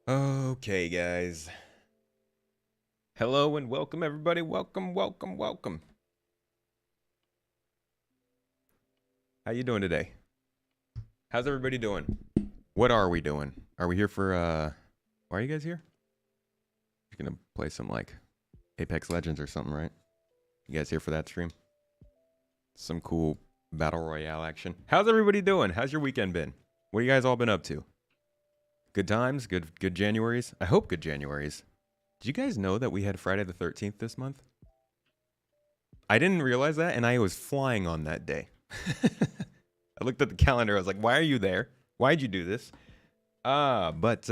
Okay, guys. Hello and welcome, everybody. Welcome, welcome, welcome. How you doing today? How's everybody doing? What are we doing? Are we here for, why are you guys here? You're gonna play some, like, Apex Legends or something, right? You guys here for that stream? Some cool Battle Royale action. How's everybody doing? How's your weekend been? What have you guys all been up to? Good times? Good Januaries? I hope good Januaries. Did you guys know that we had Friday the 13th this month? I didn't realize that, and I was flying on that day. I looked at the calendar. I was like, why are you there? Why'd you do this? But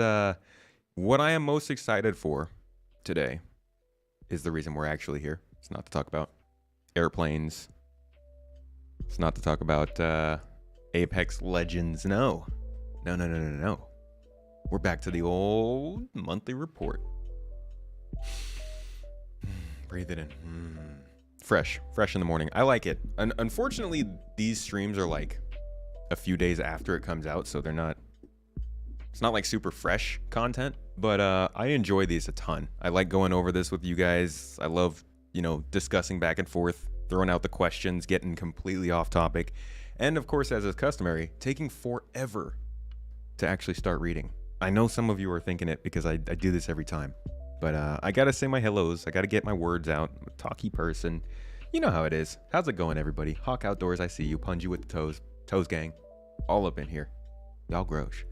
what I am most excited for today is the reason we're actually here. It's not to talk about airplanes. It's not to talk about Apex Legends. No. No. We're back to the old monthly report. Breathe it in. Fresh in the morning. I like it. Unfortunately, these streams are like a few days after it comes out, so it's not like super fresh content, but I enjoy these a ton. I like going over this with you guys. I love, discussing back and forth, throwing out the questions, getting completely off topic, and of course, as is customary, taking forever to actually start reading. I know some of you are thinking it because I do this every time. But I gotta say my hellos. I gotta get my words out. I'm a talky person. You know how it is. How's it going, everybody? Hawk Outdoors, I see you. Punji with the toes. Toes gang. All up in here. Y'all grosh.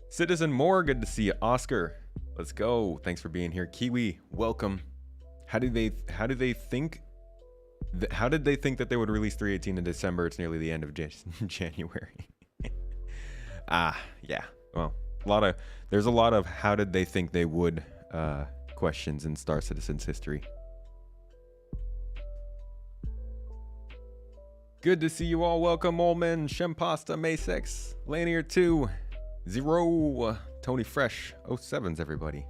Citizen Moore, good to see you. Oscar, let's go. Thanks for being here. Kiwi, welcome. How did they think that they would release 318 in December? It's nearly the end of January. Yeah. Well, there's a lot of how did they think they would questions in Star Citizen's history. Good to see you all. Welcome, Olman, Shempasta, Masex, Lanier 2, Zero, Tony Fresh, 07s, everybody.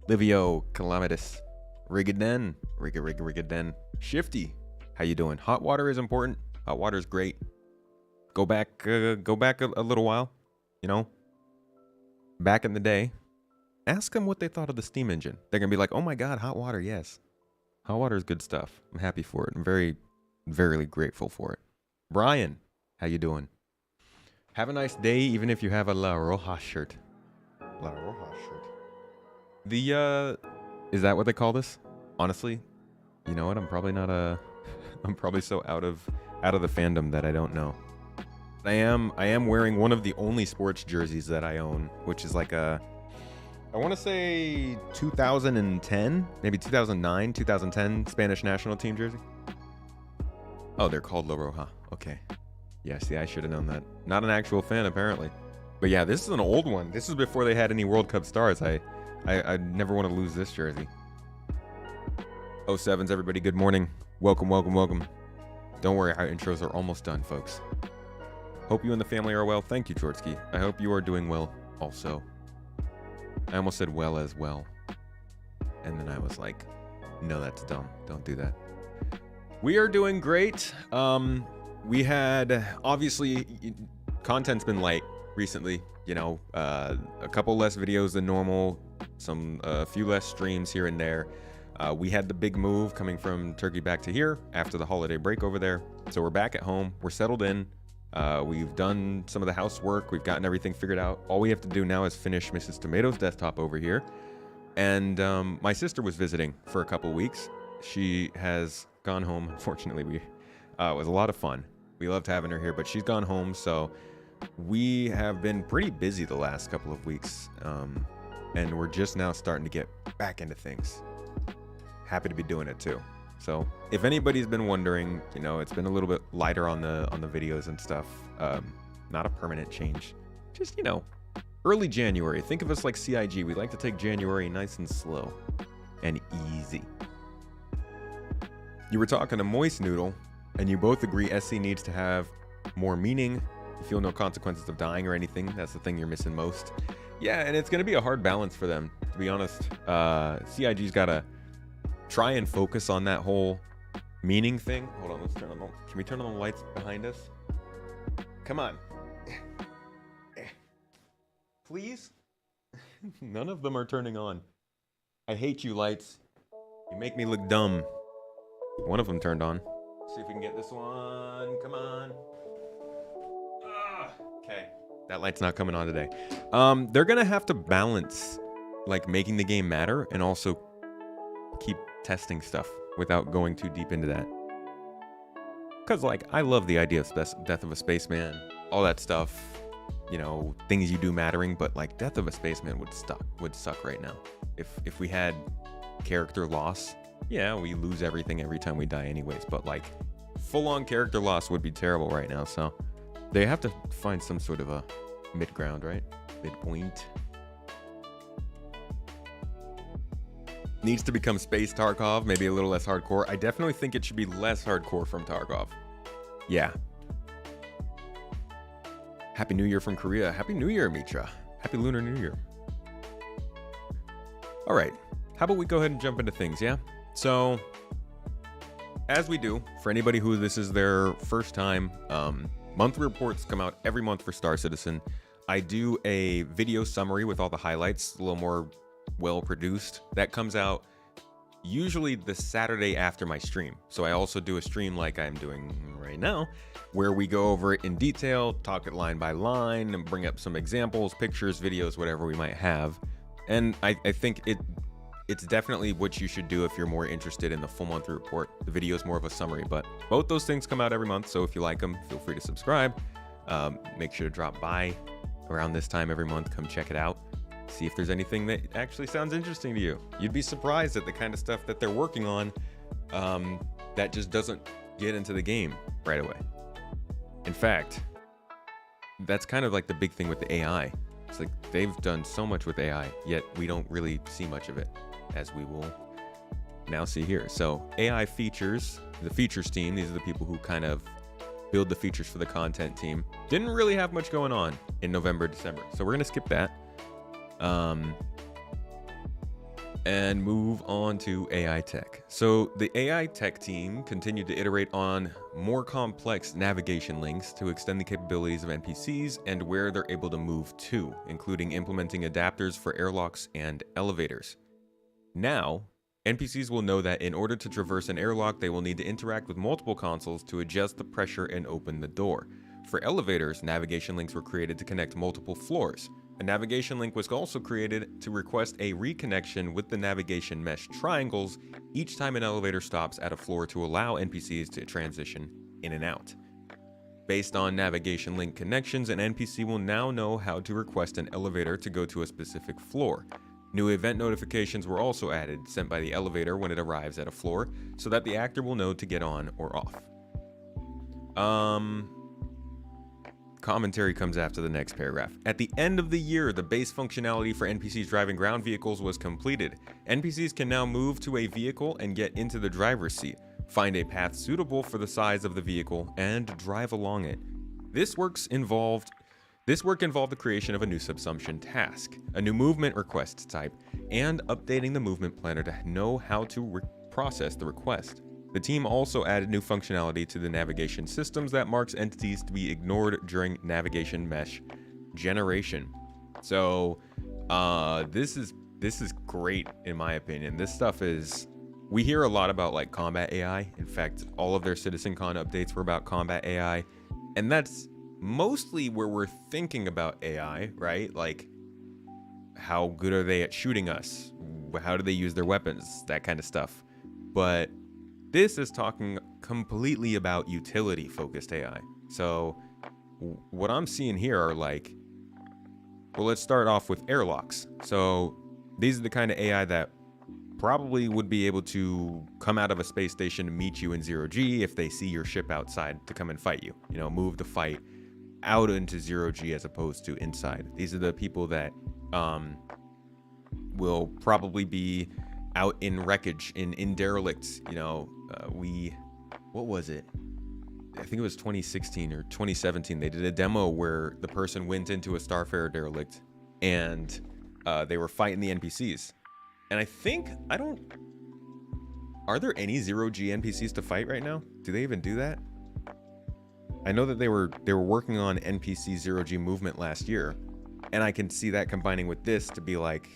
Livio, Calamitous, Rigaden, Rigaden, Shifty. How you doing? Hot water is important. Hot water is great. Go back a little while. Back in the day. Ask them what they thought of the steam engine. They're going to be like, oh my God, hot water, yes. Hot water is good stuff. I'm happy for it. I'm very, very grateful for it. Brian, how you doing? Have a nice day, even if you have a La Roja shirt. La Roja shirt. Is that what they call this? Honestly, you know what? I'm probably not I'm probably so out of the fandom that I don't know. I am wearing one of the only sports jerseys that I own, which is like I want to say 2010, maybe 2009, 2010 Spanish national team jersey. Oh, they're called La Roja. Okay. Yeah, see, I should have known that. Not an actual fan, apparently. But yeah, this is an old one. This is before they had any World Cup stars. I never want to lose this jersey. 07s, everybody, good morning. Welcome. Don't worry, our intros are almost done, folks. Hope you and the family are well. Thank you, Jortsky. I hope you are doing well also. I almost said well as well. And then I was like, no, that's dumb. Don't do that. We are doing great. We had, obviously, content's been light recently. A couple less videos than normal. A few less streams here and there. We had the big move coming from Turkey back to here after the holiday break over there. So we're back at home. We're settled in. We've done some of the housework. We've gotten everything figured out. All we have to do now is finish Mrs. Tomato's desktop over here. And my sister was visiting for a couple weeks. She has gone home. Unfortunately, it was a lot of fun. We loved having her here, but she's gone home. So we have been pretty busy the last couple of weeks. And we're just now starting to get back into things. Happy to be doing it too. So if anybody's been wondering, it's been a little bit lighter on the videos and stuff. Not a permanent change. Just, early January. Think of us like CIG. We like to take January nice and slow and easy. You were talking to Moist Noodle, and you both agree SC needs to have more meaning. You feel no consequences of dying or anything. That's the thing you're missing most. Yeah, and it's going to be a hard balance for them, to be honest. CIG's got to try and focus on that whole meaning thing. Hold on, can we turn on the lights behind us? Come on. Please? None of them are turning on. I hate you, lights. You make me look dumb. One of them turned on. See if we can get this one. Come on. Okay. That light's not coming on today. They're gonna have to balance, like, making the game matter and also keep testing stuff without going too deep into that. Because, like, I love the idea of Death of a Spaceman, all that stuff, you know, things you do mattering, but, like, Death of a Spaceman would suck right now. If we had character loss, yeah, we lose everything every time we die anyways, but, like, full-on character loss would be terrible right now, so they have to find some sort of a mid-ground, right? Midpoint. Needs to become Space Tarkov, maybe a little less hardcore. I definitely think it should be less hardcore from Tarkov. Yeah. Happy New Year from Korea. Happy New Year, Mitra. Happy Lunar New Year. All right. How about we go ahead and jump into things, yeah? So, as we do, for anybody who this is their first time, monthly reports come out every month for Star Citizen. I do a video summary with all the highlights, a little more well produced. That comes out usually the Saturday after my stream. So I also do a stream like I'm doing right now, where we go over it in detail, talk it line by line, and bring up some examples, pictures, videos, whatever we might have. And I think it's definitely what you should do if you're more interested in the full monthly report. The video is more of a summary, but both those things come out every month. So if you like them, feel free to subscribe. Make sure to drop by around this time every month. Come check it out. See if there's anything that actually sounds interesting to you. You'd be surprised at the kind of stuff that they're working on that just doesn't get into the game right away. In fact, that's kind of like the big thing with the AI. It's like they've done so much with AI, yet we don't really see much of it, as we will now see here. So AI features, the features team, these are the people who kind of build the features for the content team. Didn't really have much going on in November, December. So we're going to skip that. And move on to AI tech. So the AI tech team continued to iterate on more complex navigation links to extend the capabilities of NPCs and where they're able to move to, including implementing adapters for airlocks and elevators. Now, NPCs will know that in order to traverse an airlock, they will need to interact with multiple consoles to adjust the pressure and open the door. For elevators, navigation links were created to connect multiple floors. A navigation link was also created to request a reconnection with the navigation mesh triangles each time an elevator stops at a floor to allow NPCs to transition in and out. Based on navigation link connections, an NPC will now know how to request an elevator to go to a specific floor. New event notifications were also added, sent by the elevator when it arrives at a floor, so that the actor will know to get on or off. Commentary comes after the next paragraph. At the end of the year, the base functionality for NPCs driving ground vehicles was completed. NPCs can now move to a vehicle and get into the driver's seat, find a path suitable for the size of the vehicle, and drive along it. This work involved the creation of a new subsumption task, a new movement request type, and updating the movement planner to know how to process the request. The team also added new functionality to the navigation systems that marks entities to be ignored during navigation mesh generation. So this is great in my opinion. This stuff is, we hear a lot about like combat AI. In fact, all of their CitizenCon updates were about combat AI, and that's mostly where we're thinking about AI, right? Like, how good are they at shooting us? How do they use their weapons? That kind of stuff. But this is talking completely about utility-focused AI. So what I'm seeing here are like, well, let's start off with airlocks. So these are the kind of AI that probably would be able to come out of a space station to meet you in 0G if they see your ship outside to come and fight you. You know, move the fight out into 0G as opposed to inside. These are the people that will probably be out in wreckage, in derelicts. You know, what was it? I think it was 2016 or 2017. They did a demo where the person went into a Starfarer derelict and they were fighting the NPCs. And are there any 0G NPCs to fight right now? Do they even do that? I know that they were working on NPC 0G movement last year, And I can see that combining with this to be like,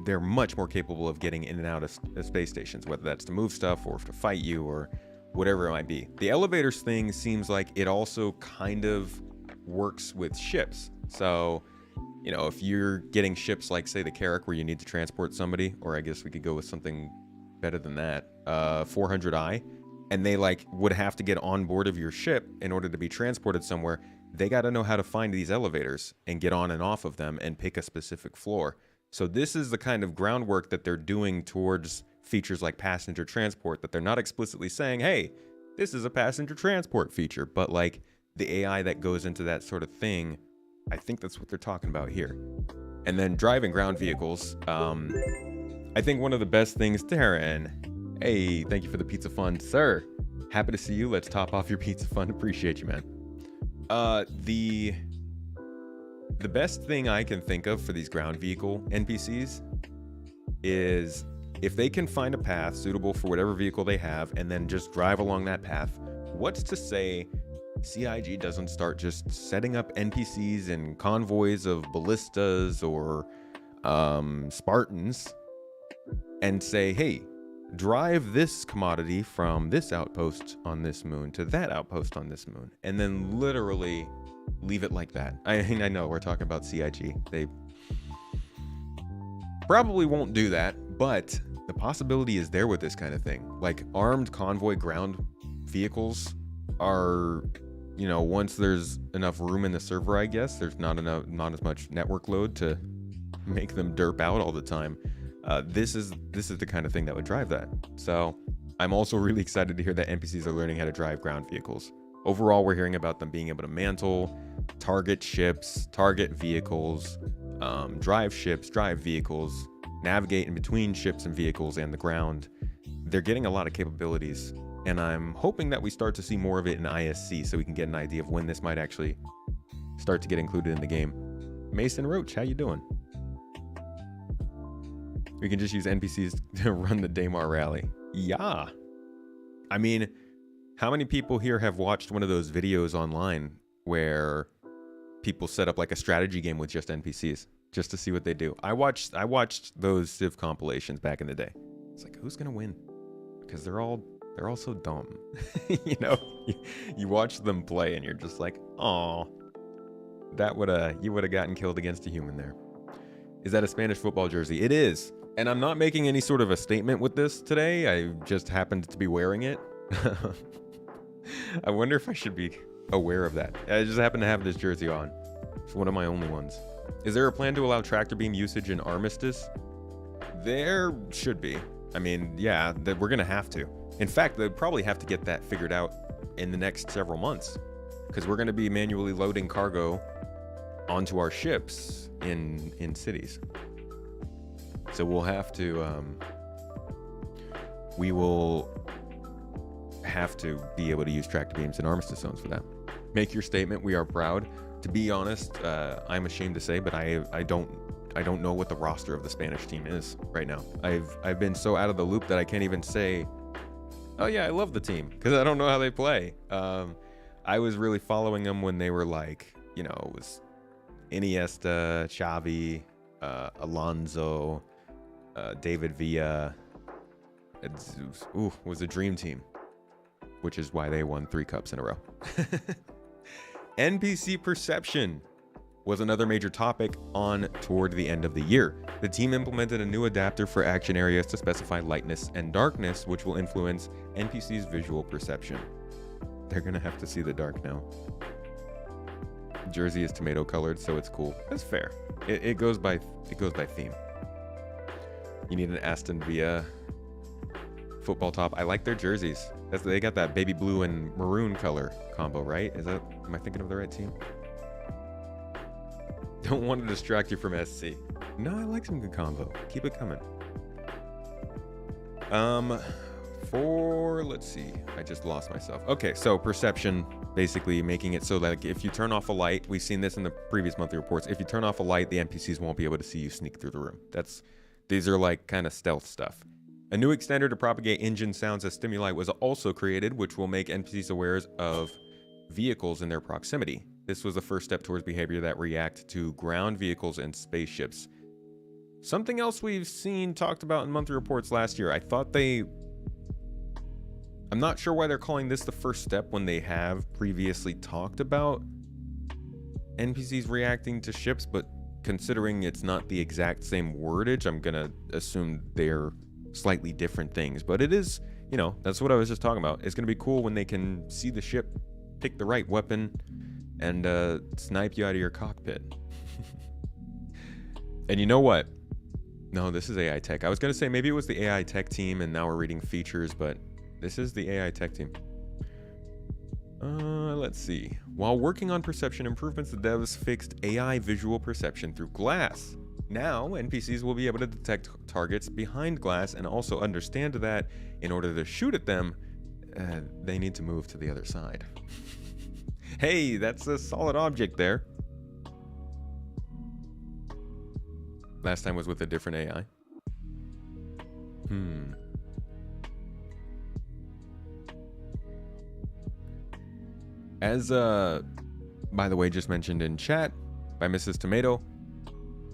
they're much more capable of getting in and out of space stations, whether that's to move stuff or to fight you or whatever it might be. The elevators thing seems like it also kind of works with ships. So, you know, if you're getting ships like, say, the Carrack, where you need to transport somebody, or I guess we could go with something better than that, 400i, and they like would have to get on board of your ship in order to be transported somewhere, they got to know how to find these elevators and get on and off of them and pick a specific floor. So this is the kind of groundwork that they're doing towards features like passenger transport, that they're not explicitly saying, hey, this is a passenger transport feature, but like the AI that goes into that sort of thing, I think that's what they're talking about here. And then driving ground vehicles. I think one of the best things, Darren, hey, thank you for the pizza fund, sir. Happy to see you. Let's top off your pizza fund. Appreciate you, man. The best thing I can think of for these ground vehicle NPCs is if they can find a path suitable for whatever vehicle they have and then just drive along that path, what's to say CIG doesn't start just setting up NPCs and convoys of ballistas or Spartans and say, hey, drive this commodity from this outpost on this moon to that outpost on this moon, and then literally leave it like that. I know we're talking about CIG. They probably won't do that, but the possibility is there with this kind of thing. Like armed convoy ground vehicles are, you know, once there's enough room in the server, I guess, there's not as much network load to make them derp out all the time. This is the kind of thing that would drive that. So I'm also really excited to hear that NPCs are learning how to drive ground vehicles. Overall, we're hearing about them being able to mantle, target ships, target vehicles, drive ships, drive vehicles, navigate in between ships and vehicles and the ground. They're getting a lot of capabilities, and I'm hoping that we start to see more of it in ISC so we can get an idea of when this might actually start to get included in the game. Mason Roach, how you doing? We can just use NPCs to run the Daymar rally. Yeah. I mean, how many people here have watched one of those videos online where people set up like a strategy game with just NPCs just to see what they do? I watched those Civ compilations back in the day. It's like, who's gonna win? Because they're all so dumb. You know, you watch them play and you're just like, oh, you would have gotten killed against a human there. Is that a Spanish football jersey? It is. And I'm not making any sort of a statement with this today. I just happened to be wearing it. I wonder if I should be aware of that. I just happen to have this jersey on. It's one of my only ones. Is there a plan to allow tractor beam usage in Armistice? There should be. I mean, yeah, we're going to have to. In fact, they'll probably have to get that figured out in the next several months, because we're going to be manually loading cargo onto our ships in cities. So we'll have to, we will have to be able to use tractor beams in Armistice zones for that. Make your statement. We are proud. To be honest, I'm ashamed to say, but I don't know what the roster of the Spanish team is right now. I've been so out of the loop that I can't even say, oh yeah, I love the team, because I don't know how they play. I was really following them when they were like, you know, it was Iniesta, Xavi, Alonso, David Villa. It was a dream team, which is why they won 3 cups in a row. NPC perception was another major topic on toward the end of the year. The team implemented a new adapter for action areas to specify lightness and darkness, which will influence NPC's visual perception. They're gonna have to see the dark now. Jersey is tomato colored, so it's cool. That's fair. It goes by theme. You need an Aston Villa football top. I like their jerseys. They got that baby blue and maroon color combo, right? Am I thinking of the right team? Don't want to distract you from SC. No, I like some good combo. Keep it coming. Let's see. I just lost myself. Okay, so perception, basically making it so that if you turn off a light, we've seen this in the previous monthly reports. If you turn off a light, the NPCs won't be able to see you sneak through the room. These are like kind of stealth stuff. A new extender to propagate engine sounds as stimuli was also created, which will make NPCs aware of vehicles in their proximity. This was the first step towards behavior that react to ground vehicles and spaceships. Something else we've seen talked about in monthly reports last year. I'm not sure why they're calling this the first step when they have previously talked about NPCs reacting to ships, but considering it's not the exact same wordage, I'm gonna assume they're slightly different things. But it is, that's what I was just talking about. It's gonna be cool when they can see the ship, pick the right weapon, and snipe you out of your cockpit. And you know what? No, this is AI tech. I was gonna say maybe it was the AI tech team and now we're reading features, but this is the AI tech team. Let's see. While working on perception improvements, the devs fixed AI visual perception through glass. Now, NPCs will be able to detect targets behind glass and also understand that in order to shoot at them, they need to move to the other side. Hey, that's a solid object there. Last time was with a different AI. As, by the way, just mentioned in chat by Mrs. Tomato,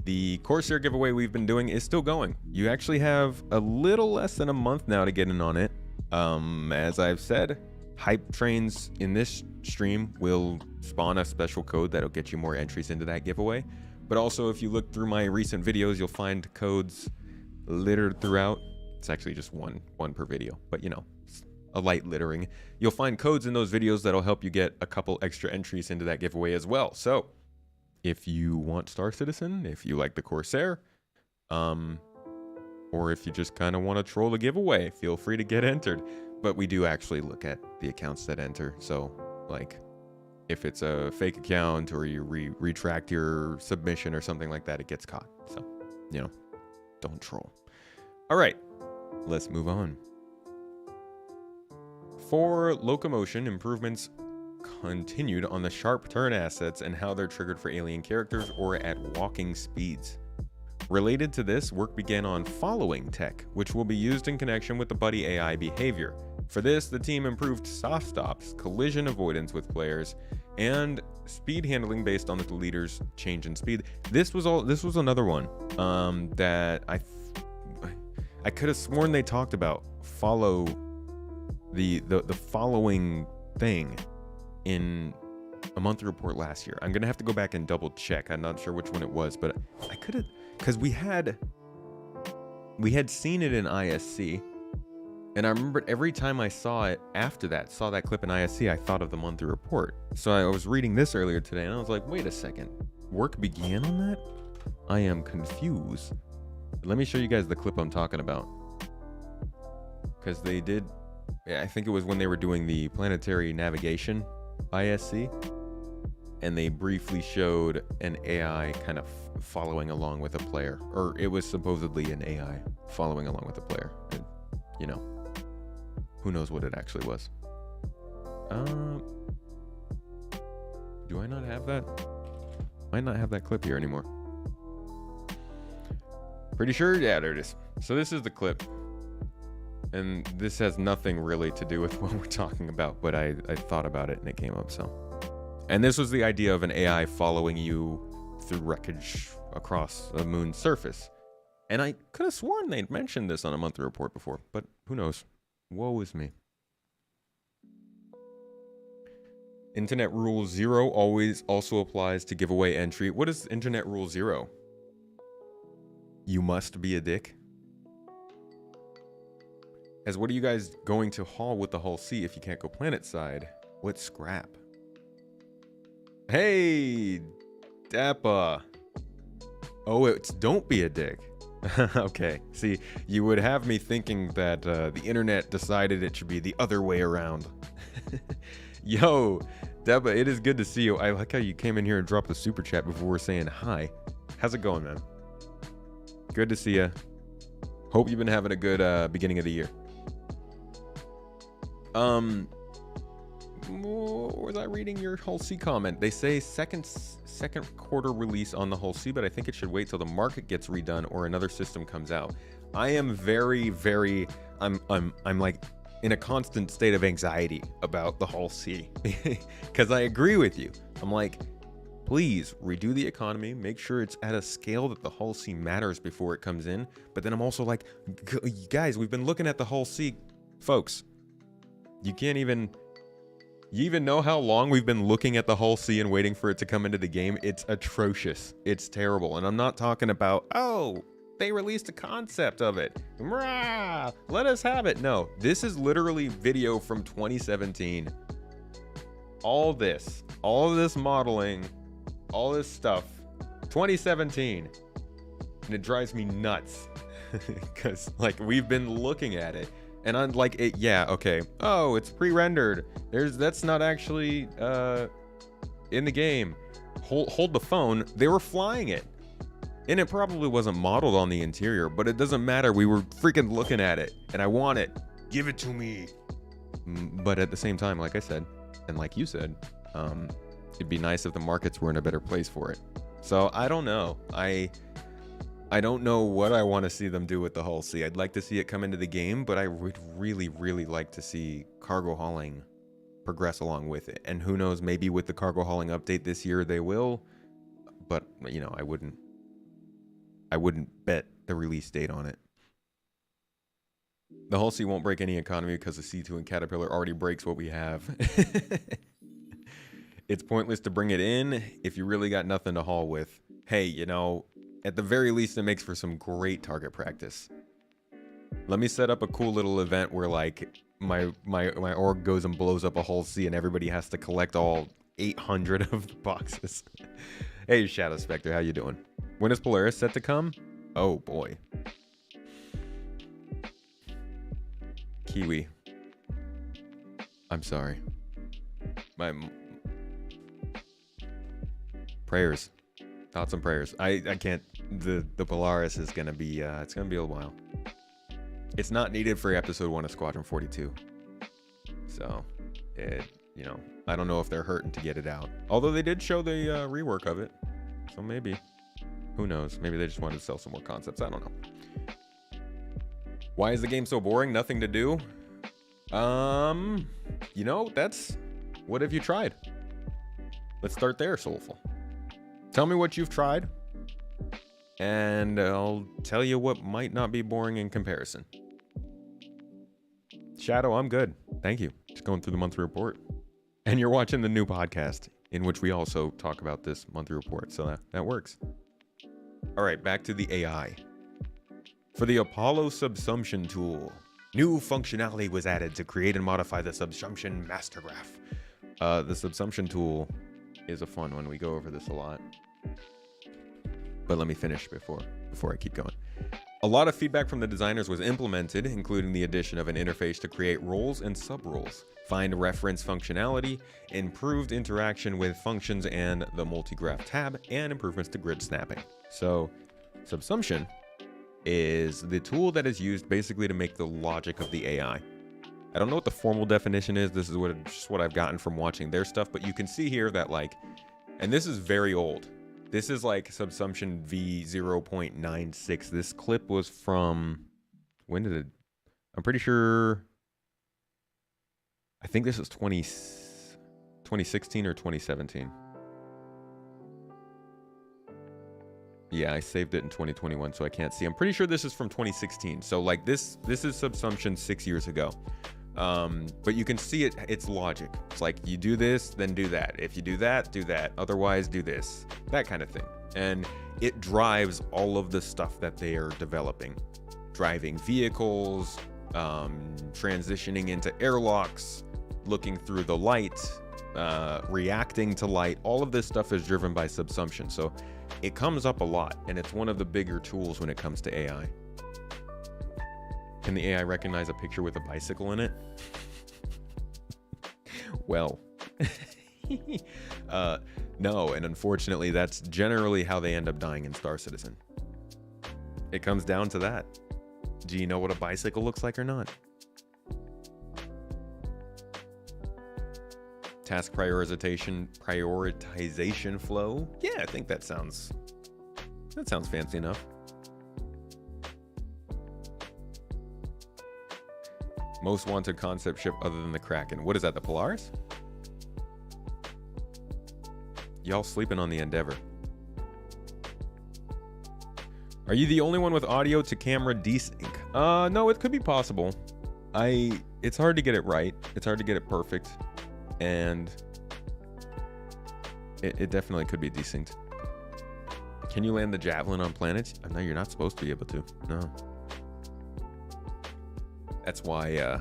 the Corsair giveaway we've been doing is still going. You actually have a little less than a month now to get in on it. As I've said, hype trains in this stream will spawn a special code that'll get you more entries into that giveaway. But also, if you look through my recent videos, you'll find codes littered throughout. It's actually just one per video, but a light littering. You'll find codes in those videos that'll help you get a couple extra entries into that giveaway as well. So if you want Star Citizen, if you like the Corsair, or if you just kind of want to troll the giveaway, feel free to get entered. But we do actually look at the accounts that enter. So like if it's a fake account or you retract your submission or something like that, it gets caught. So, don't troll. All right, let's move on. For locomotion, improvements continued on the sharp turn assets and how they're triggered for alien characters or at walking speeds. Related to this, work began on following tech, which will be used in connection with the buddy AI behavior. For this, the team improved soft stops, collision avoidance with players, and speed handling based on the leader's change in speed. This was another one that I could have sworn they talked about. Follow the following thing in a monthly report last year. I'm gonna have to go back and double check. I'm not sure which one it was, but I could have, because we had seen it in ISC, and I remember every time I saw that clip in ISC, I thought of the monthly report. So I was reading this earlier today, and I was like, wait a second, work began on that? I am confused. Let me show you guys the clip I'm talking about, because they did. I think it was when they were doing the planetary navigation ISC, and they briefly showed an AI kind of following along with a player, or it was supposedly an AI following along with a player. And, who knows what it actually was. Do I not have that? Might not have that clip here anymore. Pretty sure, yeah, there it is. So this is the clip. And this has nothing really to do with what we're talking about, but I thought about it and it came up, so. And this was the idea of an AI following you through wreckage across the moon's surface. And I could have sworn they'd mentioned this on a monthly report before, but who knows? Woe is me. Internet Rule 0 always also applies to giveaway entry. What is Internet Rule 0? You must be a dick? As what are you guys going to haul with the Hull C if you can't go planet side? What scrap? Hey, Dappa. Oh, it's don't be a dick. Okay, see, you would have me thinking that the internet decided it should be the other way around. Yo, Dappa, it is good to see you. I like how you came in here and dropped a super chat before we're saying hi. How's it going, man? Good to see you. Hope you've been having a good beginning of the year. Was I reading your Hull C comment? They say second quarter release on the Hull C, but I think it should wait till the market gets redone or another system comes out. I am very, very, I'm like in a constant state of anxiety about the Hull C because I agree with you. I'm like, please redo the economy, make sure it's at a scale that the Hull C matters before it comes in. But then I'm also like, guys, we've been looking at the Hull C, folks. You even know how long we've been looking at the Hull C and waiting for it to come into the game? It's atrocious. It's terrible. And I'm not talking about, oh, they released a concept of it. Rah, let us have it. No, this is literally video from 2017. All this modeling, all this stuff, 2017. And it drives me nuts because like we've been looking at it and I'm like, yeah, okay. Oh, it's pre-rendered. That's not actually in the game. Hold the phone. They were flying it. And it probably wasn't modeled on the interior, but it doesn't matter. We were freaking looking at it, and I want it. Give it to me. But at the same time, like I said, and like you said, it'd be nice if the markets were in a better place for it. So I don't know. I don't know what I want to see them do with the Hull C. I'd like to see it come into the game, but I would really, really like to see cargo hauling progress along with it. And who knows, maybe with the cargo hauling update this year they will. But, you know, I wouldn't bet the release date on it. The Hull C won't break any economy because the C2 and Caterpillar already breaks what we have. It's pointless to bring it in if you really got nothing to haul with. Hey, you know, at the very least, it makes for some great target practice. Let me set up a cool little event where like my org goes and blows up a Hull C and everybody has to collect all 800 of the boxes. Hey, Shadow Spectre, how you doing? When is Polaris set to come? Oh boy. Kiwi. I'm sorry. My prayers. Thoughts and prayers. I can't. The Polaris is gonna be it's gonna be a while. It's not needed for episode 1 of Squadron 42. So you know, I don't know if they're hurting to get it out. Although they did show the rework of it. So maybe. Who knows? Maybe they just wanted to sell some more concepts. I don't know. Why is the game so boring? Nothing to do? You know, that's... What have you tried? Let's start there, Soulful. Tell me what you've tried. And I'll tell you what might not be boring in comparison. Shadow, I'm good. Thank you. Just going through the monthly report. And you're watching the new podcast, in which we also talk about this monthly report. So that works. All right, back to the AI. For the Apollo Subsumption tool, new functionality was added to create and modify the Subsumption master graph. The Subsumption tool is a fun one. We go over this a lot. But let me finish before I keep going. A lot of feedback from the designers was implemented, including the addition of an interface to create roles and sub-roles, find reference functionality, improved interaction with functions and the multi-graph tab, and improvements to grid snapping. So, Subsumption is the tool that is used basically to make the logic of the AI. I don't know what the formal definition is. This is just what I've gotten from watching their stuff, but you can see here that like, and this is very old. This is like Subsumption v0.96. This clip was from, when did it, I'm pretty sure, I think this is 2016 or 2017. Yeah, I saved it in 2021, so I can't see. I'm pretty sure this is from 2016. So like this is Subsumption 6 years ago. But you can see its logic. It's like you do this, then do that. If you do that, do that. Otherwise, do this. That kind of thing. And it drives all of the stuff that they are developing. Driving vehicles, transitioning into airlocks, looking through the light, reacting to light. All of this stuff is driven by Subsumption. So it comes up a lot, and it's one of the bigger tools when it comes to AI. Can the AI recognize a picture with a bicycle in it? Well, no, and unfortunately, that's generally how they end up dying in Star Citizen. It comes down to that. Do you know what a bicycle looks like or not? Task prioritization flow. Yeah, I think that sounds fancy enough. Most wanted concept ship other than the Kraken. What is that, the Polaris? Y'all sleeping on the Endeavor. Are you the only one with audio to camera desync? No, it could be possible. It's hard to get it right. It's hard to get it perfect. And it definitely could be desynced. Can you land the Javelin on planets? No, you're not supposed to be able to. No. That's why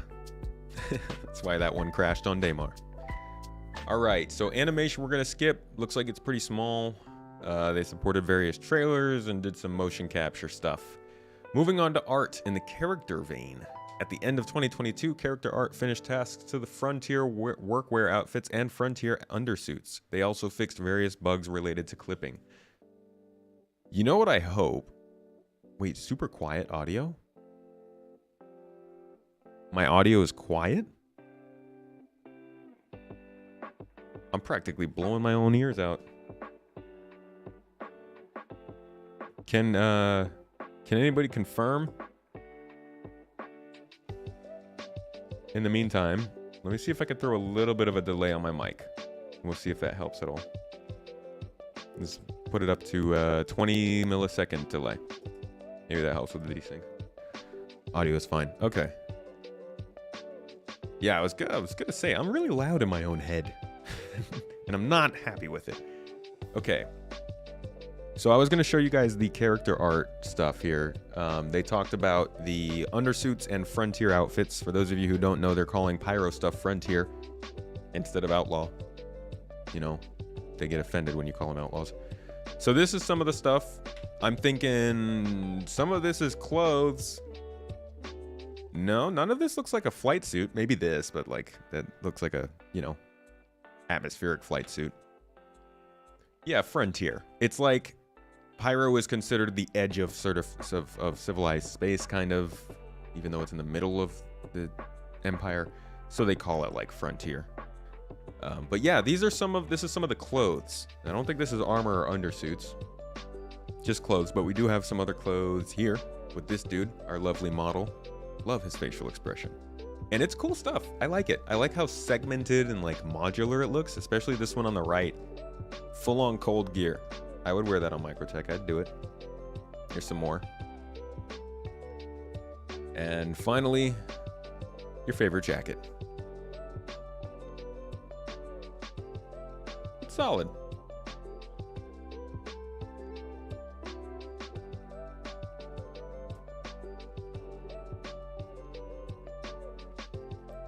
that's why that one crashed on Daymar. All right, so animation we're gonna skip. Looks like it's pretty small. They supported various trailers and did some motion capture stuff. Moving on to art in the character vein. At the end of 2022, character art finished tasks to the Frontier workwear outfits and Frontier undersuits. They also fixed various bugs related to clipping. You know what I hope? Wait, super quiet audio? My audio is quiet? I'm practically blowing my own ears out. Can anybody confirm? In the meantime, let me see if I can throw a little bit of a delay on my mic. We'll see if that helps at all. Let's put it up to 20 millisecond delay. Maybe that helps with the desync. Audio is fine. Okay. Yeah, I was gonna say I'm really loud in my own head, and I'm not happy with it. Okay. So I was going to show you guys the character art stuff here. They talked about the undersuits and Frontier outfits. For those of you who don't know, they're calling pyro stuff Frontier instead of outlaw. You know, they get offended when you call them outlaws. So this is some of the stuff. I'm thinking some of this is clothes. No, none of this looks like a flight suit. Maybe this, but like that looks like a, you know, atmospheric flight suit. Yeah, Frontier. It's like Pyro is considered the edge of sort of civilized space, kind of, even though it's in the middle of the Empire. So they call it like Frontier. But yeah, this is some of the clothes. I don't think this is armor or undersuits, just clothes. But we do have some other clothes here with this dude, our lovely model. Love his facial expression, and it's cool stuff. I like it. I like how segmented and like modular it looks, especially this one on the right. Full on cold gear. I would wear that on Microtech. I'd do it. Here's some more. And finally, your favorite jacket. It's solid.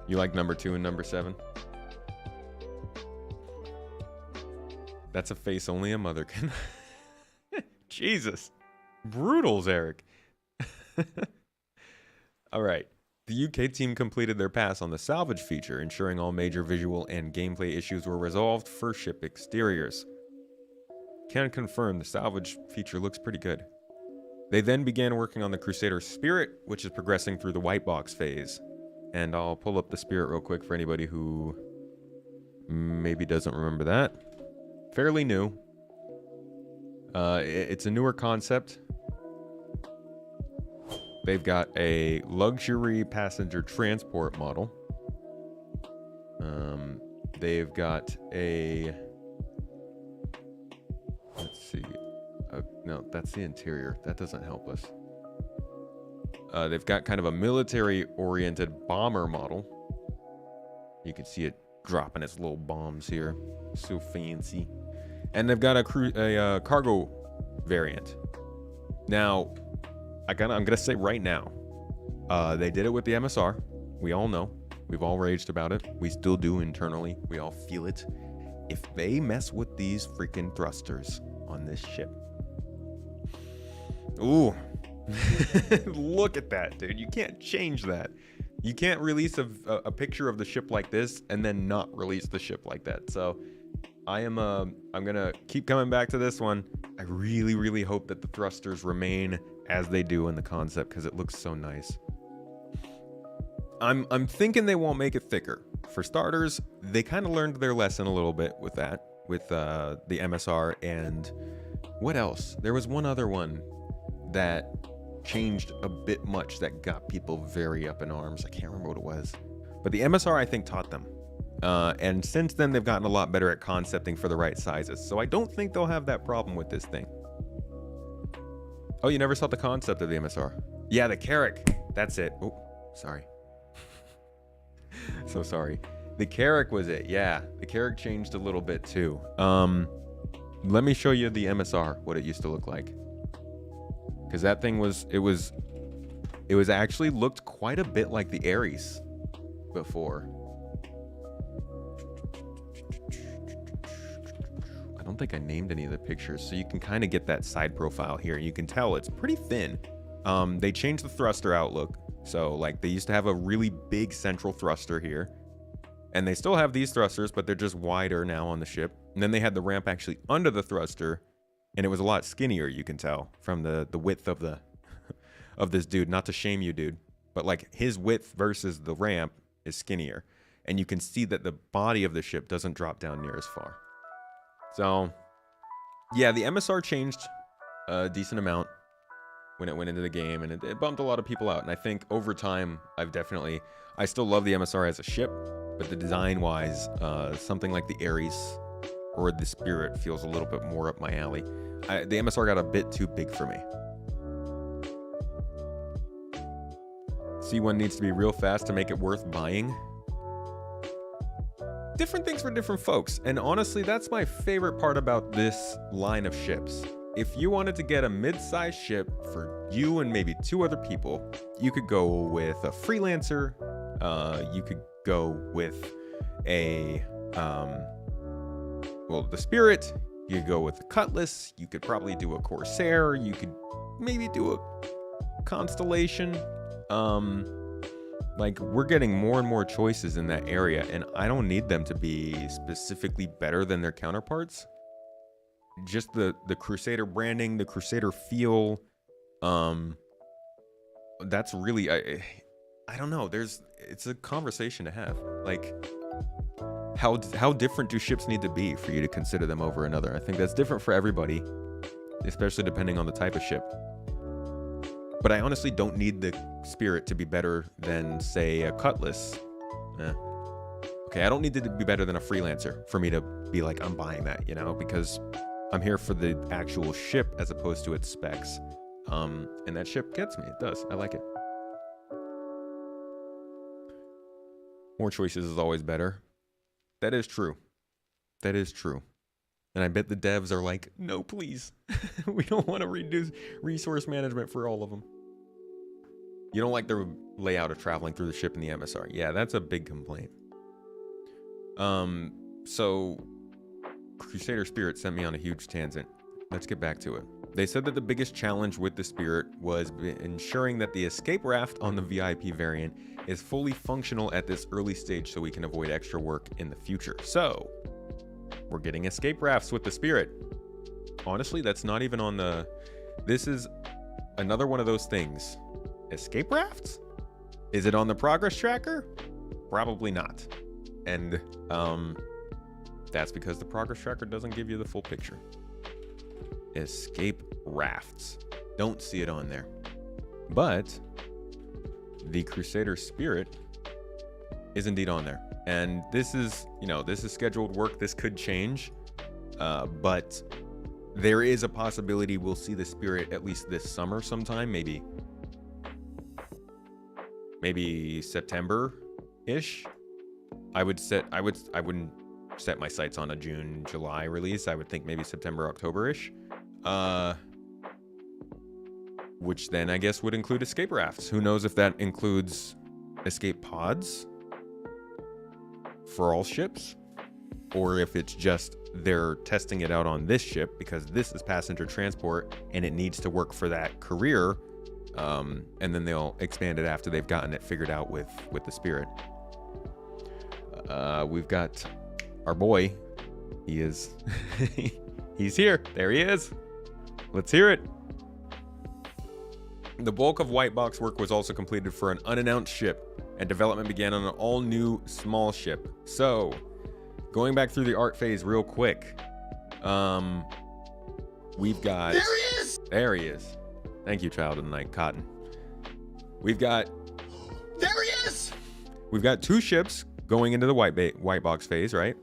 You like number 2 and number 7? That's a face only a mother can. Jesus. Brutals, Eric. All right. The UK team completed their pass on the salvage feature, ensuring all major visual and gameplay issues were resolved for ship exteriors. Can confirm the salvage feature looks pretty good. They then began working on the Crusader Spirit, which is progressing through the white box phase. And I'll pull up the Spirit real quick for anybody who maybe doesn't remember that. Fairly new. It's a newer concept. They've got a luxury passenger transport model. They've got a... Let's see. No, that's the interior. That doesn't help us. They've got kind of a military-oriented bomber model. You can see it dropping its little bombs here. So fancy. And they've got a cargo variant. Now, I'm gonna say right now, they did it with the MSR. We all know. We've all raged about it. We still do internally. We all feel it. If they mess with these freaking thrusters on this ship, ooh, look at that, dude. You can't change that. You can't release a picture of the ship like this and then not release the ship like that. So I'm gonna keep coming back to this one. I really, really hope that the thrusters remain as they do in the concept, because it looks so nice. I'm thinking they won't make it thicker. For starters, they kind of learned their lesson a little bit with that, with the MSR, and what else? There was one other one that changed a bit much that got people very up in arms. I can't remember what it was, but the MSR I think taught them. And since then they've gotten a lot better at concepting for the right sizes. So I don't think they'll have that problem with this thing. Oh, you never saw the concept of the MSR? Yeah, the Carrack. That's it. Oh, sorry. So sorry. The Carrack was it. Yeah, the Carrack changed a little bit too. Let me show you the MSR, what it used to look like. Because that thing was, it was actually looked quite a bit like the Ares before. I don't think I named any of the pictures, so you can kind of get that side profile here. You can tell it's pretty thin. They changed the thruster outlook. So like they used to have a really big central thruster here. And they still have these thrusters, but they're just wider now on the ship. And then they had the ramp actually under the thruster, and it was a lot skinnier, you can tell, from the width of the of this dude. Not to shame you, dude, but like his width versus the ramp is skinnier. And you can see that the body of the ship doesn't drop down near as far. So, yeah, the MSR changed a decent amount when it went into the game, and it bumped a lot of people out. And I think over time, I still love the MSR as a ship, but the design-wise, something like the Ares or the Spirit feels a little bit more up my alley. The MSR got a bit too big for me. C1 needs to be real fast to make it worth buying. Different things for different folks, and honestly, that's my favorite part about this line of ships. If you wanted to get a mid-sized ship for you and maybe 2 other people, you could go with a Freelancer. You could go with a the Spirit. You could go with the Cutlass. You could probably do a Corsair. You could maybe do a Constellation. Like, we're getting more and more choices in that area, and I don't need them to be specifically better than their counterparts. Just the Crusader branding, the Crusader feel, that's really, I don't know, it's a conversation to have. Like, how different do ships need to be for you to consider them over another? I think that's different for everybody, especially depending on the type of ship. But I honestly don't need the Spirit to be better than, say, a Cutlass. Okay, I don't need it to be better than a Freelancer for me to be like, I'm buying that, you know, because I'm here for the actual ship as opposed to its specs. And that ship gets me. It does. I like it. More choices is always better. That is true. That is true. And I bet the devs are like, no, please. We don't want to reduce resource management for all of them. You don't like the layout of traveling through the ship in the MSR. Yeah, that's a big complaint. So Crusader Spirit sent me on a huge tangent. Let's get back to it. They said that the biggest challenge with the Spirit was ensuring that the escape raft on the VIP variant is fully functional at this early stage so we can avoid extra work in the future. So we're getting escape rafts with the Spirit. Honestly, that's not even on the... This is another one of those things. Escape rafts? Is it on the progress tracker? Probably not. And that's because the progress tracker doesn't give you the full picture. Escape rafts. Don't see it on there. But the Crusader Spirit is indeed on there. And this is, this is scheduled work. This could change. But there is a possibility we'll see the Spirit at least this summer sometime, maybe September-ish. I wouldn't set my sights on a June, July release. I would think maybe September, October-ish. Which then I guess would include escape rafts. Who knows if that includes escape pods for all ships, or if it's just they're testing it out on this ship because this is passenger transport and it needs to work for that career, and then they'll expand it after they've gotten it figured out with the Spirit. We've got our boy. He is he's here. There he is. Let's hear it. The bulk of white box work was also completed for an unannounced ship, and development began on an all-new small ship. So, going back through the art phase real quick, we've got... There he is! Thank you, Child of the Night, Cotton. We've got... There he is! We've got 2 ships going into the white box phase, right?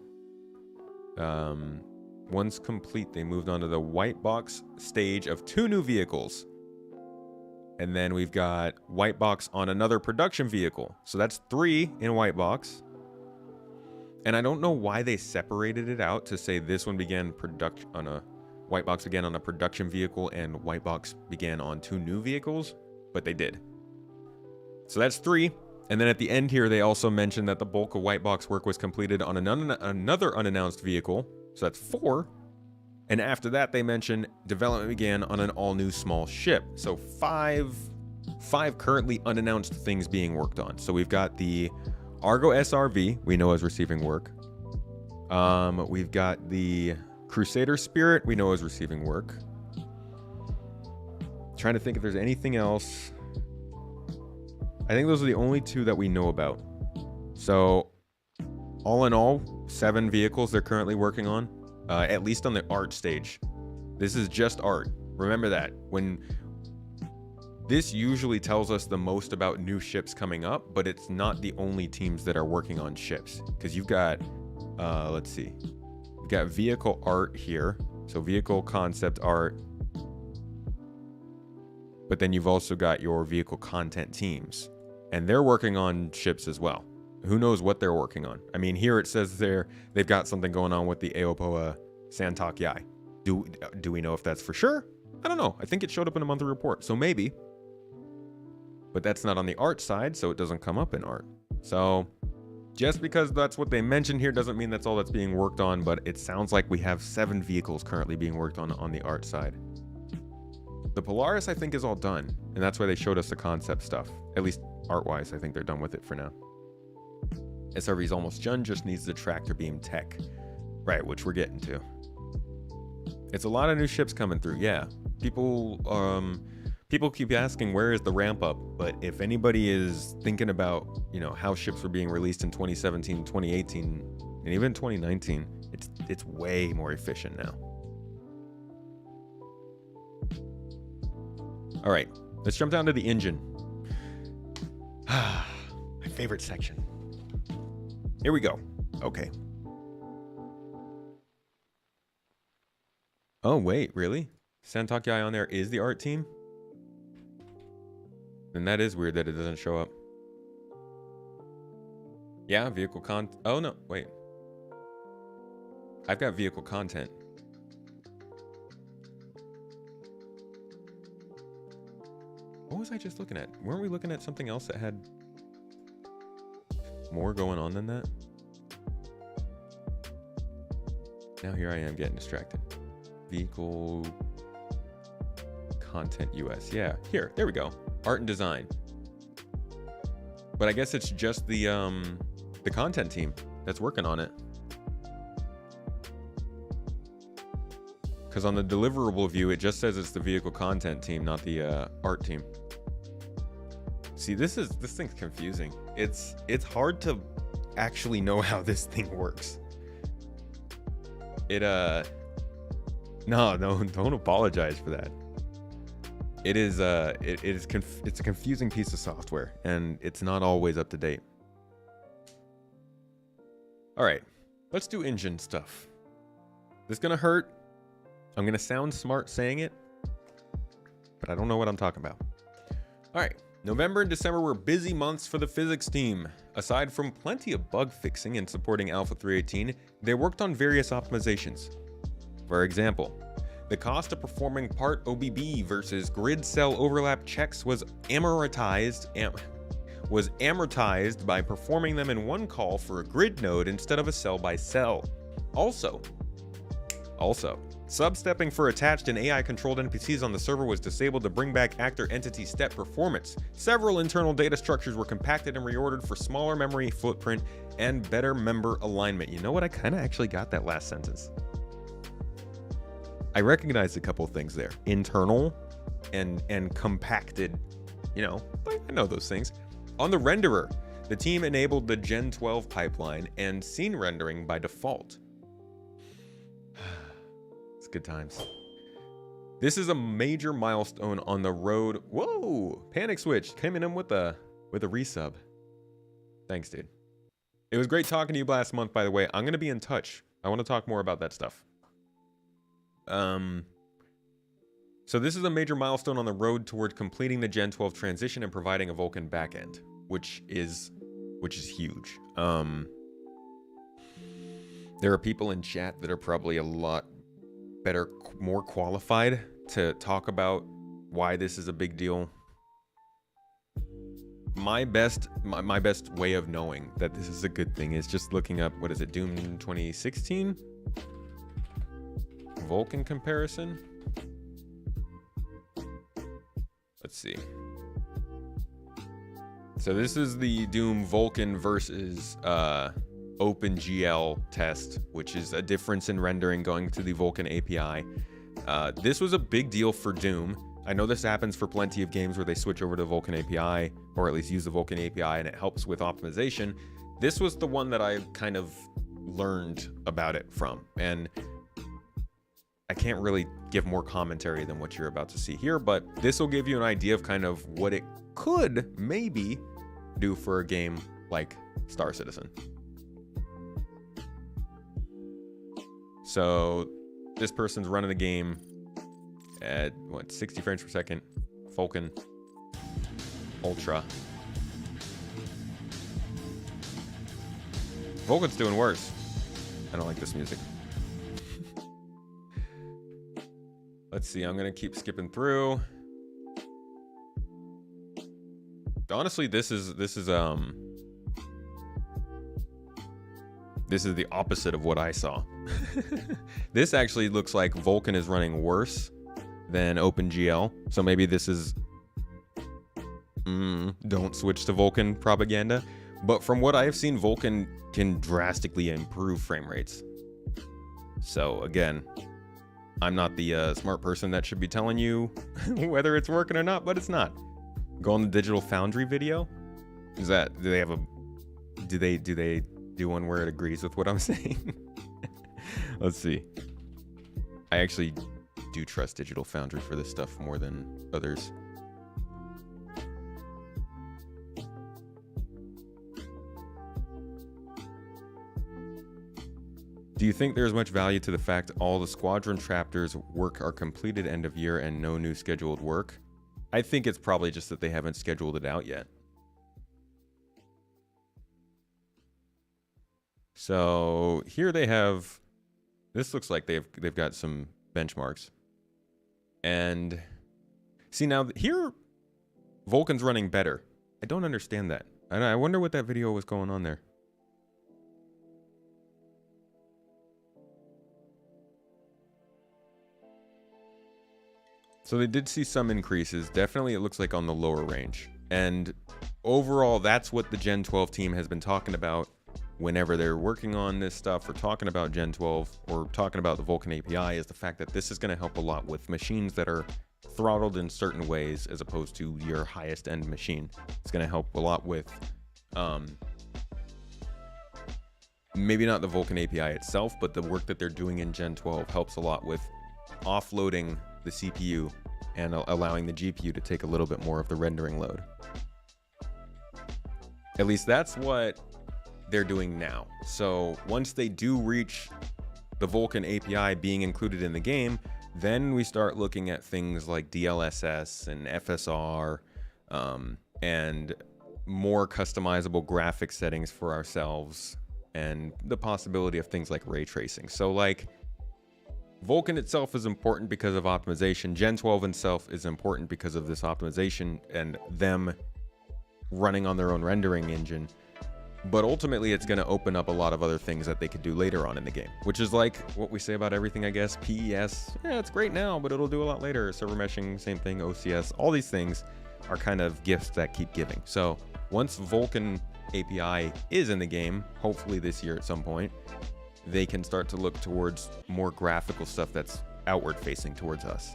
Once complete, they moved on to the white box stage of 2 new vehicles. And then we've got white box on another production vehicle. So that's 3 in white box. And I don't know why they separated it out to say this one began on a white box began on a production vehicle and white box began on 2 new vehicles, but they did. So that's 3. And then at the end here, they also mentioned that the bulk of white box work was completed on another unannounced vehicle. So that's 4. And after that, they mentioned development began on an all-new small ship. So 5 currently unannounced things being worked on. So we've got the Argo SRV, we know is receiving work. We've got the Crusader Spirit, we know is receiving work. Trying to think if there's anything else. I think those are the only 2 that we know about. So all in all, 7 vehicles they're currently working on, at least on the art stage. This is just art. Remember that. When this usually tells us the most about new ships coming up, but it's not the only teams that are working on ships. Because you've got, let's see. You've got vehicle art here. So vehicle concept art. But then you've also got your vehicle content teams. And they're working on ships as well. Who knows what they're working on? I mean, here it says they've got something going on with the Aopoa Santok Yai. Do we know if that's for sure? I don't know. I think it showed up in a monthly report, so maybe. But that's not on the art side, so it doesn't come up in art. So just because that's what they mentioned here doesn't mean that's all that's being worked on, but it sounds like we have 7 vehicles currently being worked on the art side. The Polaris, I think, is all done, and that's why they showed us the concept stuff. At least art-wise, I think they're done with it for now. SRV's almost done, just needs the tractor beam tech. Right, which we're getting to. It's a lot of new ships coming through, yeah. People keep asking where is the ramp up, but if anybody is thinking about, how ships were being released in 2017, 2018, and even 2019, it's way more efficient now. All right, let's jump down to the engine. My favorite section. Here we go. Okay. Oh, wait, really? Santok Yai on there is the art team? Then that is weird that it doesn't show up. Yeah, vehicle content. Oh, no, wait. I've got vehicle content. What was I just looking at? Weren't we looking at something else that had more going on than that? Now here I am getting distracted. Vehicle content US. Yeah, here, there we go. Art and design. But I guess it's just the content team that's working on it. Because on the deliverable view, it just says it's the vehicle content team, not the art team. See, this thing's confusing. It's hard to actually know how this thing works. No, don't apologize for that. It's a confusing piece of software, and it's not always up to date. All right, let's do engine stuff. This is gonna hurt. I'm gonna sound smart saying it, but I don't know what I'm talking about. All right, November and December were busy months for the physics team. Aside from plenty of bug fixing and supporting Alpha 318, they worked on various optimizations. For example, the cost of performing part OBB versus grid cell overlap checks was amortized by performing them in one call for a grid node instead of a cell by cell. Also, substepping for attached and AI-controlled NPCs on the server was disabled to bring back actor entity step performance. Several internal data structures were compacted and reordered for smaller memory footprint and better member alignment. You know what? I kind of actually got that last sentence. I recognized a couple things there. Internal and compacted, I know those things. On the renderer, the team enabled the Gen 12 pipeline and scene rendering by default. It's good times. This is a major milestone on the road. Whoa! Panic Switch came in with a resub. Thanks, dude. It was great talking to you last month, by the way. I'm going to be in touch. I want to talk more about that stuff. So this is a major milestone on the road toward completing the Gen 12 transition and providing a Vulkan backend, which is huge. There are people in chat that are probably a lot better, more qualified to talk about why this is a big deal. My best way of knowing that this is a good thing is just looking up, what is it, Doom 2016? Vulkan comparison? Let's see. So this is the Doom Vulkan versus OpenGL test, which is a difference in rendering going to the Vulkan API. This was a big deal for Doom. I know this happens for plenty of games where they switch over to Vulkan API, or at least use the Vulkan API, and it helps with optimization. This was the one that I kind of learned about it from, and I can't really give more commentary than what you're about to see here, but this will give you an idea of kind of what it could maybe do for a game like Star Citizen. So this person's running the game at 60 frames per second, Vulkan Ultra. Vulkan's doing worse. I don't like this music. Let's see, I'm gonna keep skipping through. Honestly, this is the opposite of what I saw. This actually looks like Vulkan is running worse than OpenGL. So maybe this is don't switch to Vulkan propaganda. But from what I've seen, Vulkan can drastically improve frame rates. So again, I'm not the smart person that should be telling you whether it's working or not, but it's not. Go on the Digital Foundry video. Do they do one where it agrees with what I'm saying? Let's see. I actually do trust Digital Foundry for this stuff more than others. Do you think there's much value to the fact all the Squadron chapters work are completed end of year and no new scheduled work? I think it's probably just that they haven't scheduled it out yet. So here they have, this looks like they've got some benchmarks. And see now here, Vulkan's running better. I don't understand that. I wonder what that video was going on there. So they did see some increases. Definitely it looks like on the lower range. And overall, that's what the Gen 12 team has been talking about whenever they're working on this stuff or talking about Gen 12 or talking about the Vulkan API, is the fact that this is going to help a lot with machines that are throttled in certain ways as opposed to your highest end machine. It's going to help a lot with maybe not the Vulkan API itself, but the work that they're doing in Gen 12 helps a lot with offloading the CPU and allowing the GPU to take a little bit more of the rendering load. At least that's what they're doing now. So once they do reach the Vulkan API being included in the game, then we start looking at things like DLSS and FSR and more customizable graphic settings for ourselves and the possibility of things like ray tracing. So like Vulkan itself is important because of optimization. Gen 12 itself is important because of this optimization and them running on their own rendering engine. But ultimately, it's going to open up a lot of other things that they could do later on in the game, which is like what we say about everything, I guess. PES, yeah, it's great now, but it'll do a lot later. Server meshing, same thing. OCS, all these things are kind of gifts that keep giving. So once Vulkan API is in the game, hopefully this year at some point, they can start to look towards more graphical stuff that's outward facing towards us.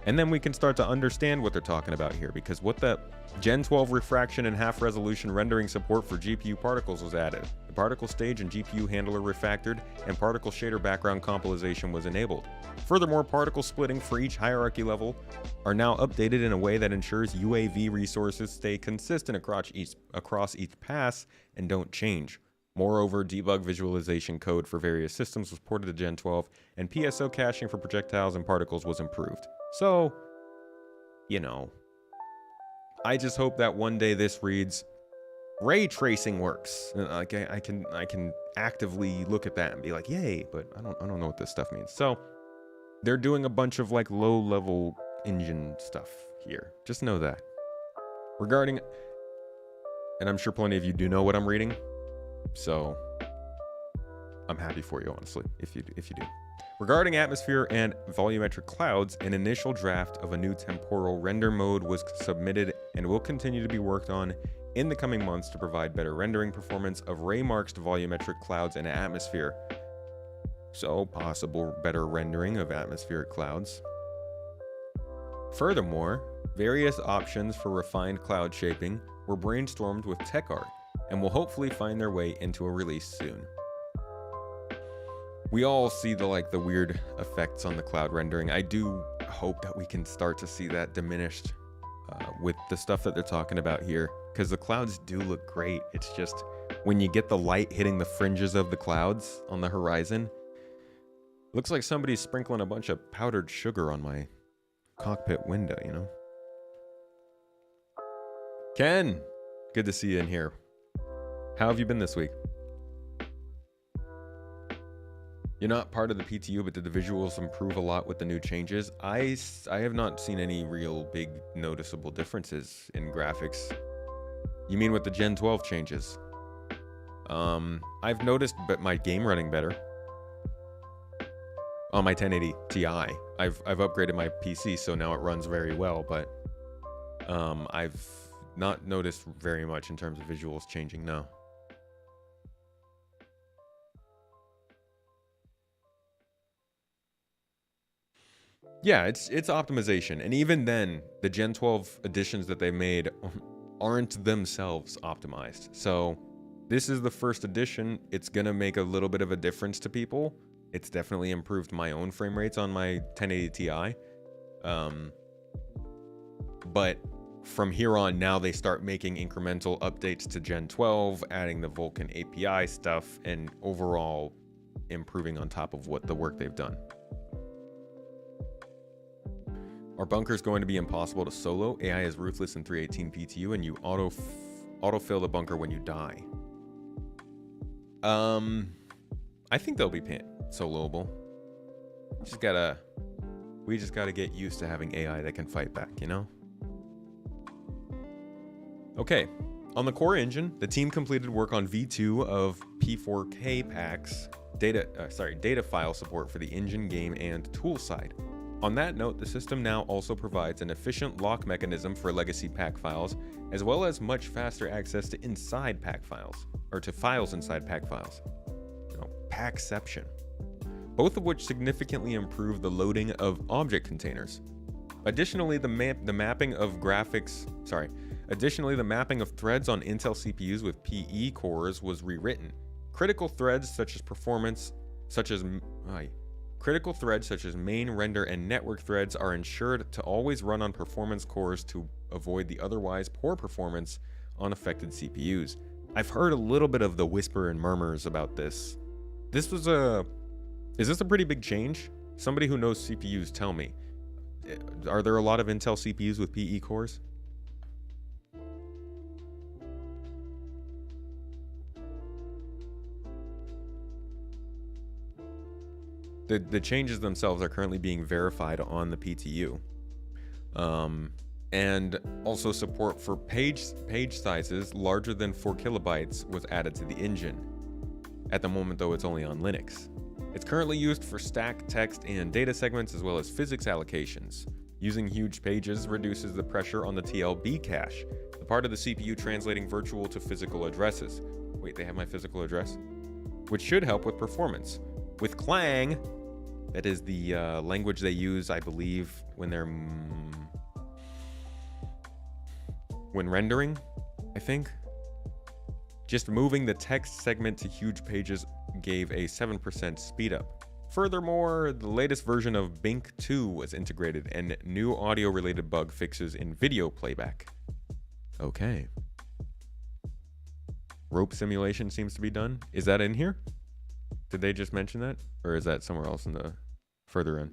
And then we can start to understand what they're talking about here, because what the Gen 12 refraction and half resolution rendering support for GPU particles was added. The particle stage and GPU handler refactored, and particle shader background compilation was enabled. Furthermore, particle splitting for each hierarchy level are now updated in a way that ensures UAV resources stay consistent across each pass and don't change. Moreover, debug visualization code for various systems was ported to Gen 12, and PSO caching for projectiles and particles was improved. So, you know, I just hope that one day this reads, ray tracing works. Like I can actively look at that and be like, yay, but I don't know what this stuff means. So they're doing a bunch of like low level engine stuff here. Just know that. Regarding, and I'm sure plenty of you do know what I'm reading, so I'm happy for you, honestly, if you do. Regarding atmosphere and volumetric clouds, an initial draft of a new temporal render mode was submitted and will continue to be worked on in the coming months to provide better rendering performance of ray-marked volumetric clouds and atmosphere. So, possible better rendering of atmospheric clouds. Furthermore, various options for refined cloud shaping were brainstormed with TechArt and will hopefully find their way into a release soon. We all see the weird effects on the cloud rendering. I do hope that we can start to see that diminished with the stuff that they're talking about here, because the clouds do look great. It's just when you get the light hitting the fringes of the clouds on the horizon, looks like somebody's sprinkling a bunch of powdered sugar on my cockpit window, you know? Ken, good to see you in here. How have you been this week? You're not part of the PTU, but did the visuals improve a lot with the new changes? I have not seen any real big noticeable differences in graphics. You mean with the Gen 12 changes? I've noticed but my game running better on my 1080 Ti. I've upgraded my PC, so now it runs very well, but I've not noticed very much in terms of visuals changing, no. Yeah, it's optimization, and even then, the Gen 12 additions that they made aren't themselves optimized. So this is the first edition. It's gonna make a little bit of a difference to people. It's definitely improved my own frame rates on my 1080 Ti. But from here on, now they start making incremental updates to Gen 12, adding the Vulkan API stuff, and overall improving on top of what the work they've done. Are bunkers going to be impossible to solo? AI is ruthless in 318 PTU, and you autofill the bunker when you die. I think they'll be soloable. We just gotta get used to having AI that can fight back, you know? Okay, on the core engine, the team completed work on V2 of P4K packs, data file support for the engine, game, and tool side. On that note, the system now also provides an efficient lock mechanism for legacy pack files, as well as much faster access to inside pack files, or to files inside pack files. You know, packception. Both of which significantly improve the loading of object containers. Additionally, the mapping of threads on Intel CPUs with PE cores was rewritten. Critical threads such as main, render, and network threads are ensured to always run on performance cores to avoid the otherwise poor performance on affected CPUs. I've heard a little bit of the whisper and murmurs about this. Is this a pretty big change? Somebody who knows CPUs, tell me. Are there a lot of Intel CPUs with PE cores? The changes themselves are currently being verified on the PTU. And also support for page sizes larger than 4 kilobytes was added to the engine. At the moment, though, it's only on Linux. It's currently used for stack, text, and data segments, as well as physics allocations. Using huge pages reduces the pressure on the TLB cache, the part of the CPU translating virtual to physical addresses. Wait, they have my physical address? Which should help with performance. With Clang, That is the language they use, I believe, when they're when rendering, I think. Just moving the text segment to huge pages gave a 7% speed up. Furthermore, the latest version of Bink 2 was integrated and new audio-related bug fixes in video playback. Okay. Rope simulation seems to be done. Is that in here? Did they just mention that? Or is that somewhere else in the further in?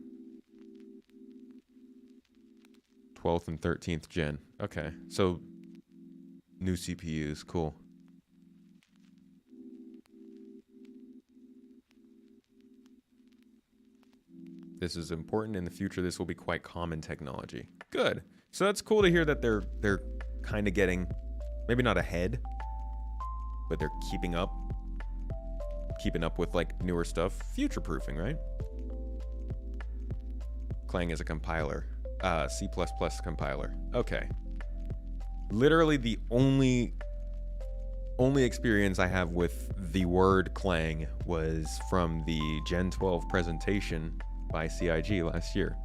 12th and 13th gen. Okay, so new CPUs, cool. This is important. In the future, this will be quite common technology. Good. So that's cool to hear that they're kind of getting, maybe not ahead, but they're keeping up with like newer stuff. Future-proofing, right? Clang is a compiler. C++ compiler. Okay. Literally the only experience I have with the word Clang was from the Gen 12 presentation by CIG last year.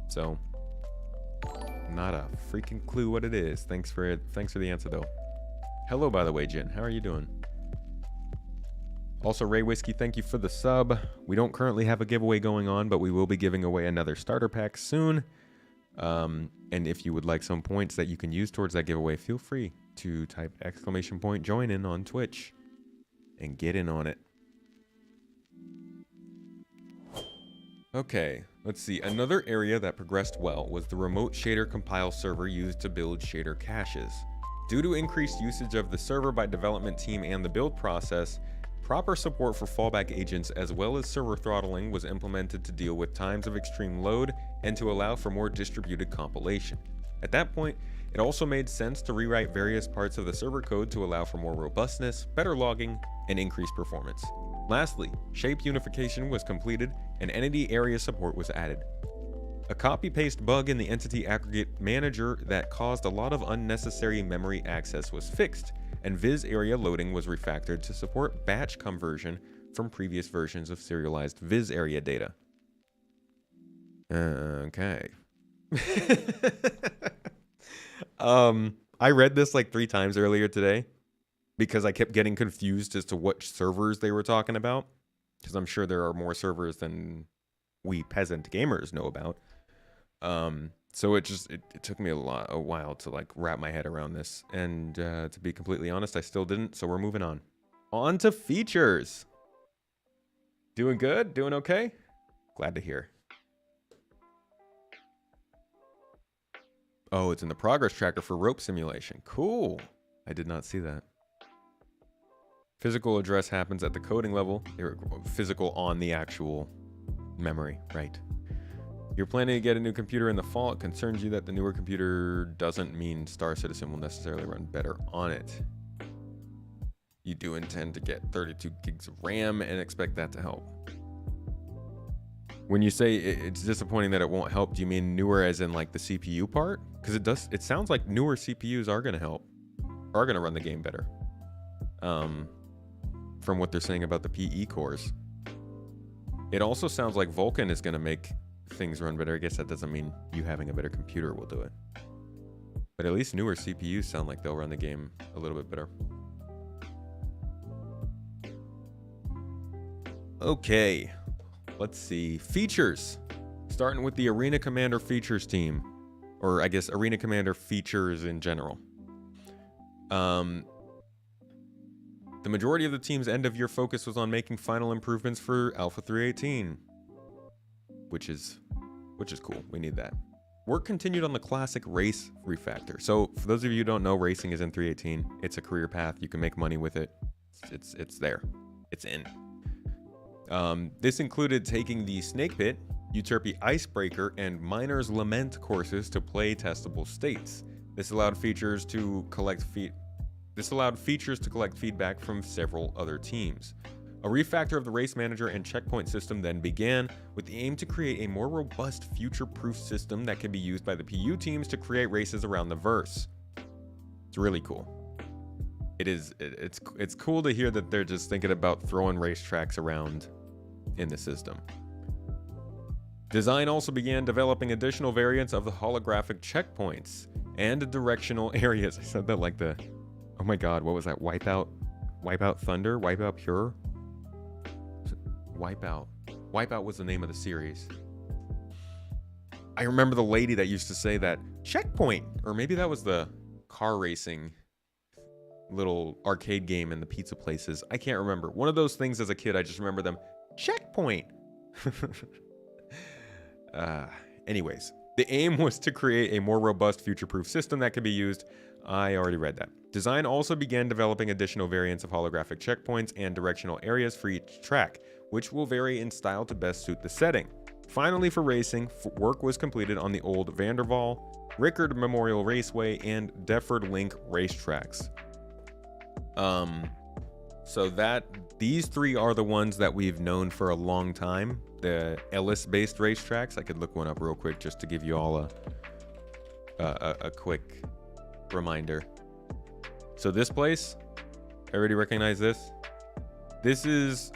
So, not a freaking clue what it is. Thanks for the answer though. Hello, by the way, Jen. How are you doing? Also, Ray Whiskey, thank you for the sub. We don't currently have a giveaway going on, but we will be giving away another starter pack soon. And if you would like some points that you can use towards that giveaway, feel free to type ! join in on Twitch and get in on it. Okay, let's see. Another area that progressed well was the remote shader compile server used to build shader caches. Due to increased usage of the server by development team and the build process, proper support for fallback agents as well as server throttling was implemented to deal with times of extreme load and to allow for more distributed compilation. At that point, it also made sense to rewrite various parts of the server code to allow for more robustness, better logging, and increased performance. Lastly, shape unification was completed and entity area support was added. A copy-paste bug in the entity aggregate manager that caused a lot of unnecessary memory access was fixed, and viz area loading was refactored to support batch conversion from previous versions of serialized viz area data. Okay. I read this like 3 times earlier today because I kept getting confused as to what servers they were talking about, because I'm sure there are more servers than we peasant gamers know about. So it took me a while to like wrap my head around this, and to be completely honest, I still didn't. So we're moving on. On to features. Doing good? Doing okay? Glad to hear. Oh, it's in the progress tracker for rope simulation. Cool. I did not see that. Physical address happens at the coding level. Physical on the actual memory, right? You're planning to get a new computer in the fall. It concerns you that the newer computer doesn't mean Star Citizen will necessarily run better on it. You do intend to get 32 gigs of RAM and expect that to help. When you say it's disappointing that it won't help, do you mean newer as in like the CPU part? Because it sounds like newer CPUs are going to help, are going to run the game better. From what they're saying about the PE cores. It also sounds like Vulkan is going to make things run better. I guess that doesn't mean you having a better computer will do it. But at least newer CPUs sound like they'll run the game a little bit better. Okay, let's see. Features. Starting with the Arena Commander features team. Or I guess Arena Commander features in general. The majority of the team's end-of-year focus was on making final improvements for Alpha 3.18, which is cool. We need that. Work continued on the classic race refactor. So for those of you who don't know, racing is in 3.18. It's a career path. You can make money with it. It's there. It's in. This included taking the Snake Pit, Euterpe Icebreaker, and Miner's Lament courses to play testable states. This allowed features to collect feedback from several other teams. A refactor of the race manager and checkpoint system then began, with the aim to create a more robust, future-proof system that can be used by the PU teams to create races around the verse. It's really cool. It's cool to hear that they're just thinking about throwing racetracks around in the system. Design also began developing additional variants of the holographic checkpoints and directional areas. I said that like the, oh my god, what was that? Wipeout Thunder? Wipeout Pure? Wipeout was the name of the series. I remember the lady that used to say that, checkpoint! Or maybe that was the car racing little arcade game in the pizza places. I can't remember. One of those things as a kid, I just remember them, checkpoint! Anyways, the aim was to create a more robust, future-proof system that could be used. I already read that. Design also began developing additional variants of holographic checkpoints and directional areas for each track, which will vary in style to best suit the setting. Finally, for racing, work was completed on the old Vanderval, Rickard Memorial Raceway, and Defford Link racetracks. So these three are the ones that we've known for a long time. The Ellis-based racetracks. I could look one up real quick just to give you all a quick reminder. So this place, everybody recognize this? This is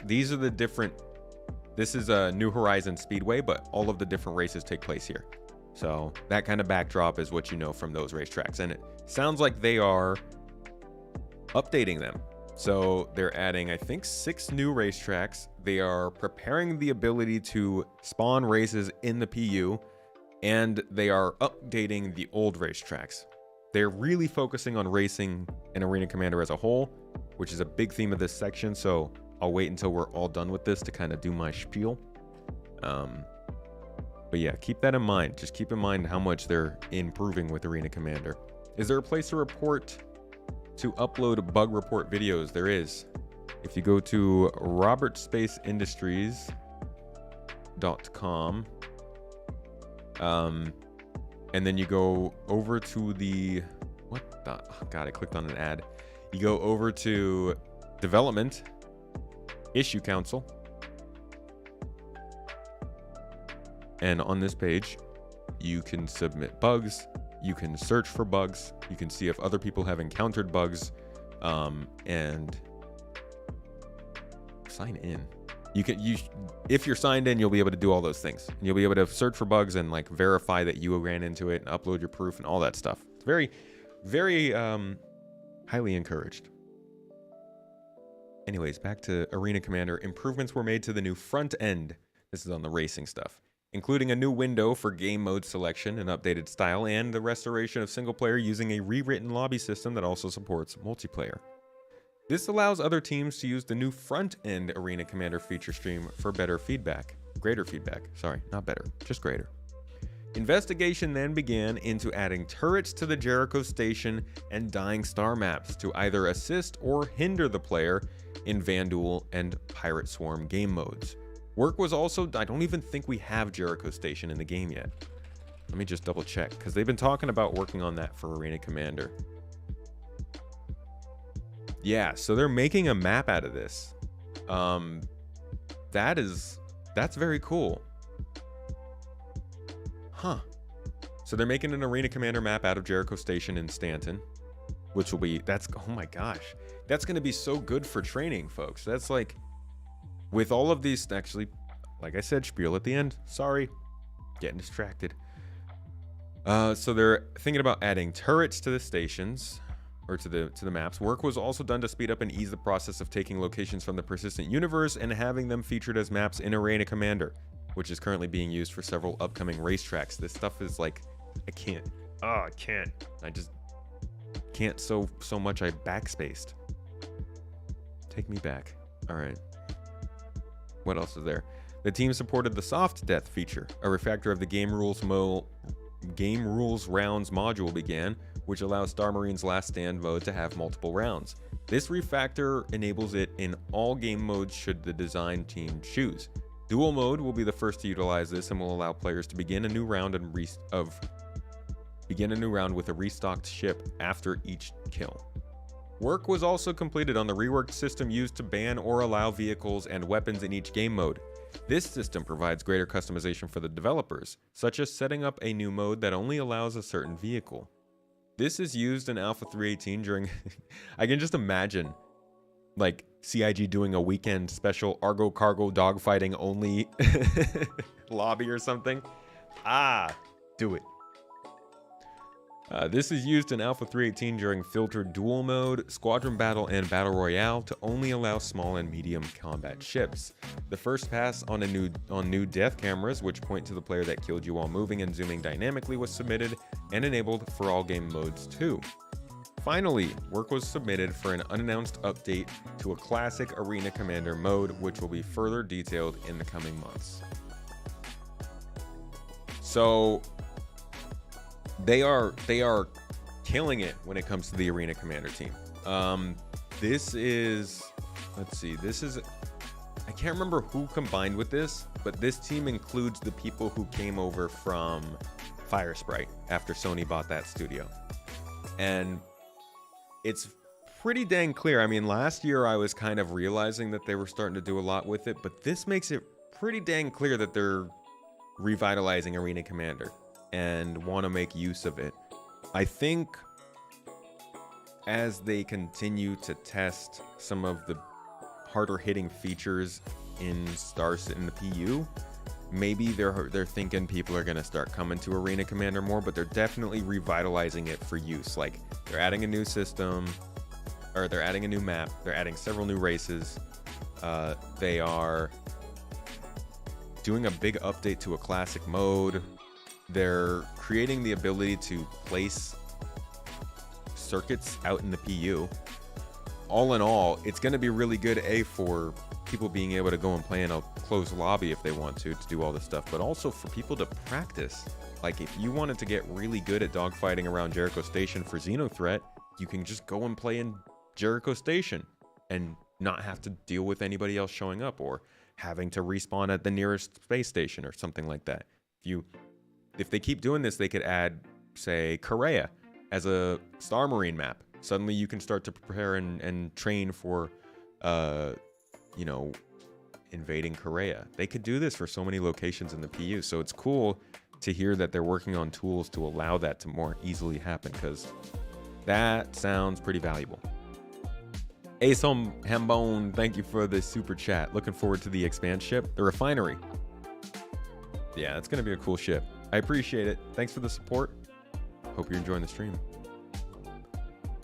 a New Horizons Speedway, but all of the different races take place here. So that kind of backdrop is what you know from those racetracks. And it sounds like they are updating them. So they're adding, I think, 6 new racetracks. They are preparing the ability to spawn races in the PU, and they are updating the old racetracks. They're really focusing on racing and Arena Commander as a whole, which is a big theme of this section. So I'll wait until we're all done with this to kind of do my spiel. But yeah, keep that in mind. Just keep in mind how much they're improving with Arena Commander. Is there a place to upload bug report videos? There is. If you go to robertspaceindustriescom and then you go over to the, I clicked on an ad. You go over to development, issue council, and on this page you can submit bugs, you can search for bugs, you can see if other people have encountered bugs, and sign in. If you're signed in, you'll be able to do all those things. And you'll be able to search for bugs and like verify that you ran into it and upload your proof and all that stuff. It's very, very highly encouraged. Anyways, back to Arena Commander. Improvements were made to the new front end. This is on the racing stuff, including a new window for game mode selection, an updated style, and the restoration of single player using a rewritten lobby system that also supports multiplayer. This allows other teams to use the new front-end Arena Commander feature stream for greater feedback. Sorry, not better, just greater. Investigation then began into adding turrets to the Jericho Station and Dying Star maps to either assist or hinder the player in Vanduul and Pirate Swarm game modes. Work was also, I don't even think we have Jericho Station in the game yet. Let me just double check, because they've been talking about working on that for Arena Commander. Yeah, so they're making a map out of this. That's very cool. Huh. So they're making an Arena Commander map out of Jericho Station in Stanton, which will be, oh my gosh. That's going to be so good for training, folks. That's like, with all of these, actually, like I said, spiel at the end. Sorry, getting distracted. So they're thinking about adding turrets to the stations, or to the maps. Work was also done to speed up and ease the process of taking locations from the persistent universe and having them featured as maps in Arena Commander, which is currently being used for several upcoming racetracks. This stuff is like, I just can't so much I backspaced. Take me back. All right. What else is there? The team supported the Soft Death feature. A refactor of the Game Rules Rounds module began, which allows Star Marine's Last Stand mode to have multiple rounds. This refactor enables it in all game modes should the design team choose. Dual mode will be the first to utilize this and will allow players to begin a new round with a restocked ship after each kill. Work was also completed on the reworked system used to ban or allow vehicles and weapons in each game mode. This system provides greater customization for the developers, such as setting up a new mode that only allows a certain vehicle. This is used in Alpha 3.18 during... I can just imagine, like, CIG doing a weekend special Argo Cargo dogfighting only lobby or something. Do it. This is used in Alpha 3.18 during filtered duel mode, squadron battle, and battle royale to only allow small and medium combat ships. The first pass on new death cameras, which point to the player that killed you while moving and zooming dynamically, was submitted and enabled for all game modes too. Finally, work was submitted for an unannounced update to a classic Arena Commander mode, which will be further detailed in the coming months. So they are killing it when it comes to the Arena Commander team. This is, I can't remember who combined with this, but this team includes the people who came over from Fire Sprite after Sony bought that studio. And it's pretty dang clear. I mean, last year I was kind of realizing that they were starting to do a lot with it, but this makes it pretty dang clear that they're revitalizing Arena Commander and want to make use of it. I think as they continue to test some of the harder hitting features in the PU, maybe they're thinking people are going to start coming to Arena Commander more, but they're definitely revitalizing it for use. Like, they're adding a new system, or they're adding a new map, they're adding several new races. They are doing a big update to a classic mode. They're creating the ability to place circuits out in the PU. All in all, it's going to be really good, for people being able to go and play in a closed lobby if they want to do all this stuff, but also for people to practice. Like, if you wanted to get really good at dogfighting around Jericho Station for Xenothreat, you can just go and play in Jericho Station and not have to deal with anybody else showing up or having to respawn at the nearest space station or something like that. If they keep doing this, they could add, say, Korea as a Star Marine map. Suddenly you can start to prepare and train for, invading Korea. They could do this for so many locations in the PU. So it's cool to hear that they're working on tools to allow that to more easily happen, because that sounds pretty valuable. Asom Hambone, thank you for the super chat. Looking forward to the expand ship, the refinery. Yeah, it's going to be a cool ship. I appreciate it. Thanks for the support. Hope you're enjoying the stream.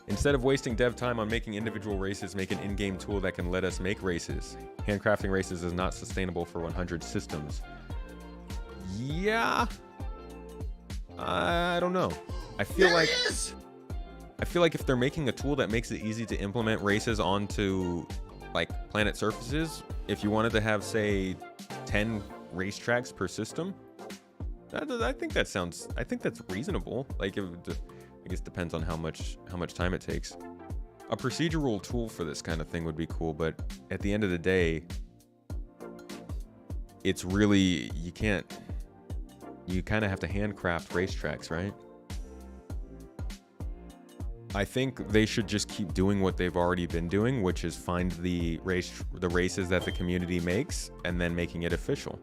Instead of wasting dev time on making individual races, make an in-game tool that can let us make races. Handcrafting races is not sustainable for 100 systems. Yeah. I don't know. I feel like if they're making a tool that makes it easy to implement races onto, like, planet surfaces, if you wanted to have, say, 10 racetracks per system, I think that's reasonable. Like, I guess it depends on how much time it takes. A procedural tool for this kind of thing would be cool, but at the end of the day, it's really, you kind of have to handcraft racetracks, right? I think they should just keep doing what they've already been doing, which is find the races that the community makes and then making it official.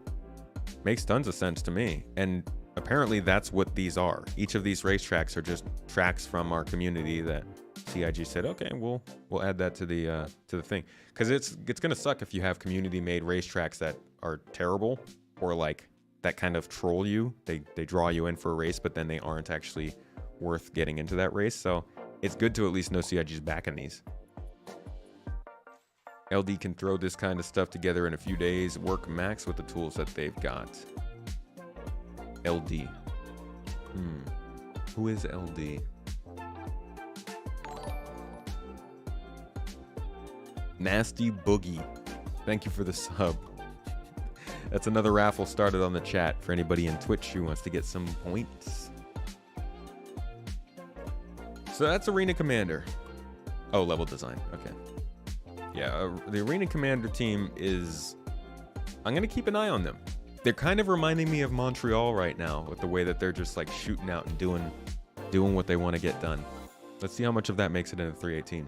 Makes tons of sense to me. And apparently that's what these are. Each of these racetracks are just tracks from our community that CIG said, okay, we'll add that to the thing. Because it's gonna suck if you have community made racetracks that are terrible, or like that kind of troll you. They draw you in for a race, but then they aren't actually worth getting into that race. So it's good to at least know CIG's backing these. LD can throw this kind of stuff together in a few days, work max with the tools that they've got. LD. Who is LD? Nasty Boogie. Thank you for the sub. That's another raffle started on the chat for anybody in Twitch who wants to get some points. So that's Arena Commander. Oh, level design. Okay. Yeah, the Arena Commander team is... I'm going to keep an eye on them. They're kind of reminding me of Montreal right now with the way that they're just like shooting out and doing what they want to get done. Let's see how much of that makes it into 3.18.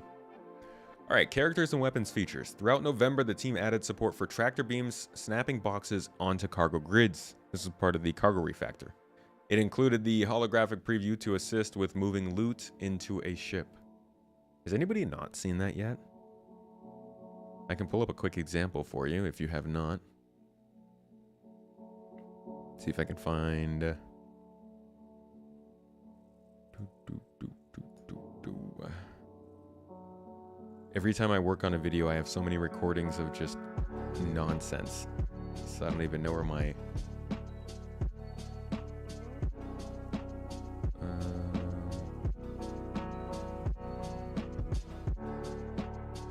All right, characters and weapons features. Throughout November, the team added support for tractor beams snapping boxes onto cargo grids. This is part of the cargo refactor. It included the holographic preview to assist with moving loot into a ship. Has anybody not seen that yet? I can pull up a quick example for you if you have not. See if I can find... Every time I work on a video, I have so many recordings of just nonsense. So I don't even know where my...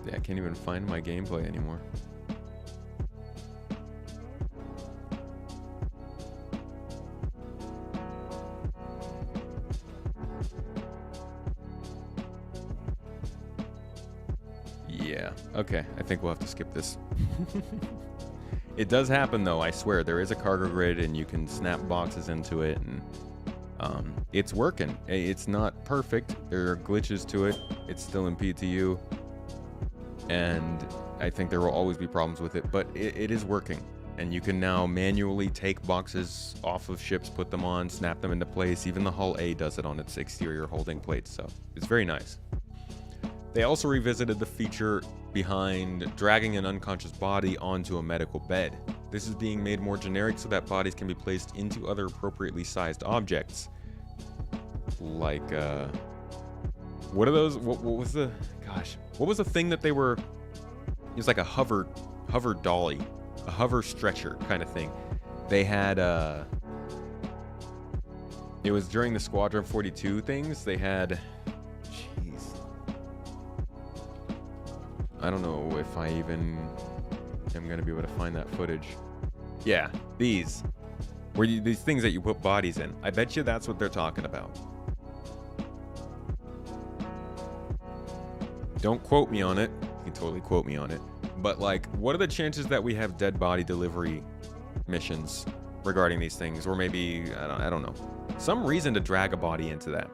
Yeah, I can't even find my gameplay anymore. Yeah, okay, I think we'll have to skip this. It does happen though, I swear. There is a cargo grid and you can snap boxes into it, and it's working. It's not perfect. There are glitches to it. It's still in PTU. And I think there will always be problems with it, but it is working. And you can now manually take boxes off of ships, put them on, snap them into place. Even the Hull A does it on its exterior holding plates, so it's very nice. They also revisited the feature behind dragging an unconscious body onto a medical bed. This is being made more generic so that bodies can be placed into other appropriately sized objects. Like, what are those? What was the, gosh, what was the thing that they were, it was like a hover dolly, a hover stretcher kind of thing. They had, it was during the Squadron 42 things, they had, I don't know if I even am going to be able to find that footage. Yeah, these things that you put bodies in. I bet you that's what they're talking about. Don't quote me on it. You can totally quote me on it. But like, what are the chances that we have dead body delivery missions regarding these things? Or maybe, I don't know. Some reason to drag a body into that.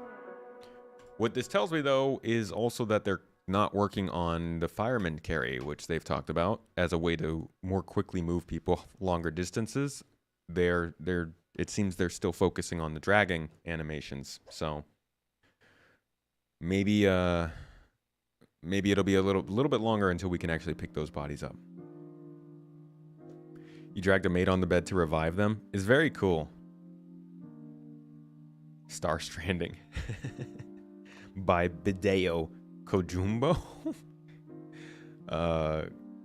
What this tells me though is also that they're not working on the fireman carry, which they've talked about as a way to more quickly move people longer distances. It seems they're still focusing on the dragging animations. So maybe it'll be a little bit longer until we can actually pick those bodies up. You dragged a mate on the bed to revive them is very cool. Star Stranding by Bideo Kojumbo,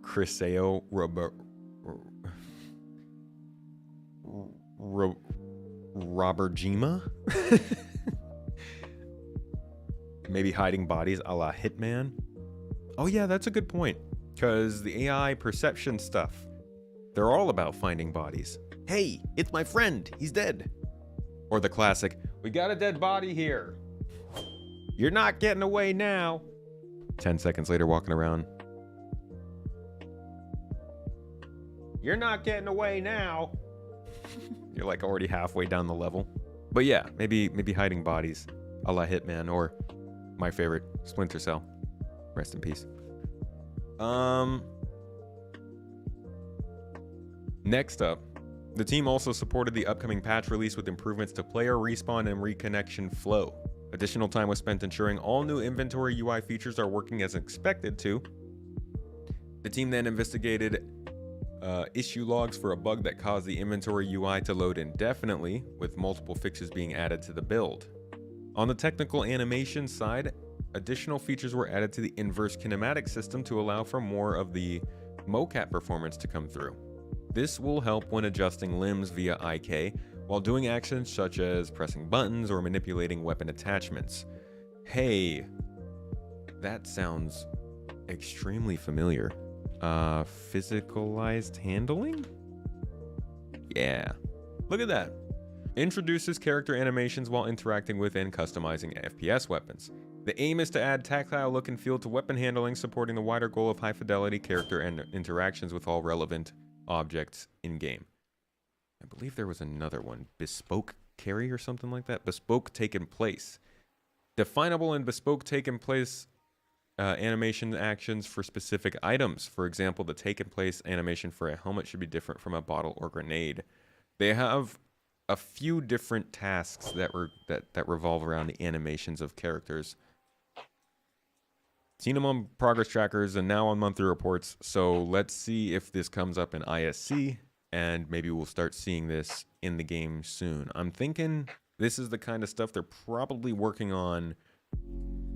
Criseo Robertjima, maybe hiding bodies a la Hitman. Oh yeah, that's a good point, because the AI perception stuff, they're all about finding bodies. Hey, it's my friend, he's dead. Or the classic, we got a dead body here. You're not getting away now. 10 seconds later, walking around. You're not getting away now. You're like already halfway down the level. But yeah, maybe hiding bodies a la Hitman, or my favorite, Splinter Cell. Rest in peace. Next up, the team also supported the upcoming patch release with improvements to player respawn and reconnection flow. Additional time was spent ensuring all new inventory UI features are working as expected to. The team then investigated issue logs for a bug that caused the inventory UI to load indefinitely, with multiple fixes being added to the build. On the technical animation side, additional features were added to the inverse kinematic system to allow for more of the mocap performance to come through. This will help when adjusting limbs via IK, while doing actions such as pressing buttons or manipulating weapon attachments. Hey, that sounds extremely familiar. Physicalized handling? Yeah, look at that. Introduces character animations while interacting with and customizing FPS weapons. The aim is to add tactile look and feel to weapon handling, supporting the wider goal of high fidelity character and interactions with all relevant objects in-game. I believe there was another one, bespoke carry or something like that. Bespoke taken place. Definable and bespoke taken place animation actions for specific items. For example, the taken place animation for a helmet should be different from a bottle or grenade. They have a few different tasks that revolve around the animations of characters. Seen them on progress trackers and now on monthly reports. So let's see if this comes up in ISC, and maybe we'll start seeing this in the game soon. I'm thinking this is the kind of stuff they're probably working on.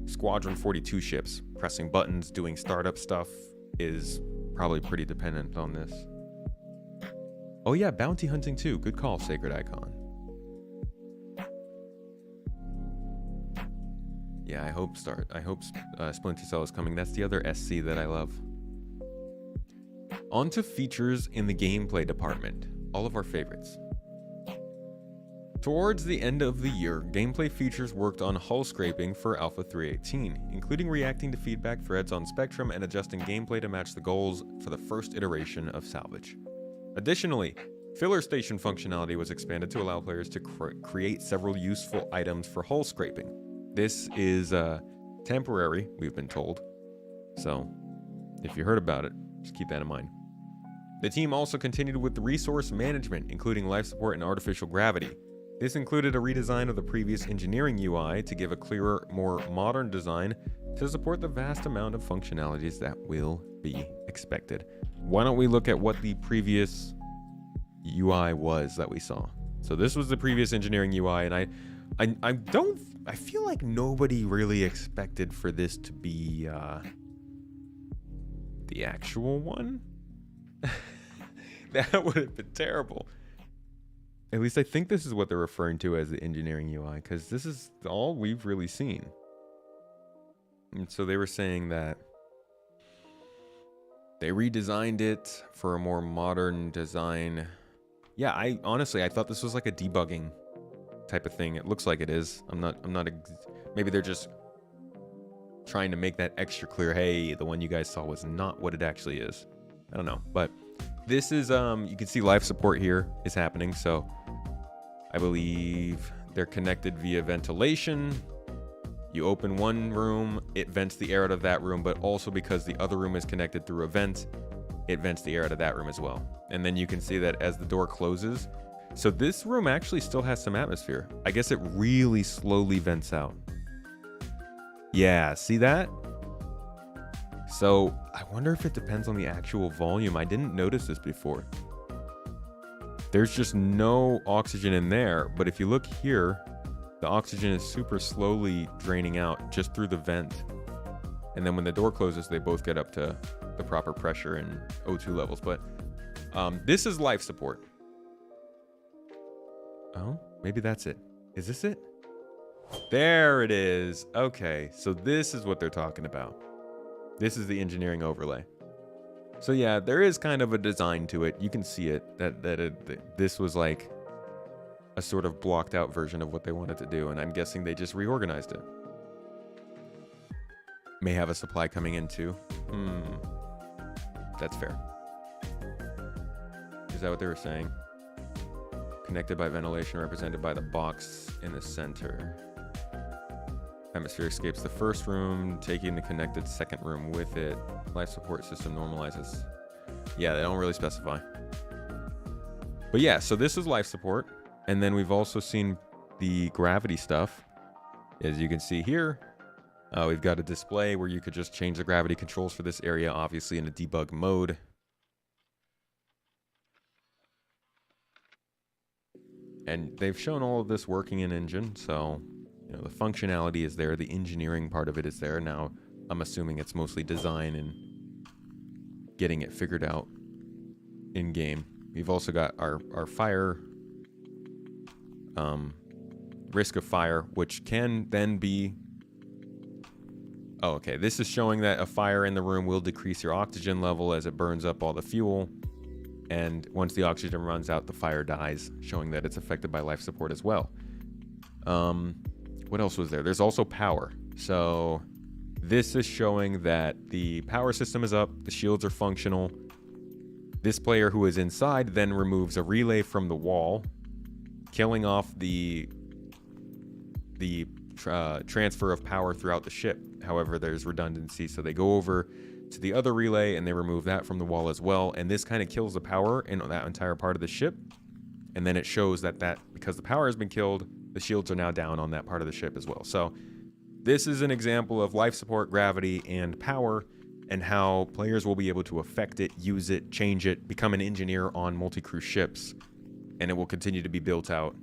Squadron 42 ships. Pressing buttons, doing startup stuff is probably pretty dependent on this. Oh yeah, bounty hunting too. Good call, Sacred Icon. Yeah, I hope Splinter Cell is coming. That's the other SC that I love. On to features in the gameplay department. All of our favorites. Towards the end of the year, gameplay features worked on hull scraping for Alpha 318, including reacting to feedback threads on Spectrum and adjusting gameplay to match the goals for the first iteration of Salvage. Additionally, filler station functionality was expanded to allow players to create several useful items for hull scraping. This is temporary, we've been told. So, if you heard about it, just keep that in mind. The team also continued with the resource management, including life support and artificial gravity. This included a redesign of the previous engineering UI to give a clearer, more modern design to support the vast amount of functionalities that will be expected. Why don't we look at what the previous UI was that we saw? So this was the previous engineering UI, and I feel like nobody really expected for this to be the actual one. That would have been terrible. At least I think this is what they're referring to as the engineering UI, because this is all we've really seen. And so they were saying that they redesigned it for a more modern design. Yeah, I thought this was like a debugging type of thing. It looks like it is. Maybe they're just trying to make that extra clear. Hey, the one you guys saw was not what it actually is. I don't know, but this is you can see life support here is happening. So I believe they're connected via ventilation. You open one room, it vents the air out of that room, but also because the other room is connected through a vent, it vents the air out of that room as well. And then you can see that as the door closes. So this room actually still has some atmosphere. I guess it really slowly vents out. Yeah, see that? So I wonder if it depends on the actual volume. I didn't notice this before. There's just no oxygen in there, but if you look here, the oxygen is super slowly draining out just through the vent. And then when the door closes, they both get up to the proper pressure and O2 levels. But this is life support. Oh, maybe that's it. Is this it? There it is. Okay, so this is what they're talking about. This is the engineering overlay. So yeah, there is kind of a design to it. You can see it, that this was like a sort of blocked out version of what they wanted to do, and I'm guessing they just reorganized it. May have a supply coming in too. That's fair. Is that what they were saying? Connected by ventilation, represented by the box in the center. Atmosphere escapes the first room, taking the connected second room with it. Life support system normalizes. Yeah, they don't really specify. But yeah, so this is life support. And then we've also seen the gravity stuff. As you can see here, we've got a display where you could just change the gravity controls for this area, obviously in a debug mode. And they've shown all of this working in engine, so you know, the functionality is there, the engineering part of it is there. Now, I'm assuming it's mostly design and getting it figured out in game. We've also got our fire, risk of fire, which can then be... Oh, okay. This is showing that a fire in the room will decrease your oxygen level as it burns up all the fuel. And once the oxygen runs out, the fire dies, showing that it's affected by life support as well. What else was there? There's also power. So this is showing that the power system is up, the shields are functional. This player who is inside then removes a relay from the wall, killing off the transfer of power throughout the ship. However, there's redundancy, so they go over to the other relay and they remove that from the wall as well. And this kind of kills the power in that entire part of the ship. And then it shows that because the power has been killed, the shields are now down on that part of the ship as well. So This is an example of life support, gravity, and power, and how players will be able to affect it, use it, change it, become an engineer on multi-crew ships, and it will continue to be built out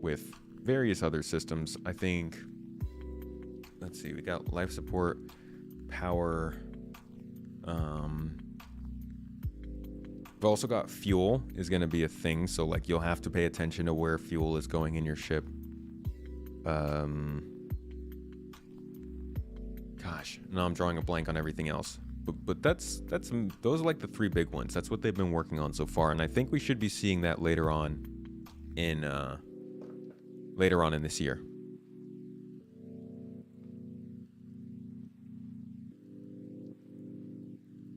with various other systems. I think, let's see, we got life support, power. We've also got fuel is going to be a thing, so like you'll have to pay attention to where fuel is going in your ship. Gosh, no, I'm drawing a blank on everything else. But those are like the three big ones. That's what they've been working on so far, and I think we should be seeing that later on in this year.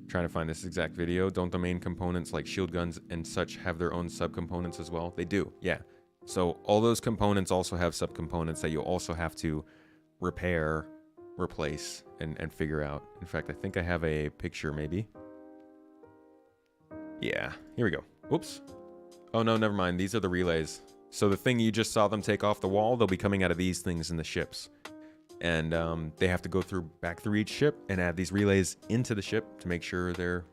Trying to find this exact video. Don't the main components like shield guns and such have their own subcomponents as well? They do, yeah. So all those components also have subcomponents that you'll also have to repair, replace, and figure out. In fact, I think I have a picture maybe. Yeah, here we go. Whoops. Oh no, never mind. These are the relays. So the thing you just saw them take off the wall, they'll be coming out of these things in the ships. And they have to go back through each ship and add these relays into the ship to make sure they're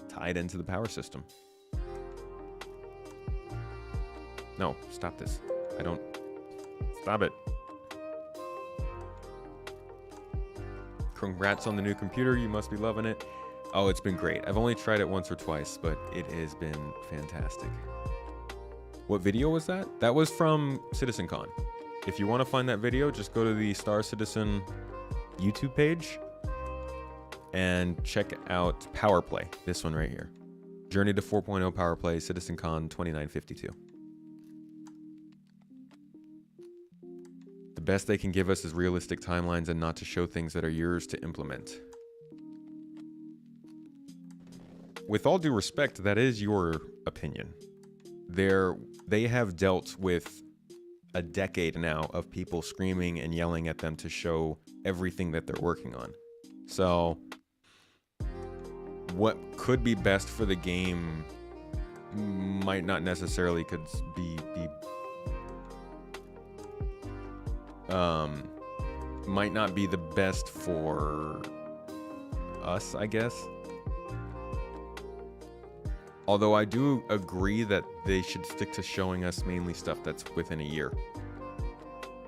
tied into the power system. No, stop this. Stop it. Congrats on the new computer. You must be loving it. Oh, it's been great. I've only tried it once or twice, but it has been fantastic. What video was that? That was from CitizenCon. If you want to find that video, just go to the Star Citizen YouTube page and check out Power Play. This one right here. Journey to 4.0 Power Play, CitizenCon 2952. The best they can give us is realistic timelines and not to show things that are yours to implement. With all due respect, that is your opinion. They have dealt with a decade now of people screaming and yelling at them to show everything that they're working on. So what could be best for the game might not necessarily might not be the best for us, I guess. Although I do agree that they should stick to showing us mainly stuff that's within a year.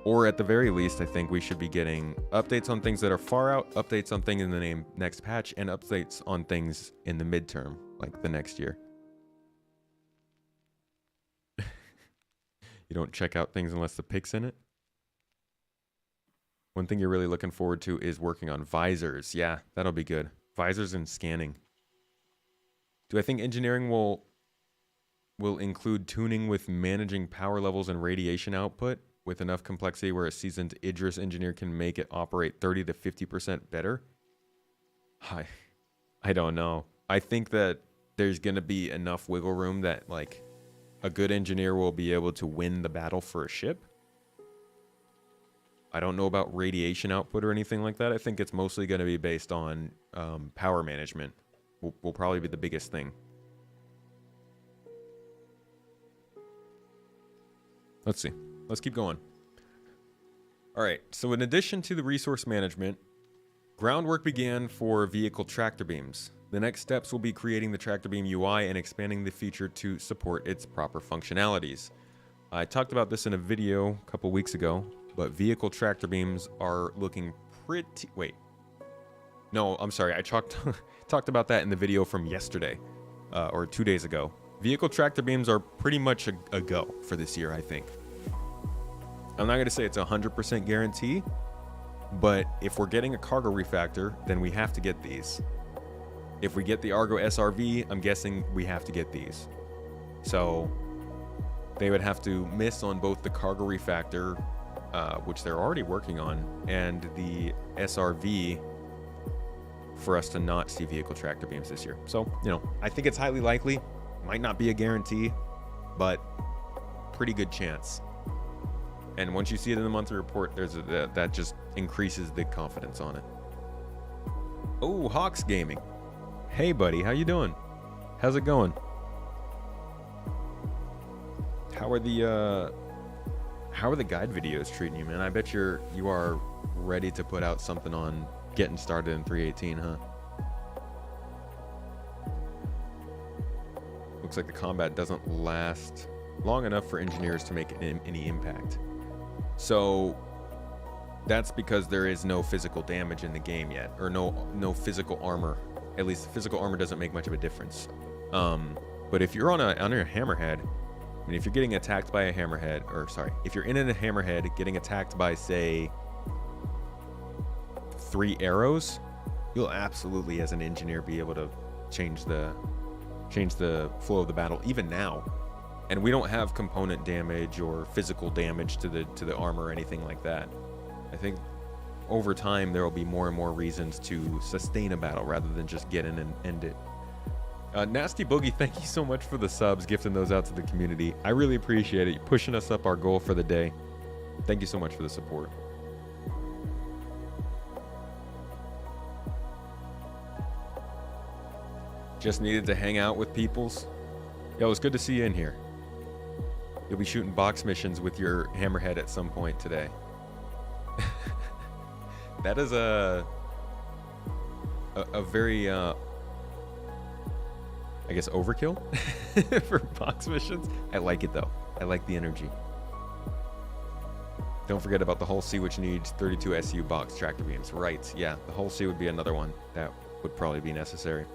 Or at the very least, I think we should be getting updates on things that are far out, updates on things in the next patch, and updates on things in the midterm, like the next year. You don't check out things unless the pic's in it? One thing you're really looking forward to is working on visors. Yeah, that'll be good. Visors and scanning. Do I think engineering will include tuning with managing power levels and radiation output with enough complexity where a seasoned Idris engineer can make it operate 30 to 50% better? I don't know. I think that there's going to be enough wiggle room that like a good engineer will be able to win the battle for a ship. I don't know about radiation output or anything like that. I think it's mostly going to be based on power management. Will probably be the biggest thing. Let's see. Let's keep going. All right. So in addition to the resource management, groundwork began for vehicle tractor beams. The next steps will be creating the tractor beam UI and expanding the feature to support its proper functionalities. I talked about this in a video a couple weeks ago, but vehicle tractor beams are looking pretty... Wait. No, I'm sorry. I talked about that in the video from yesterday, or 2 days ago. Vehicle tractor beams are pretty much a go for this year, I think. I'm not going to say it's a 100% guarantee, but if we're getting a cargo refactor, then we have to get these. If we get the Argo SRV, I'm guessing we have to get these. So they would have to miss on both the cargo refactor, which they're already working on, and the SRV for us to not see vehicle tractor beams this year. So, I think it's highly likely. Might not be a guarantee, but pretty good chance. And once you see it in the monthly report, that just increases the confidence on it. Oh, Hawks Gaming. Hey, buddy, how you doing? How's it going? How are the guide videos treating you, man? I bet you are ready to put out something on getting started in 318, huh? Looks like the combat doesn't last long enough for engineers to make any impact. So that's because there is no physical damage in the game yet, or no physical armor. At least physical armor doesn't make much of a difference. But if you're on a hammerhead, I mean, if you're getting attacked by a hammerhead, or sorry, if you're in a hammerhead getting attacked by, say, 3 arrows, you'll absolutely, as an engineer, be able to change the flow of the battle even now. And we don't have component damage or physical damage to the armor or anything like that. I think over time there will be more and more reasons to sustain a battle rather than just get in and end it. Nasty Boogie, thank you so much for the subs, gifting those out to the community. I really appreciate it, pushing us up our goal for the day. Thank you so much for the support. Just needed to hang out with peoples. Yo, it was good to see you in here. You'll be shooting box missions with your hammerhead at some point today. That is a very I guess overkill for box missions. I like it though. I like the energy. Don't forget about the Hull C, which needs 32 SU box tractor beams. Right, yeah, the Hull C would be another one that would probably be necessary.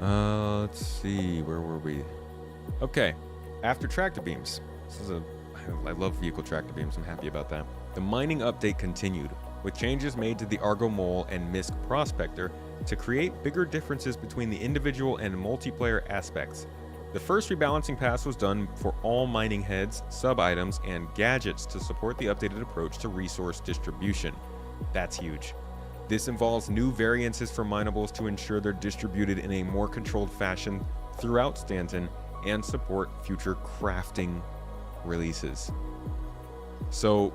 Let's see, where were we? Okay, after tractor beams. I love vehicle tractor beams, I'm happy about that. The mining update continued, with changes made to the Argo Mole and Misk Prospector to create bigger differences between the individual and multiplayer aspects. The first rebalancing pass was done for all mining heads, sub-items, and gadgets to support the updated approach to resource distribution. That's huge. This involves new variances for minables to ensure they're distributed in a more controlled fashion throughout Stanton and support future crafting releases. So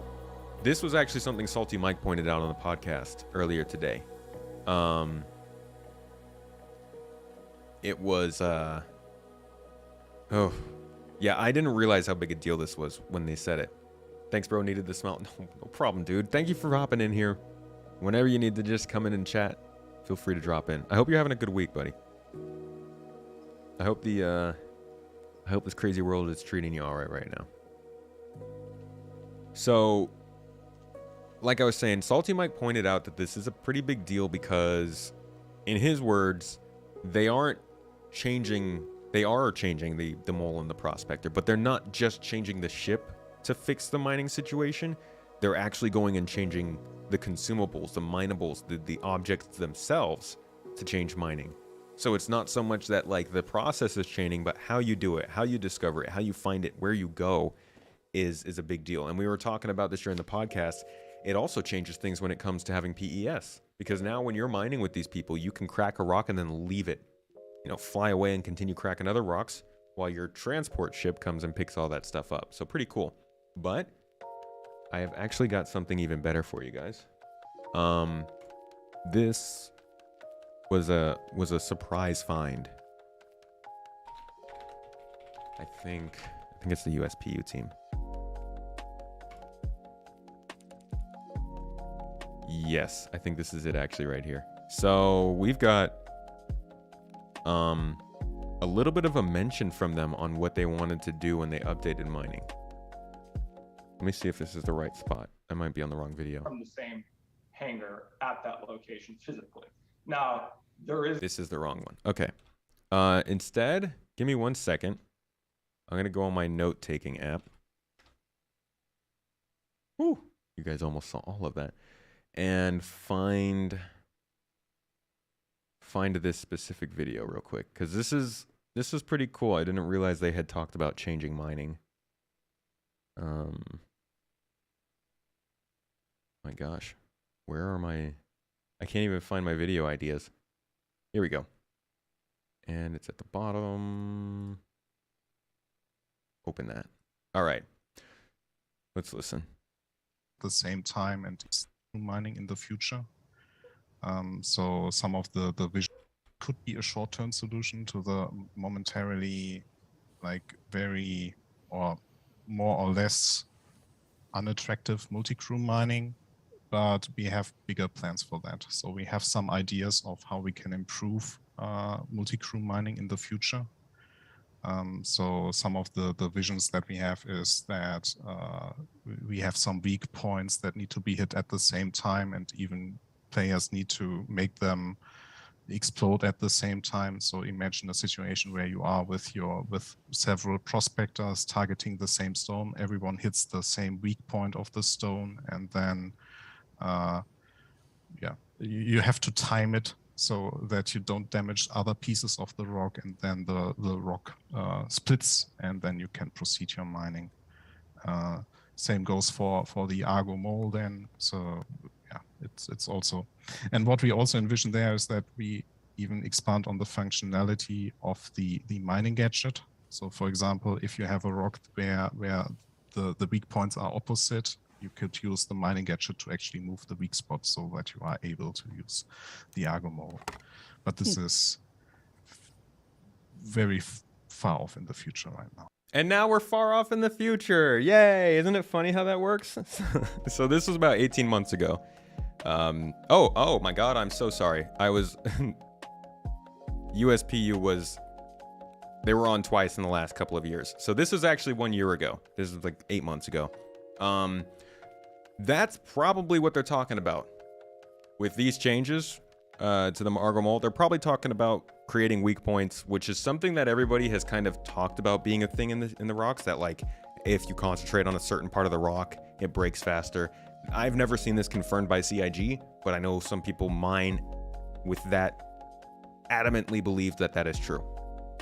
this was actually something Salty Mike pointed out on the podcast earlier today. It was oh yeah, I didn't realize how big a deal this was when they said it. Thanks, bro. Needed the smell. No problem, dude. Thank you for hopping in here. Whenever you need to just come in and chat, feel free to drop in. I hope you're having a good week, buddy. I hope this crazy world is treating you all right now. So, like I was saying, Salty Mike pointed out that this is a pretty big deal because, in his words, they are changing the mole and the prospector, but they're not just changing the ship to fix the mining situation. They're actually going and changing the consumables, the minables, the objects themselves to change mining. So it's not so much that like the process is changing, but how you do it, how you discover it, how you find it, where you go is a big deal. And we were talking about this during the podcast. It also changes things when it comes to having PES, because now when you're mining with these people, you can crack a rock and then leave it, fly away and continue cracking other rocks while your transport ship comes and picks all that stuff up. So pretty cool. But I have actually got something even better for you guys. This was a surprise find. I think it's the USPU team. Yes, I think this is it actually right here. So we've got a little bit of a mention from them on what they wanted to do when they updated mining. Let me see if this is the right spot. I might be on the wrong video. From the same hangar at that location physically. Now, This is the wrong one. Okay. Instead, give me 1 second. I'm going to go on my note-taking app. Whew. You guys almost saw all of that. And find this specific video real quick, because this is pretty cool. I didn't realize they had talked about changing mining. My gosh, where are my? I can't even find my video ideas. Here we go. And it's at the bottom. Open that. All right. Let's listen. The same time and mining in the future. So some of the vision could be a short-term solution to the momentarily like very or more or less unattractive multi-crew mining, but we have bigger plans for that. So we have some ideas of how we can improve multi-crew mining in the future. So some of the visions that we have is that we have some weak points that need to be hit at the same time, and even players need to make them explode at the same time. So imagine a situation where you are with several prospectors targeting the same stone. Everyone hits the same weak point of the stone, and then you have to time it so that you don't damage other pieces of the rock, and then the rock splits, and then you can proceed your mining. Same goes for the Argo mole then. So yeah, it's also, and what we also envision there is that we even expand on the functionality of the mining gadget. So for example, if you have a rock where the weak points are opposite, you could use the mining gadget to actually move the weak spot so that you are able to use the Argo mole. But this is very far off in the future right now. And now we're far off in the future. Yay! Isn't it funny how that works? So this was about 18 months ago. Oh my God, I'm so sorry. I was USPU they were on twice in the last couple of years. So this was actually 1 year ago. This is like 8 months ago. That's probably what they're talking about with these changes to the Argo mole. They're probably talking about creating weak points, which is something that everybody has kind of talked about being a thing in the rocks, that like if you concentrate on a certain part of the rock, it breaks faster. I've never seen this confirmed by CIG, but I know some people mine with that adamantly believe that that is true.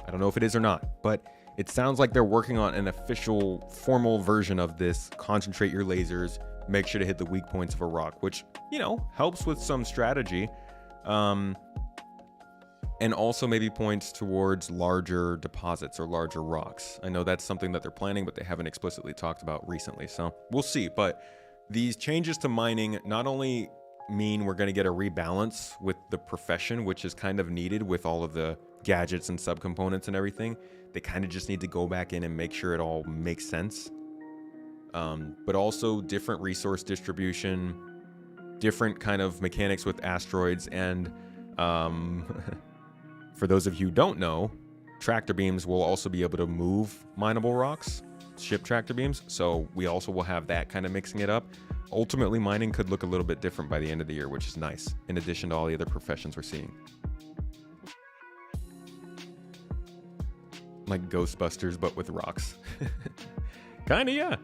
I don't know if it is or not, but it sounds like they're working on an official formal version of this. Concentrate your lasers, make sure to hit the weak points of a rock, which, you know, helps with some strategy. And also maybe points towards larger deposits or larger rocks. I know that's something that they're planning, but they haven't explicitly talked about recently. So we'll see. But these changes to mining not only mean we're going to get a rebalance with the profession, which is kind of needed with all of the gadgets and subcomponents and everything. They kind of just need to go back in and make sure it all makes sense. But also different resource distribution, different kind of mechanics with asteroids, and for those of you who don't know, tractor beams will also be able to move mineable rocks, ship tractor beams. So we also will have that kind of mixing it up. Ultimately, mining could look a little bit different by the end of the year, which is nice, in addition to all the other professions we're seeing. Like Ghostbusters, but with rocks. Kinda, yeah.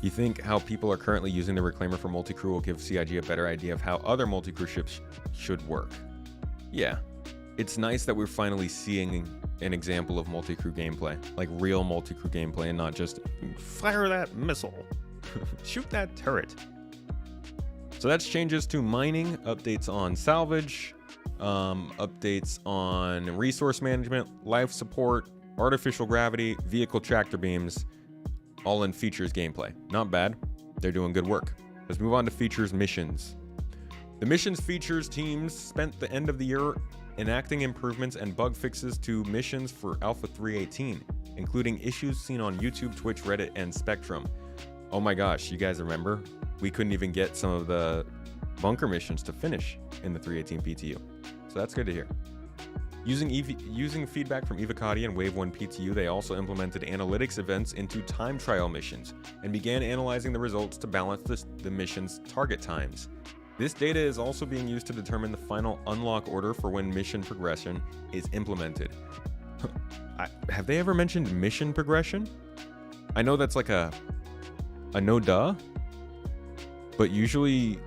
You think how people are currently using the Reclaimer for multi-crew will give CIG a better idea of how other multi-crew ships should work? Yeah. It's nice that we're finally seeing an example of multi-crew gameplay. Like real multi-crew gameplay, and not just fire that missile. Shoot that turret. So that's changes to mining, updates on salvage, updates on resource management, life support, artificial gravity, vehicle tractor beams, all in features gameplay. Not bad. They're doing good work. Let's move on to features missions. The missions features teams spent the end of the year enacting improvements and bug fixes to missions for Alpha 3.18, including issues seen on YouTube, Twitch, Reddit, and Spectrum. Oh my gosh, you guys remember? We couldn't even get some of the bunker missions to finish in the 3.18 PTU. So that's good to hear. Using feedback from Evocati and Wave 1 PTU, they also implemented analytics events into time trial missions and began analyzing the results to balance the mission's target times. This data is also being used to determine the final unlock order for when mission progression is implemented. Have they ever mentioned mission progression? I know that's like a no duh, but usually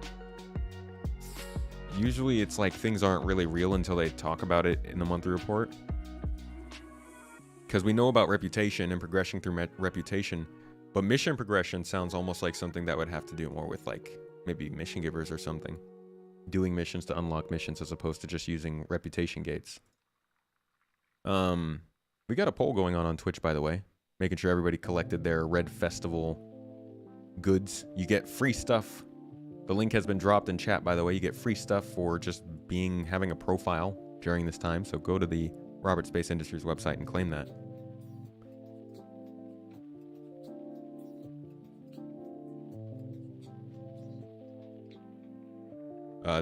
it's like things aren't really real until they talk about it in the monthly report. Because we know about reputation and progression through reputation, but mission progression sounds almost like something that would have to do more with like maybe mission givers or something. Doing missions to unlock missions as opposed to just using reputation gates. We got a poll going on Twitch, by the way, making sure everybody collected their Red Festival goods. You get free stuff. The link has been dropped in chat, by the way. You get free stuff for just having a profile during this time, so go to the Robert Space Industries website and claim that.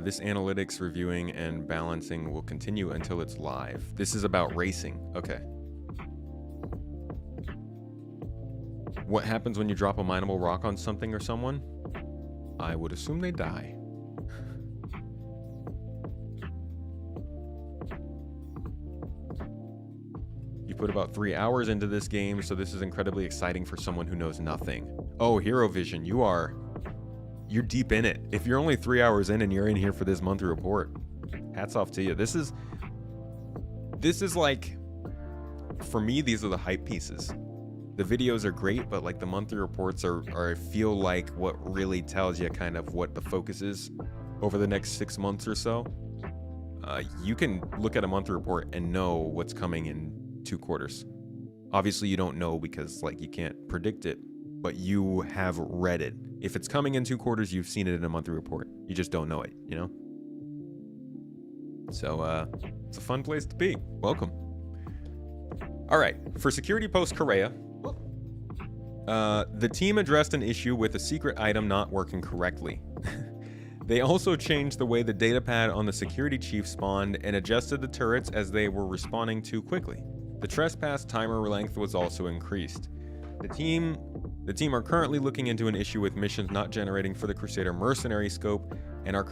This analytics reviewing and balancing will continue until it's live. This is about racing. Okay. What happens when you drop a mineable rock on something or someone? I would assume they die. You put about 3 hours into this game, so this is incredibly exciting for someone who knows nothing. Oh, Hero Vision, you're deep in it. If you're only 3 hours in and you're in here for this monthly report, hats off to you. This is like, for me, these are the hype pieces. The videos are great, but like the monthly reports are I feel like what really tells you kind of what the focus is over the next 6 months or so. You can look at a monthly report and know what's coming in 2 quarters. Obviously you don't know because like you can't predict it, but you have read it. If it's coming in 2 quarters, you've seen it in a monthly report. You just don't know it, you know? So, it's a fun place to be. Welcome. All right, for Security Post Korea, the team addressed an issue with a secret item not working correctly. They also changed the way the datapad on the security chief spawned and adjusted the turrets as they were responding too quickly. The trespass timer length was also increased. The team are currently looking into an issue with missions not generating for the Crusader mercenary scope and are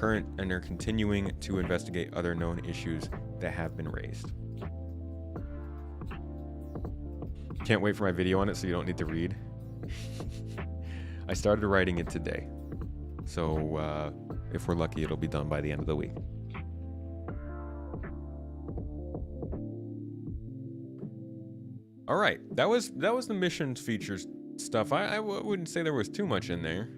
continuing to investigate other known issues that have been raised. Can't wait for my video on it so you don't need to read. I started writing it today. So if we're lucky, it'll be done by the end of the week. All right, that was the missions features stuff. I wouldn't say there was too much in there.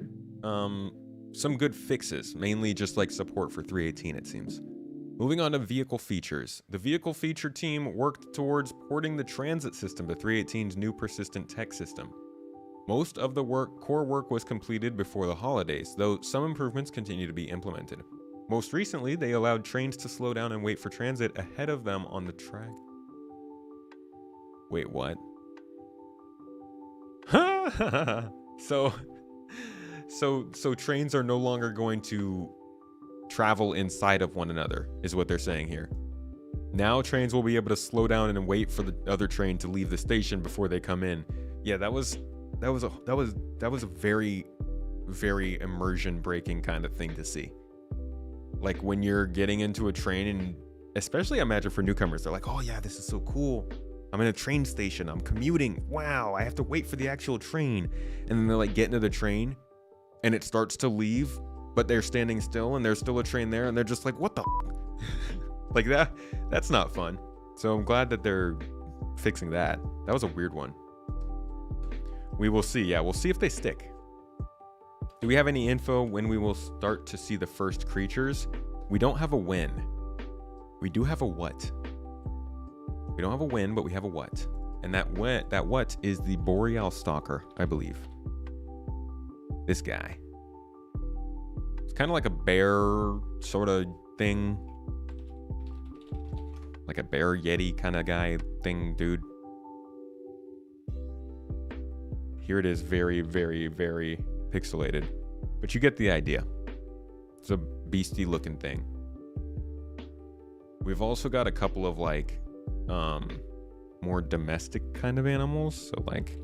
Some good fixes, mainly just like support for 318, it seems. Moving on to vehicle features. The vehicle feature team worked towards porting the transit system to 318's new persistent tech system. Most of the core work was completed before the holidays, though some improvements continue to be implemented. Most recently, they allowed trains to slow down and wait for transit ahead of them on the track. Wait, what? So trains are no longer going to travel inside of one another, is what they're saying here. Now trains will be able to slow down and wait for the other train to leave the station before they come in. Yeah, that was a very, very immersion breaking kind of thing to see. Like when you're getting into a train, and especially I imagine for newcomers, they're like, oh yeah, this is so cool. I'm in a train station, I'm commuting. Wow, I have to wait for the actual train. And then they're like getting to the train and it starts to leave, but they're standing still and there's still a train there and they're just like, what the like that's not fun. So I'm glad that they're fixing that. That was a weird one. We will see. Yeah, we'll see if they stick. Do we have any info when we will start to see the first creatures? We don't have a when. We do have a what. We don't have a when, but we have a what. And that what is the Boreal Stalker, I believe. This guy. It's kind of like a bear sort of thing. Like a bear yeti kind of guy thing, dude. Here it is, very, very, very pixelated. But you get the idea. It's a beastie looking thing. We've also got a couple of like more domestic kind of animals. So like,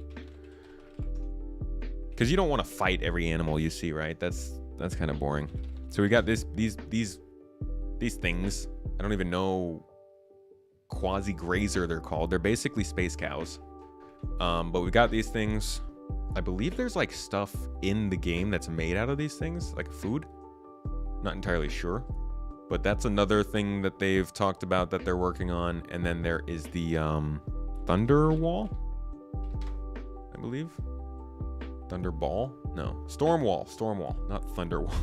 because you don't want to fight every animal you see, right? That's kind of boring. So we got these things. I don't even know, quasi-grazer they're called. They're basically space cows. But we got these things. I believe there's like stuff in the game that's made out of these things, like food. Not entirely sure. But that's another thing that they've talked about that they're working on. And then there is the Thunder Wall, I believe. Thunder Ball? No. Storm Wall, not Thunder Wall.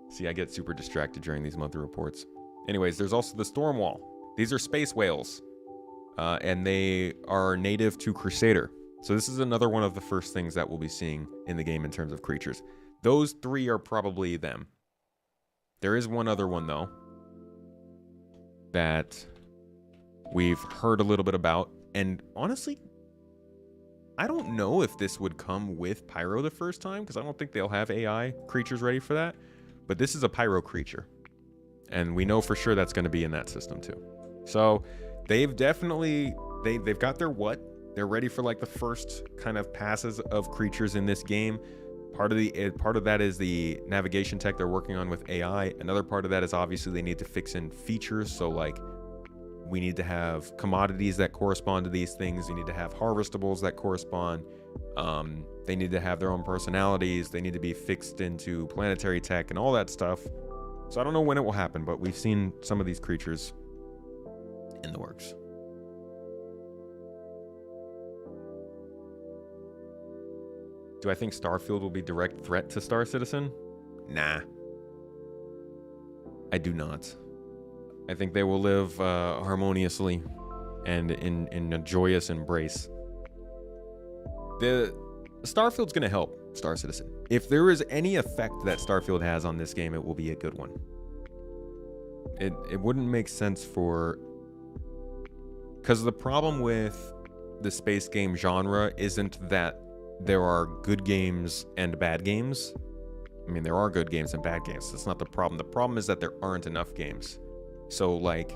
See, I get super distracted during these monthly reports. Anyways, there's also the Storm Wall. These are space whales. And they are native to Crusader. So this is another one of the first things that we'll be seeing in the game in terms of creatures. Those three are probably them. There is one other one, though. that we've heard a little bit about. And honestly, I don't know if this would come with Pyro the first time, because I don't think they'll have AI creatures ready for that. But this is a Pyro creature. And we know for sure that's going to be in that system too. So they've definitely, they've got their what. They're ready for like the first kind of passes of creatures in this game. Part of that is the navigation tech they're working on with AI. Another part of that is obviously they need to fix in features. So like we need to have commodities that correspond to these things. You need to have harvestables that correspond. They need to have their own personalities. They need to be fixed into planetary tech and all that stuff. So I don't know when it will happen, but we've seen some of these creatures in the works. Do I think Starfield will be direct threat to Star Citizen? Nah. I do not. I think they will live harmoniously and in a joyous embrace. The Starfield's going to help Star Citizen. If there is any effect that Starfield has on this game, it will be a good one. It wouldn't make sense for... Because the problem with the space game genre isn't that there are good games and bad games. I mean, there are good games and bad games. That's not the problem. The problem is that there aren't enough games. So, like,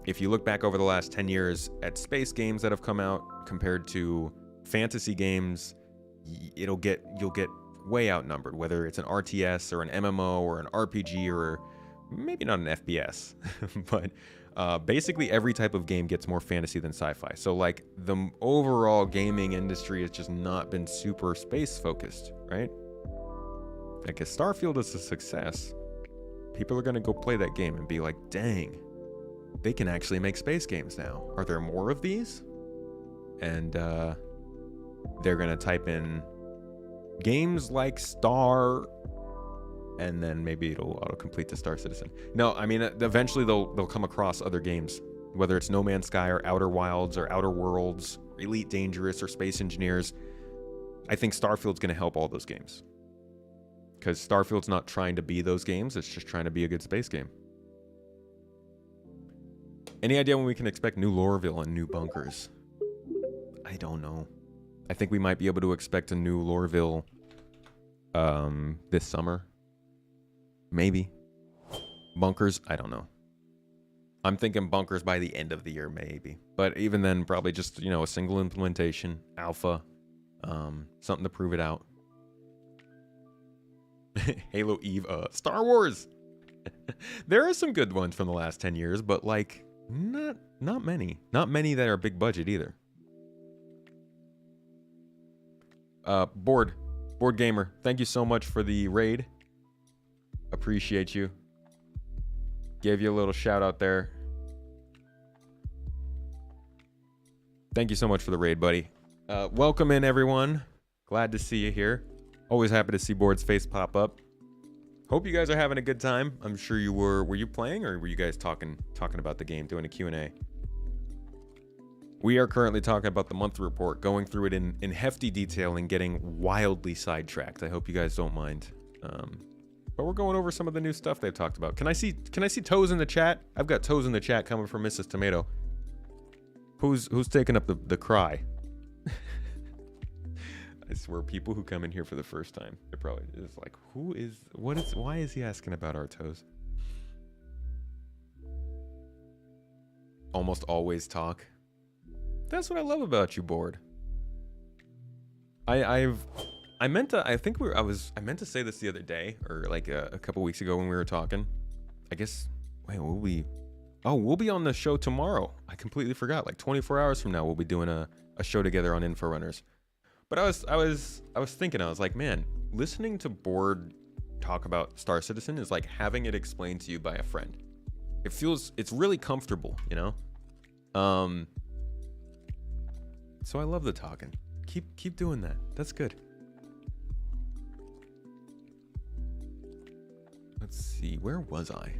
if you look back over the last 10 years at space games that have come out compared to fantasy games, you'll get way outnumbered, whether it's an RTS or an MMO or an RPG or maybe not an FPS. But basically every type of game gets more fantasy than sci-fi. So like the overall gaming industry has just not been super space focused, right? Like if Starfield is a success, people are going to go play that game and be like, dang, they can actually make space games now. Are there more of these? And they're going to type in games like Star, and then maybe it'll autocomplete to Star Citizen. No, I mean, eventually they'll come across other games, whether it's No Man's Sky or Outer Wilds or Outer Worlds, Elite Dangerous or Space Engineers. I think Starfield's going to help all those games. Because Starfield's not trying to be those games, it's just trying to be a good space game. Any idea when we can expect new Lorville and new bunkers? I don't know. I think we might be able to expect a new Lorville this summer. Maybe. Bunkers, I don't know. I'm thinking bunkers by the end of the year, maybe. But even then, probably just, a single implementation, alpha, something to prove it out. Halo Eve, Star Wars! There are some good ones from the last 10 years, but like, not many. Not many that are big budget either. Board Gamer, thank you so much for the raid. Appreciate you. Gave you a little shout out there. Thank you so much for the raid, buddy. Welcome in, everyone. Glad to see you here. Always happy to see Board's face pop up. Hope you guys are having a good time. I'm sure you were. Were you playing, or were you guys talking about the game, doing a Q&A? We are currently talking about the monthly report, going through it in hefty detail and getting wildly sidetracked. I hope you guys don't mind. But we're going over some of the new stuff they've talked about. Can I see toes in the chat? I've got toes in the chat coming from Mrs. Tomato. Who's taking up the cry? I swear, people who come in here for the first time, they're probably just like, why is he asking about our toes? Almost always talk. That's what I love about you, Board. I meant to say this the other day, or like a couple weeks ago when we were talking. I guess, we'll be on the show tomorrow. I completely forgot. Like 24 hours from now, we'll be doing a show together on Inforunners. But I was thinking, I was like, man, listening to Board talk about Star Citizen is like having it explained to you by a friend. It's really comfortable, So I love the talking. Keep doing that. That's good. Let's see, where was I?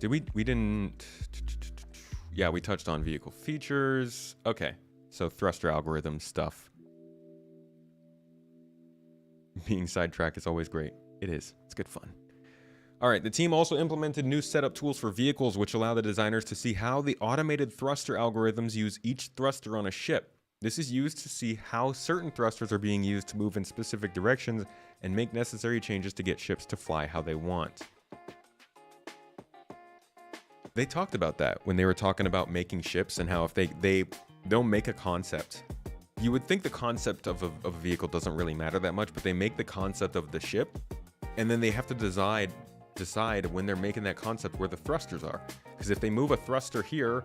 We didn't... Yeah, we touched on vehicle features. Okay, so thruster algorithm stuff. Being sidetracked is always great. It is. It's good fun. All right, the team also implemented new setup tools for vehicles, which allow the designers to see how the automated thruster algorithms use each thruster on a ship. This is used to see how certain thrusters are being used to move in specific directions and make necessary changes to get ships to fly how they want. They talked about that when they were talking about making ships and how if they'll make a concept. You would think the concept of a vehicle doesn't really matter that much, but they make the concept of the ship, and then they have to decide when they're making that concept where the thrusters are. Because if they move a thruster here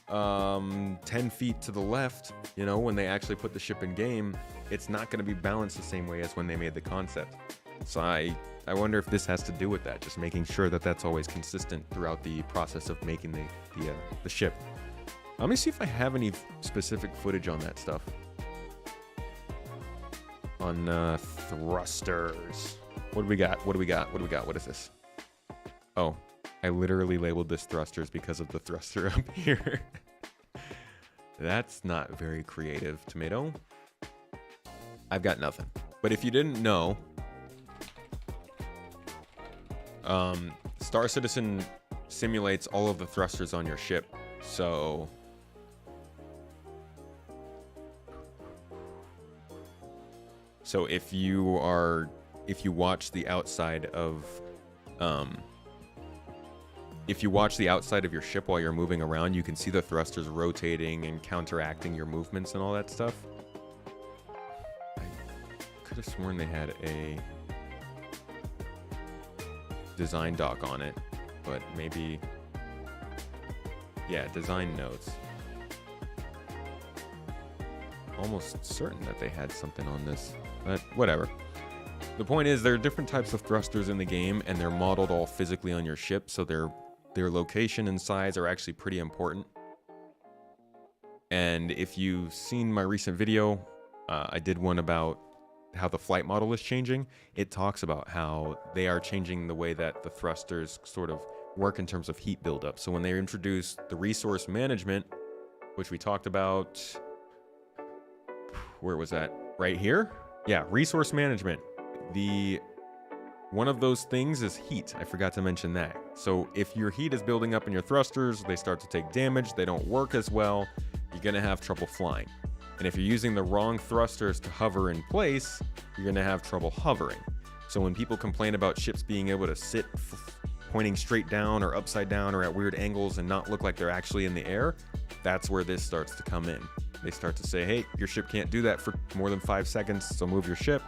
10 feet to the left, you know, when they actually put the ship in game, it's not going to be balanced the same way as when they made the concept. So I wonder if this has to do with that, just making sure that that's always consistent throughout the process of making the ship. Let me see if I have any specific footage on that stuff. On thrusters. What do we got? What do we got? What do we got? What is this? Oh, I literally labeled this thrusters because of the thruster up here. That's not very creative, Tomato. I've got nothing. But if you didn't know, Star Citizen simulates all of the thrusters on your ship. So if you watch the outside of your ship while you're moving around, you can see the thrusters rotating and counteracting your movements and all that stuff. I could have sworn they had a design doc on it, but maybe, yeah, design notes. Almost certain that they had something on this, but whatever. The point is, there are different types of thrusters in the game, and they're modeled all physically on your ship, so their location and size are actually pretty important. And if you've seen my recent video, I did one about how the flight model is changing. It talks about how they are changing the way that the thrusters sort of work in terms of heat buildup. So when they introduced the resource management, which we talked about, where was that? Right here? Yeah, resource management. One of those things is heat. I forgot to mention that. So if your heat is building up in your thrusters, they start to take damage, they don't work as well, you're gonna have trouble flying. And if you're using the wrong thrusters to hover in place, you're gonna have trouble hovering. So when people complain about ships being able to sit pointing straight down or upside down or at weird angles and not look like they're actually in the air, that's where this starts to come in. They start to say, hey, your ship can't do that for more than 5 seconds, so move your ship.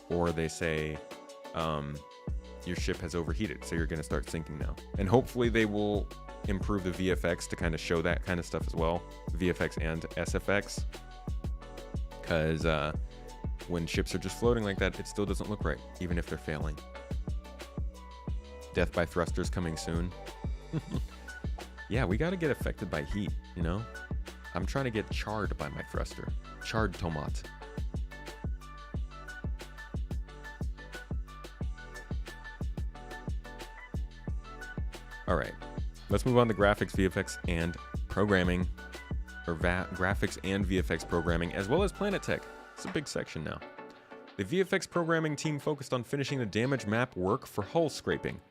Or they say, your ship has overheated, so you're going to start sinking now. And hopefully they will improve the VFX to kind of show that kind of stuff as well. VFX and SFX. Because when ships are just floating like that, it still doesn't look right, even if they're failing. Death by thrusters coming soon. Yeah, we got to get affected by heat, you know? I'm trying to get charred by my thruster. Charred tomat. All right, let's move on to graphics, VFX, and programming, or graphics and VFX programming, as well as Planet Tech. It's a big section now. The VFX programming team focused on finishing the damage map work for hull scraping.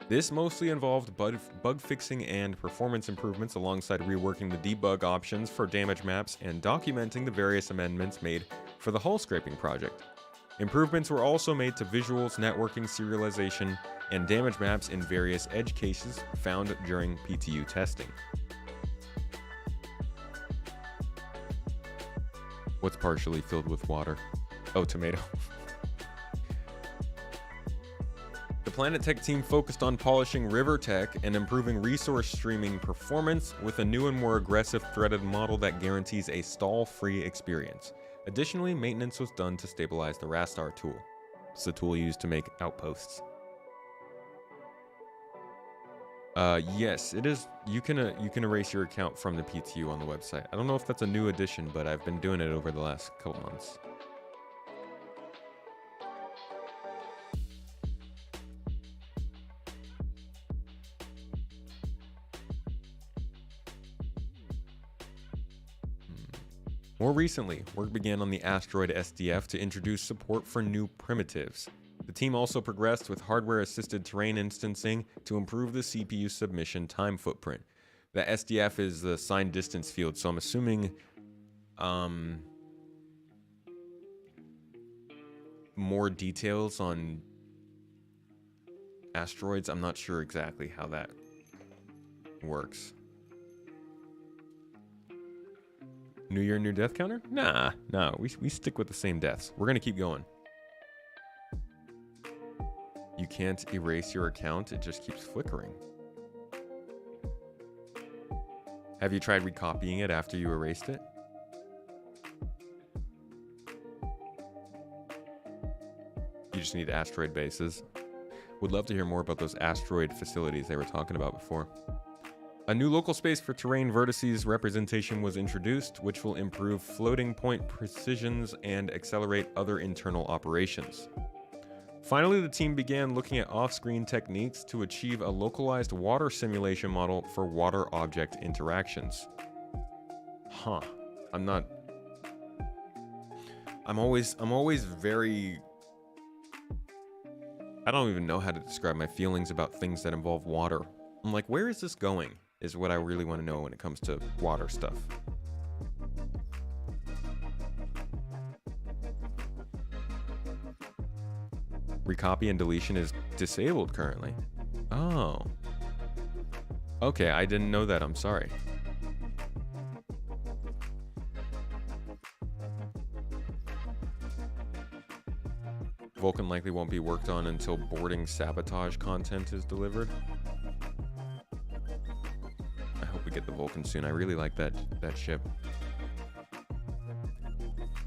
This mostly involved bug fixing and performance improvements alongside reworking the debug options for damage maps and documenting the various amendments made for the hull scraping project. Improvements were also made to visuals, networking, serialization, and damage maps in various edge cases found during PTU testing. What's partially filled with water? Oh, tomato. The Planet Tech team focused on polishing river tech and improving resource streaming performance with a new and more aggressive threaded model that guarantees a stall-free experience. Additionally, maintenance was done to stabilize the Rastar tool. It's the tool used to make outposts. Yes, it is. You can erase your account from the PTU on the website. I don't know if that's a new addition, but I've been doing it over the last couple months. More recently, work began on the Asteroid SDF to introduce support for new primitives. The team also progressed with hardware-assisted terrain instancing to improve the CPU submission time footprint. The SDF is the signed distance field, so I'm assuming more details on asteroids. I'm not sure exactly how that works. New year, new death counter? Nah, we stick with the same deaths. We're gonna keep going. You can't erase your account, it just keeps flickering. Have you tried recopying it after you erased it? You just need asteroid bases. Would love to hear more about those asteroid facilities they were talking about before. A new local space for terrain vertices representation was introduced, which will improve floating point precisions and accelerate other internal operations. Finally, the team began looking at off-screen techniques to achieve a localized water simulation model for water object interactions. Huh. I'm always very... I don't even know how to describe my feelings about things that involve water. I'm like, where is this going? Is what I really want to know when it comes to water stuff. Recopy and deletion is disabled currently. Oh. Okay, I didn't know that. I'm sorry. Vulcan likely won't be worked on until boarding sabotage content is delivered. I hope we get the Vulcan soon. I really like that ship.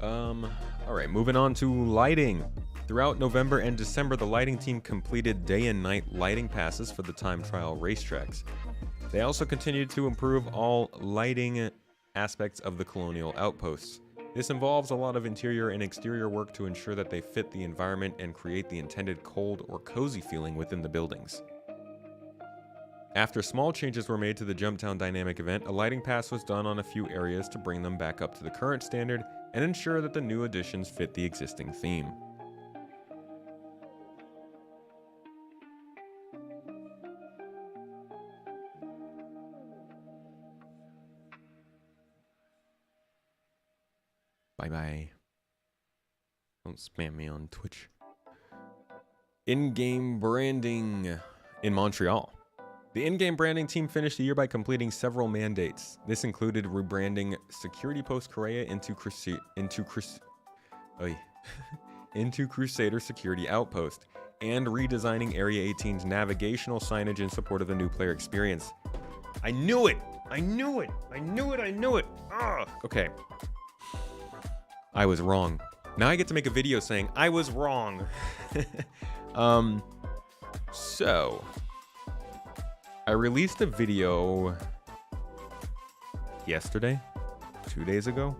All right, moving on to lighting. Throughout November and December, the lighting team completed day and night lighting passes for the time trial racetracks. They also continued to improve all lighting aspects of the colonial outposts. This involves a lot of interior and exterior work to ensure that they fit the environment and create the intended cold or cozy feeling within the buildings. After small changes were made to the Jumptown Dynamic event, a lighting pass was done on a few areas to bring them back up to the current standard and ensure that the new additions fit the existing theme. Bye-bye. Don't spam me on Twitch. In-game branding in Montreal. The in-game branding team finished the year by completing several mandates. This included rebranding Security Post Korea into Crusader Security Outpost and redesigning Area 18's navigational signage in support of the new player experience. I knew it! I knew it! I knew it! I knew it! Ugh. Okay. I was wrong. Now I get to make a video saying I was wrong. So I released a video yesterday, 2 days ago.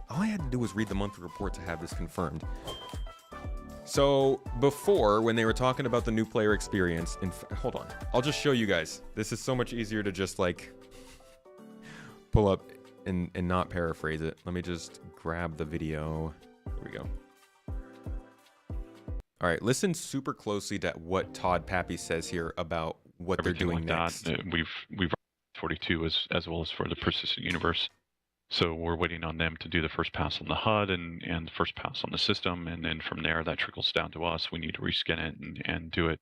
All I had to do was read the monthly report to have this confirmed. So before, when they were talking about the new player experience, hold on, I'll just show you guys. This is so much easier to just like pull up and not paraphrase it. Let me just grab the video. Here we go. All right, listen super closely to what Todd Pappy says here about what they're doing like next. That. We've 42 as well as for the persistent universe. So we're waiting on them to do the first pass on the HUD and the first pass on the system, and then from there that trickles down to us. We need to reskin it and do it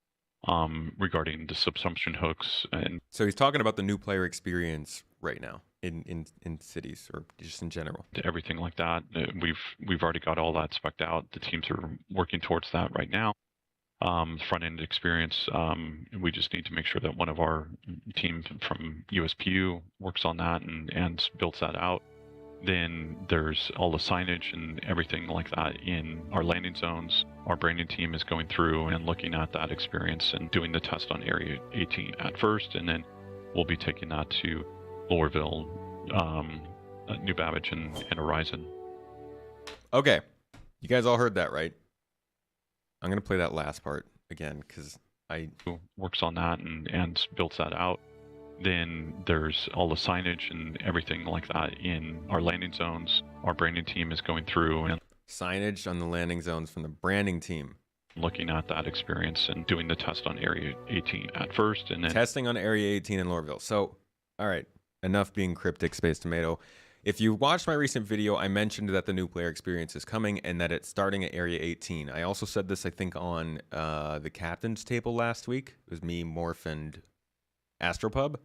regarding the subsumption hooks. And so he's talking about the new player experience right now in cities or just in general. Everything like that. We've already got all that spec'd out. The teams are working towards that right now. Front end experience. We just need to make sure that one of our team from USPU works on that and builds that out. Then there's all the signage and everything like that in our landing zones. Our branding team is going through and looking at that experience and doing the test on Area 18 at first, and then we'll be taking that to Lorville, New Babbage, and Horizon. Okay, you guys all heard that, right? I'm gonna play that last part again because I works on that and builds that out. Then there's all the signage and everything like that in our landing zones. Our branding team is going through and signage on the landing zones from the branding team. looking at that experience and doing the test on Area 18 at first, and then testing on Area 18 in Lorville. So, all right, enough being cryptic, Space Tomato. If you watched my recent video, I mentioned that the new player experience is coming and that it's starting at Area 18. I also said this, I think, on the captain's table last week. It was me, Morph, and Astropub.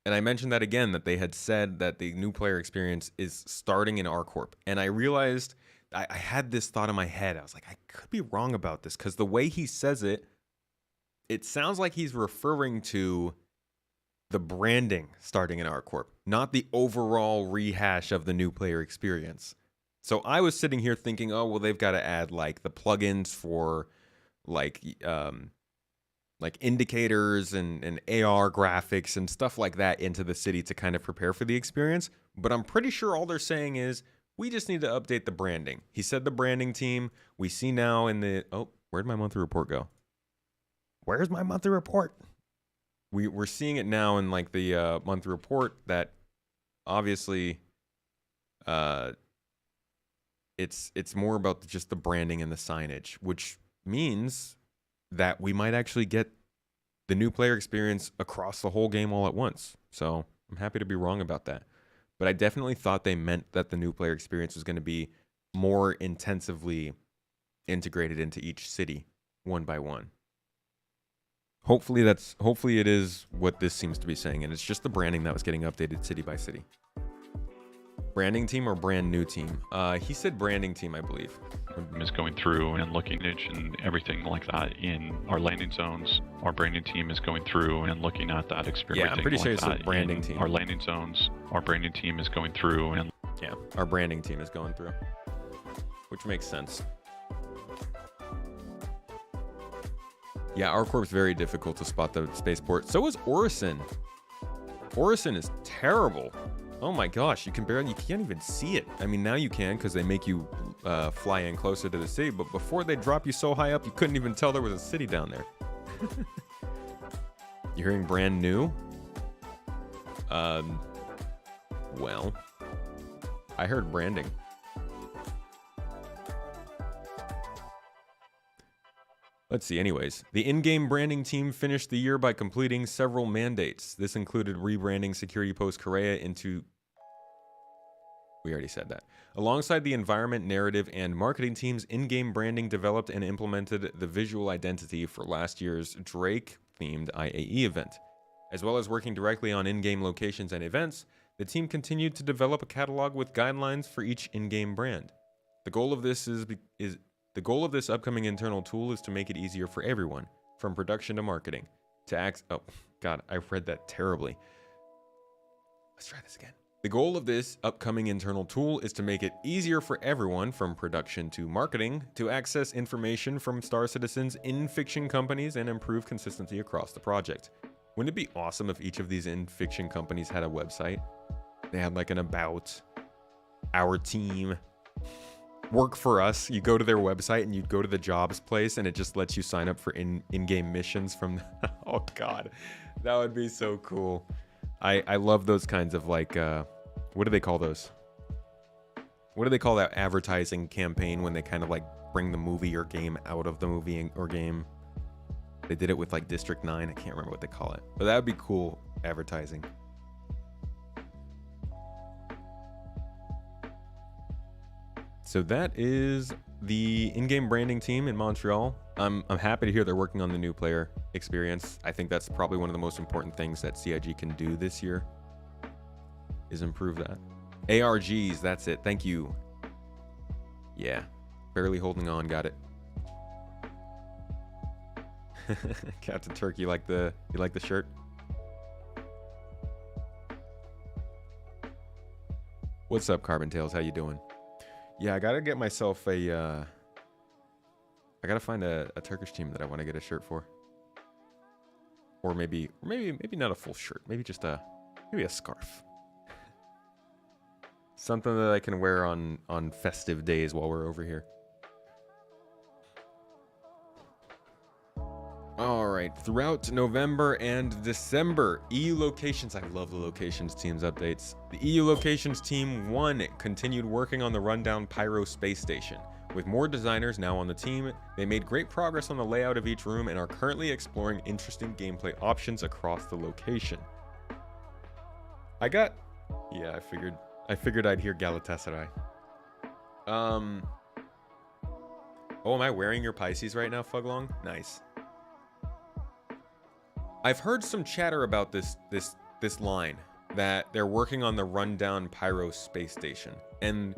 And I mentioned that again, that they had said that the new player experience is starting in R-Corp. And I realized I had this thought in my head. I was like, I could be wrong about this because the way he says it, it sounds like he's referring to the branding starting in R-Corp, not the overall rehash of the new player experience. So I was sitting here thinking, oh, well, they've got to add like the plugins for like indicators and AR graphics and stuff like that into the city to kind of prepare for the experience. But I'm pretty sure all they're saying is, we just need to update the branding. He said the branding team. We see now in the, oh, where'd my monthly report go? Where's my monthly report? We're seeing it now in like the monthly report that obviously it's more about just the branding and the signage, which means that we might actually get the new player experience across the whole game all at once. So I'm happy to be wrong about that. But I definitely thought they meant that the new player experience was going to be more intensively integrated into each city one by one. Hopefully it is what this seems to be saying, and it's just the branding that was getting updated city by city. Branding team or brand new team? He said branding team, I believe. is going through and looking at and everything like that in our landing zones. Our branding team is going through and looking at that experience. Yeah, I'm pretty sure it's the branding team. Our landing zones. Our branding team is going through and yeah, our branding team is going through, which makes sense. Yeah, R-Corp's very difficult to spot the spaceport. So is Orison. Orison is terrible. Oh my gosh, you can't even see it. I mean, now you can because they make you fly in closer to the city, but before they drop you so high up, you couldn't even tell there was a city down there. You're hearing brand new? Well, I heard branding. Let's see, anyways. The in-game branding team finished the year by completing several mandates. This included rebranding Security Post Korea into... We already said that. Alongside the environment, narrative, and marketing teams, in-game branding developed and implemented the visual identity for last year's Drake-themed IAE event. As well as working directly on in-game locations and events, the team continued to develop a catalog with guidelines for each in-game brand. The goal of this The goal of this upcoming internal tool is to make it easier for everyone, from production to marketing, to oh, God, I read that terribly. Let's try this again. The goal of this upcoming internal tool is to make it easier for everyone, from production to marketing, to access information from Star Citizen's in-fiction companies and improve consistency across the project. Wouldn't it be awesome if each of these in-fiction companies had a website? They had like an about, our team, work for us. You go to their website and you'd go to the jobs place and it just lets you sign up for in-game missions from oh god, that would be so cool. I love those kinds of like what do they call those? What do they call that advertising campaign when they kind of like bring the movie or game out of the movie or game? They did it with like District 9. I can't remember what they call it, but that would be cool advertising. So that is the in-game branding team in Montreal. I'm happy to hear they're working on the new player experience. I think that's probably one of the most important things that CIG can do this year, is improve that. ARGs, that's it. Thank you. Yeah, barely holding on. Got it. Captain Turk, you like the shirt? What's up, Carbon Tales? How you doing? Yeah, I gotta get myself a, I gotta find a Turkish team that I want to get a shirt for. Or maybe not a full shirt. Maybe just maybe a scarf. Something that I can wear on festive days while we're over here. All right, throughout November and December, EU Locations, I love the Locations team's updates. The EU Locations Team 1 continued working on the rundown Pyro space station, With more designers now on the team, they made great progress on the layout of each room and are currently exploring interesting gameplay options across the location. I figured I'd hear Galatasaray. Oh, am I wearing your Pisces right now, Fuglong? Nice. I've heard some chatter about this line, that they're working on the rundown Pyro space station. And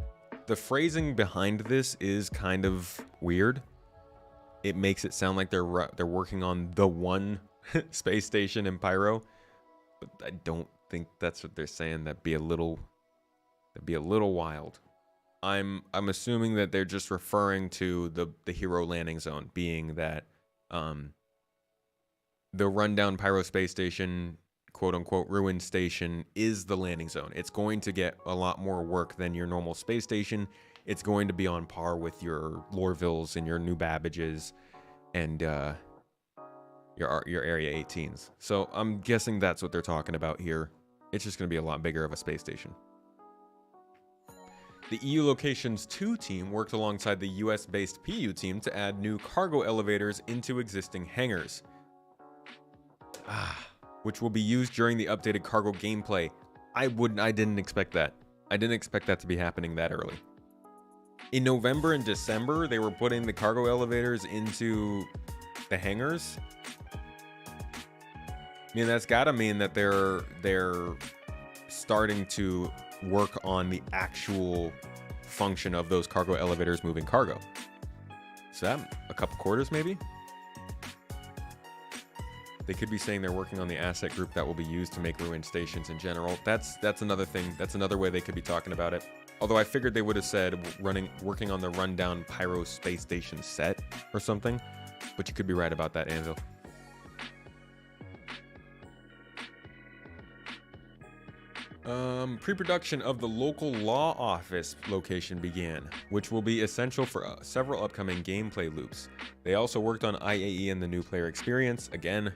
the phrasing behind this is kind of weird. It makes it sound like they're working on the one space station in Pyro, but I don't think that's what they're saying. That'd be a little wild. I'm assuming that they're just referring to the hero landing zone, being that the rundown Pyro space station, quote unquote ruined station, is the landing zone. It's going to get a lot more work than your normal space station. It's going to be on par with your Lorvilles and your New Babbages and your Area 18s. So I'm guessing that's what they're talking about here. It's just going to be a lot bigger of a space station. The EU Locations 2 team worked alongside the US-based PU team to add new cargo elevators into existing hangars, which will be used during the updated cargo gameplay. I didn't expect that. I didn't expect that to be happening that early. In November and December, they were putting the cargo elevators into the hangars. I mean, that's gotta mean that they're starting to work on the actual function of those cargo elevators moving cargo. So that a couple quarters maybe? They could be saying they're working on the asset group that will be used to make ruined stations in general. That's another thing. That's another way they could be talking about it. Although I figured they would have said working on the rundown Pyro space station set or something. But you could be right about that, Anvil. Pre-production of the local law office location began, which will be essential for several upcoming gameplay loops. They also worked on IAE and the new player experience. Again,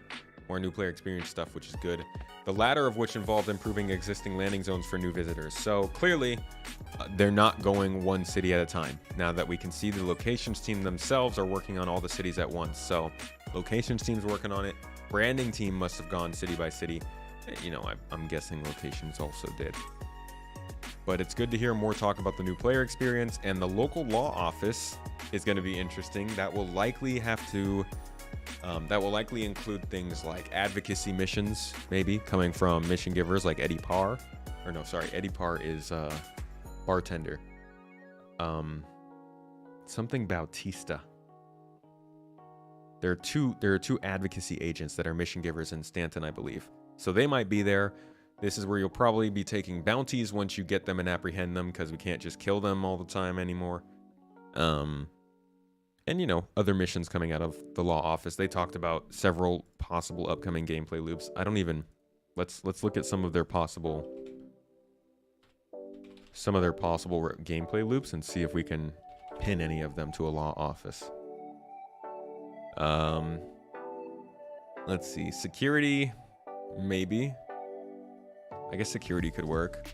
more new player experience stuff, which is good. The latter of which involved improving existing landing zones for new visitors. So clearly, they're not going one city at a time. Now that we can see the locations team themselves are working on all the cities at once. So locations team's working on it. Branding team must have gone city by city. You know, I'm guessing locations also did. But it's good to hear more talk about the new player experience, and the local law office is going to be interesting. That will likely include things like advocacy missions, maybe coming from mission givers like Eddie Parr. Or no, sorry, Eddie Parr is bartender. Something Bautista. There are two advocacy agents that are mission givers in Stanton, I believe. So they might be there. This is where you'll probably be taking bounties once you get them and apprehend them, because we can't just kill them all the time anymore. And you know, other missions coming out of the law office. They talked about several possible upcoming gameplay loops. Let's look at some of their possible gameplay loops and see if we can pin any of them to a law office. Let's see, security. Maybe. I guess security could work.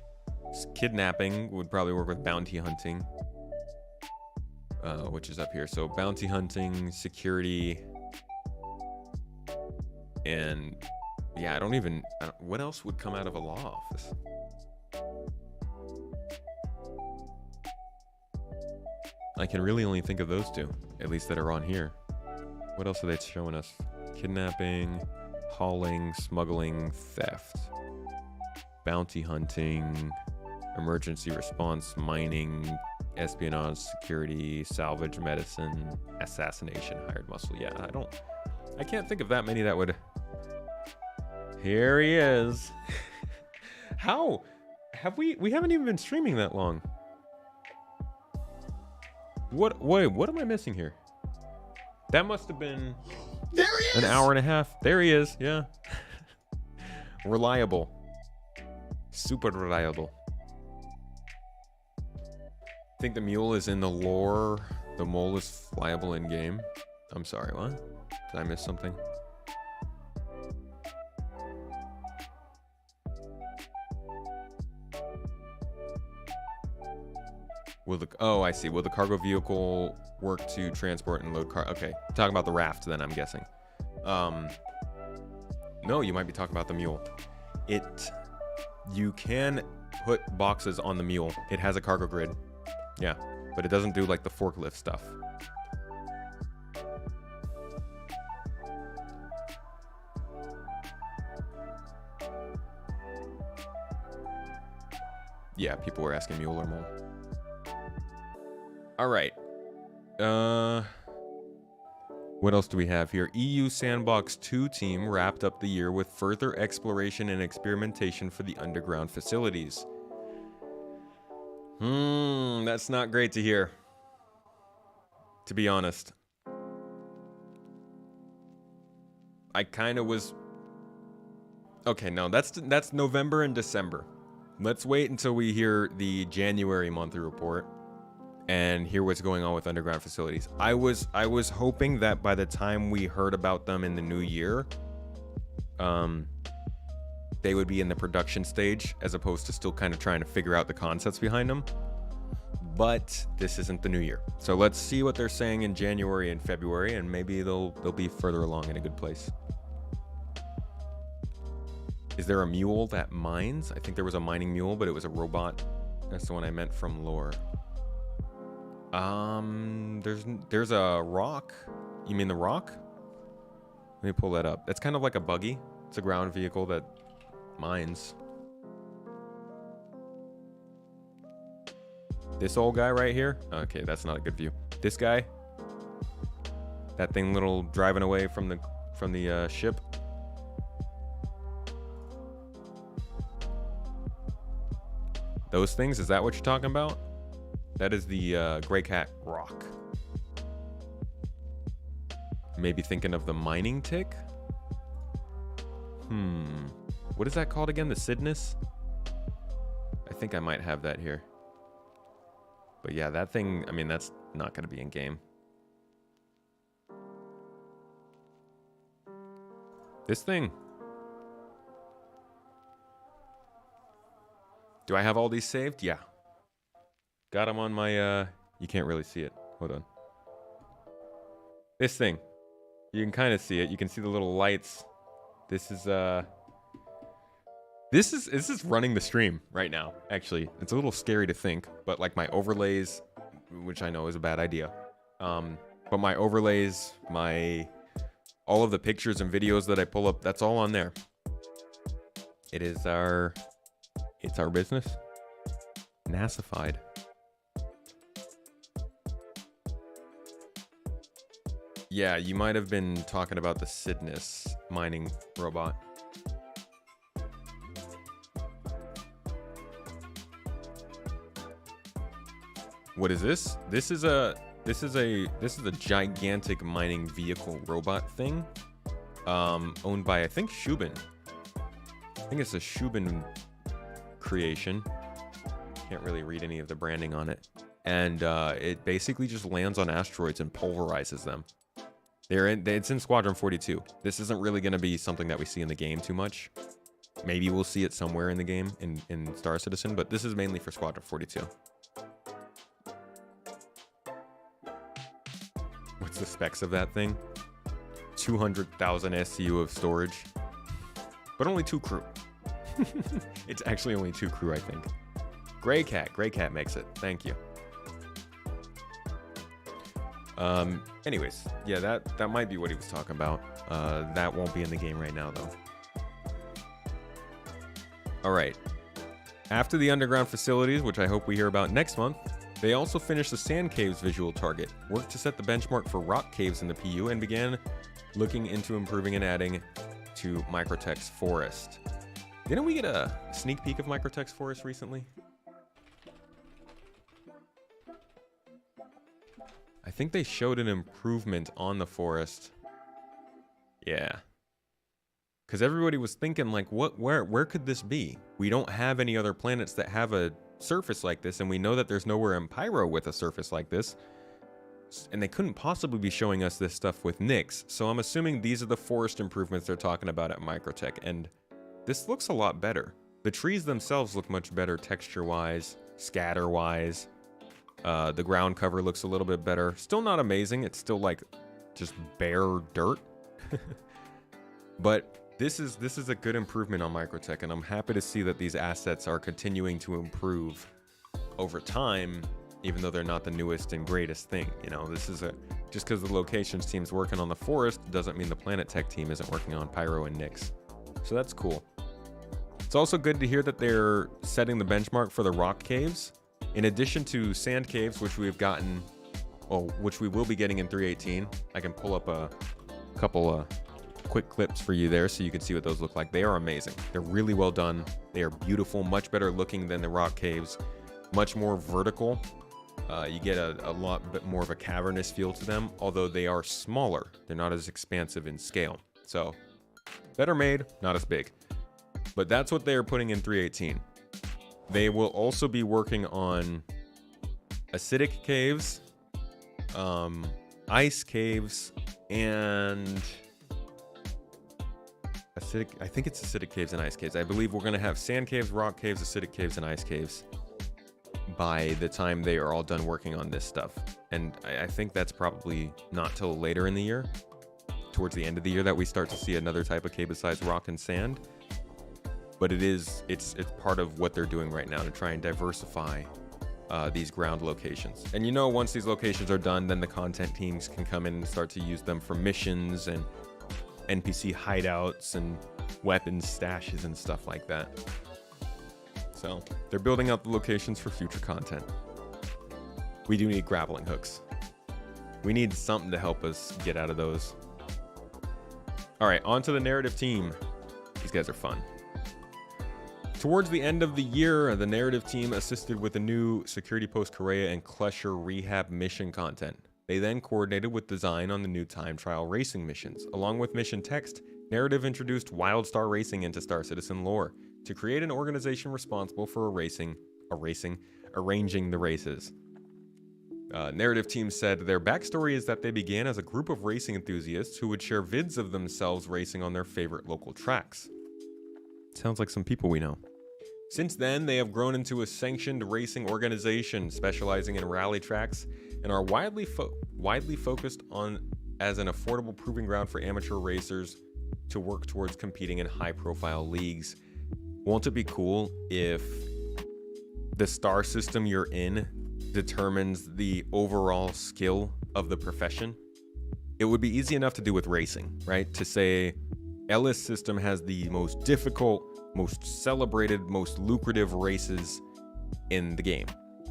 Kidnapping would probably work with bounty hunting. Which is up here. So bounty hunting, security, and yeah, what else would come out of a law office? I can really only think of those two, at least that are on here. What else are they showing us? Kidnapping, hauling, smuggling, theft, bounty hunting, emergency response, mining, espionage, security, salvage, medicine, assassination, hired muscle. Yeah, I can't think of that many that would. Here he is. How have we haven't even been streaming that long. What am I missing here? That must have been There he is! an hour and a half. There he is. Yeah. Reliable. Super reliable. I think the mule is in the lore. The mole is flyable in game. I'm sorry, what? Did I miss something? Oh, I see. Will the cargo vehicle work to transport and load car? Okay, talking about the raft then, I'm guessing. No, you might be talking about the mule. You can put boxes on the mule. It has a cargo grid. Yeah, but it doesn't do like the forklift stuff. Yeah, people were asking mule or mole. All right. What else do we have here? EU Sandbox 2 team wrapped up the year with further exploration and experimentation for the underground facilities. That's not great to hear. To be honest. I kind of was... Okay, no, that's November and December. Let's wait until we hear the January monthly report and hear what's going on with underground facilities. I was hoping that by the time we heard about them in the new year, they would be in the production stage as opposed to still kind of trying to figure out the concepts behind them. But this isn't the new year. So let's see what they're saying in January and February, and maybe they'll be further along in a good place. Is there a mule that mines? I think there was a mining mule, but it was a robot. That's the one I meant from lore. There's a rock. You mean the rock? Let me pull that up. That's kind of like a buggy. It's a ground vehicle that mines. This old guy right here? Okay, that's not a good view. This guy? That thing little driving away from the ship? Those things? Is that what you're talking about? That is the Gray Cat Rock. Maybe thinking of the mining tick? What is that called again? The Sidnus? I think I might have that here. But yeah, that thing, I mean, that's not going to be in game. This thing. Do I have all these saved? Yeah. Got them on my, you can't really see it. Hold on. This thing. You can kind of see it. You can see the little lights. This is running the stream right now, actually. It's a little scary to think, but like my overlays, which I know is a bad idea. But my overlays, all of the pictures and videos that I pull up, that's all on there. It's our business. NASAfied. Yeah, you might have been talking about the Sidnus mining robot. What is this? This is a gigantic mining vehicle robot thing, owned by, I think, Shubin. I think it's a Shubin creation. Can't really read any of the branding on it. And it basically just lands on asteroids and pulverizes them. It's in Squadron 42. This isn't really going to be something that we see in the game too much. Maybe we'll see it somewhere in the game in Star Citizen, but this is mainly for Squadron 42. What's the specs of that thing? 200,000 SCU of storage, but only 2 crew. It's actually only 2 crew, I think. Gray Cat makes it. Thank you. Anyways, yeah, that might be what he was talking about. That won't be in the game right now, though. All right. After the underground facilities, which I hope we hear about next month, they also finished the Sand Caves visual target, worked to set the benchmark for rock caves in the PU, and began looking into improving and adding to Microtech's Forest. Didn't we get a sneak peek of Microtech's Forest recently? I think they showed an improvement on the forest. Yeah. Because everybody was thinking, like, where could this be? We don't have any other planets that have a surface like this, and we know that there's nowhere in Pyro with a surface like this. And they couldn't possibly be showing us this stuff with Nyx, so I'm assuming these are the forest improvements they're talking about at Microtech, and this looks a lot better. The trees themselves look much better texture-wise, scatter-wise. The ground cover looks a little bit better. Still not amazing. It's still like just bare dirt. But this is a good improvement on Microtech, and I'm happy to see that these assets are continuing to improve over time, even though they're not the newest and greatest thing. You know, this is just because the locations team's working on the forest doesn't mean the Planet Tech team isn't working on Pyro and Nyx. So that's cool. It's also good to hear that they're setting the benchmark for the rock caves. In addition to sand caves, which we've gotten, which we will be getting in 3.18. I can pull up a couple quick clips for you there so you can see what those look like. They are amazing. They're really well done. They are beautiful, much better looking than the rock caves, much more vertical. You get a lot bit more of a cavernous feel to them, although they are smaller. They're not as expansive in scale. So better made, not as big. But that's what they are putting in 3.18. They will also be working on acidic caves, ice caves, and acidic. I think it's acidic caves and ice caves. I believe we're going to have sand caves, rock caves, acidic caves, and ice caves by the time they are all done working on this stuff. And I think that's probably not till later in the year, towards the end of the year, that we start to see another type of cave besides rock and sand. But it's part of what they're doing right now to try and diversify these ground locations. And you know, once these locations are done, then the content teams can come in and start to use them for missions and NPC hideouts and weapons stashes and stuff like that. So they're building out the locations for future content. We do need grappling hooks. We need something to help us get out of those. All right, on to the narrative team. These guys are fun. Towards the end of the year, the narrative team assisted with the new Security Post Korea and Klesher Rehab mission content. They then coordinated with design on the new time trial racing missions. Along with mission text, narrative introduced WildStar Racing into Star Citizen lore to create an organization responsible for arranging the races. Narrative team said their backstory is that they began as a group of racing enthusiasts who would share vids of themselves racing on their favorite local tracks. Sounds like some people we know. Since then, they have grown into a sanctioned racing organization specializing in rally tracks and are widely focused on as an affordable proving ground for amateur racers to work towards competing in high-profile leagues. Won't it be cool if the star system you're in determines the overall skill of the profession? It would be easy enough to do with racing, right? To say Ellis system has the most difficult, most celebrated, most lucrative races in the game.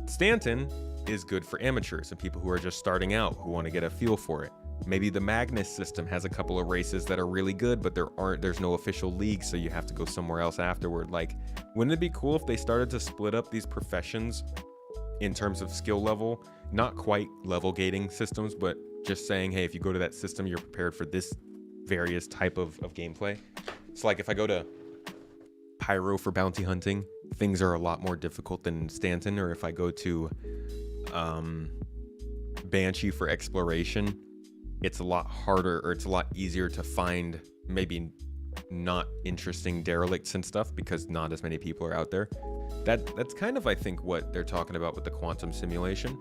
Stanton is good for amateurs and people who are just starting out, who want to get a feel for it. Maybe the Magnus system has a couple of races that are really good, but there's no official league, so you have to go somewhere else afterward. Like, wouldn't it be cool if they started to split up these professions in terms of skill level? Not quite level gating systems, but just saying, hey, if you go to that system, you're prepared for this various type of gameplay. It's like if I go to Pyro for bounty hunting, things are a lot more difficult than Stanton, or if I go to Banshee for exploration, it's a lot harder, or it's a lot easier to find maybe not interesting derelicts and stuff because not as many people are out there. That's kind of, I think, what they're talking about with the quantum simulation.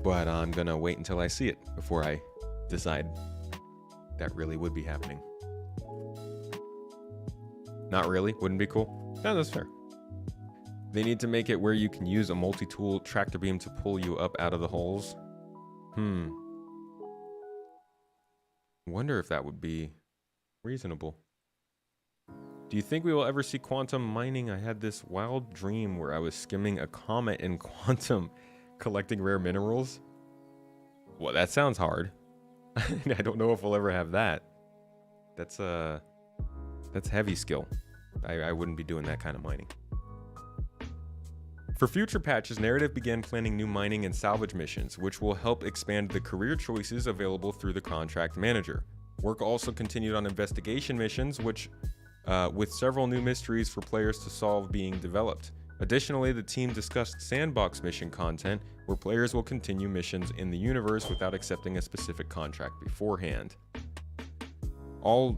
But I'm gonna wait until I see it before I decide that really would be happening. Not really? Wouldn't be cool? No, that's fair. They need to make it where you can use a multi-tool tractor beam to pull you up out of the holes. Wonder if that would be reasonable. Do you think we will ever see quantum mining? I had this wild dream where I was skimming a comet in quantum collecting rare minerals. Well, that sounds hard. I don't know if we'll ever have that. That's heavy skill. I wouldn't be doing that kind of mining. For future patches, Narrative began planning new mining and salvage missions, which will help expand the career choices available through the contract manager. Work also continued on investigation missions, which with several new mysteries for players to solve being developed. Additionally, the team discussed sandbox mission content, where players will continue missions in the universe without accepting a specific contract beforehand.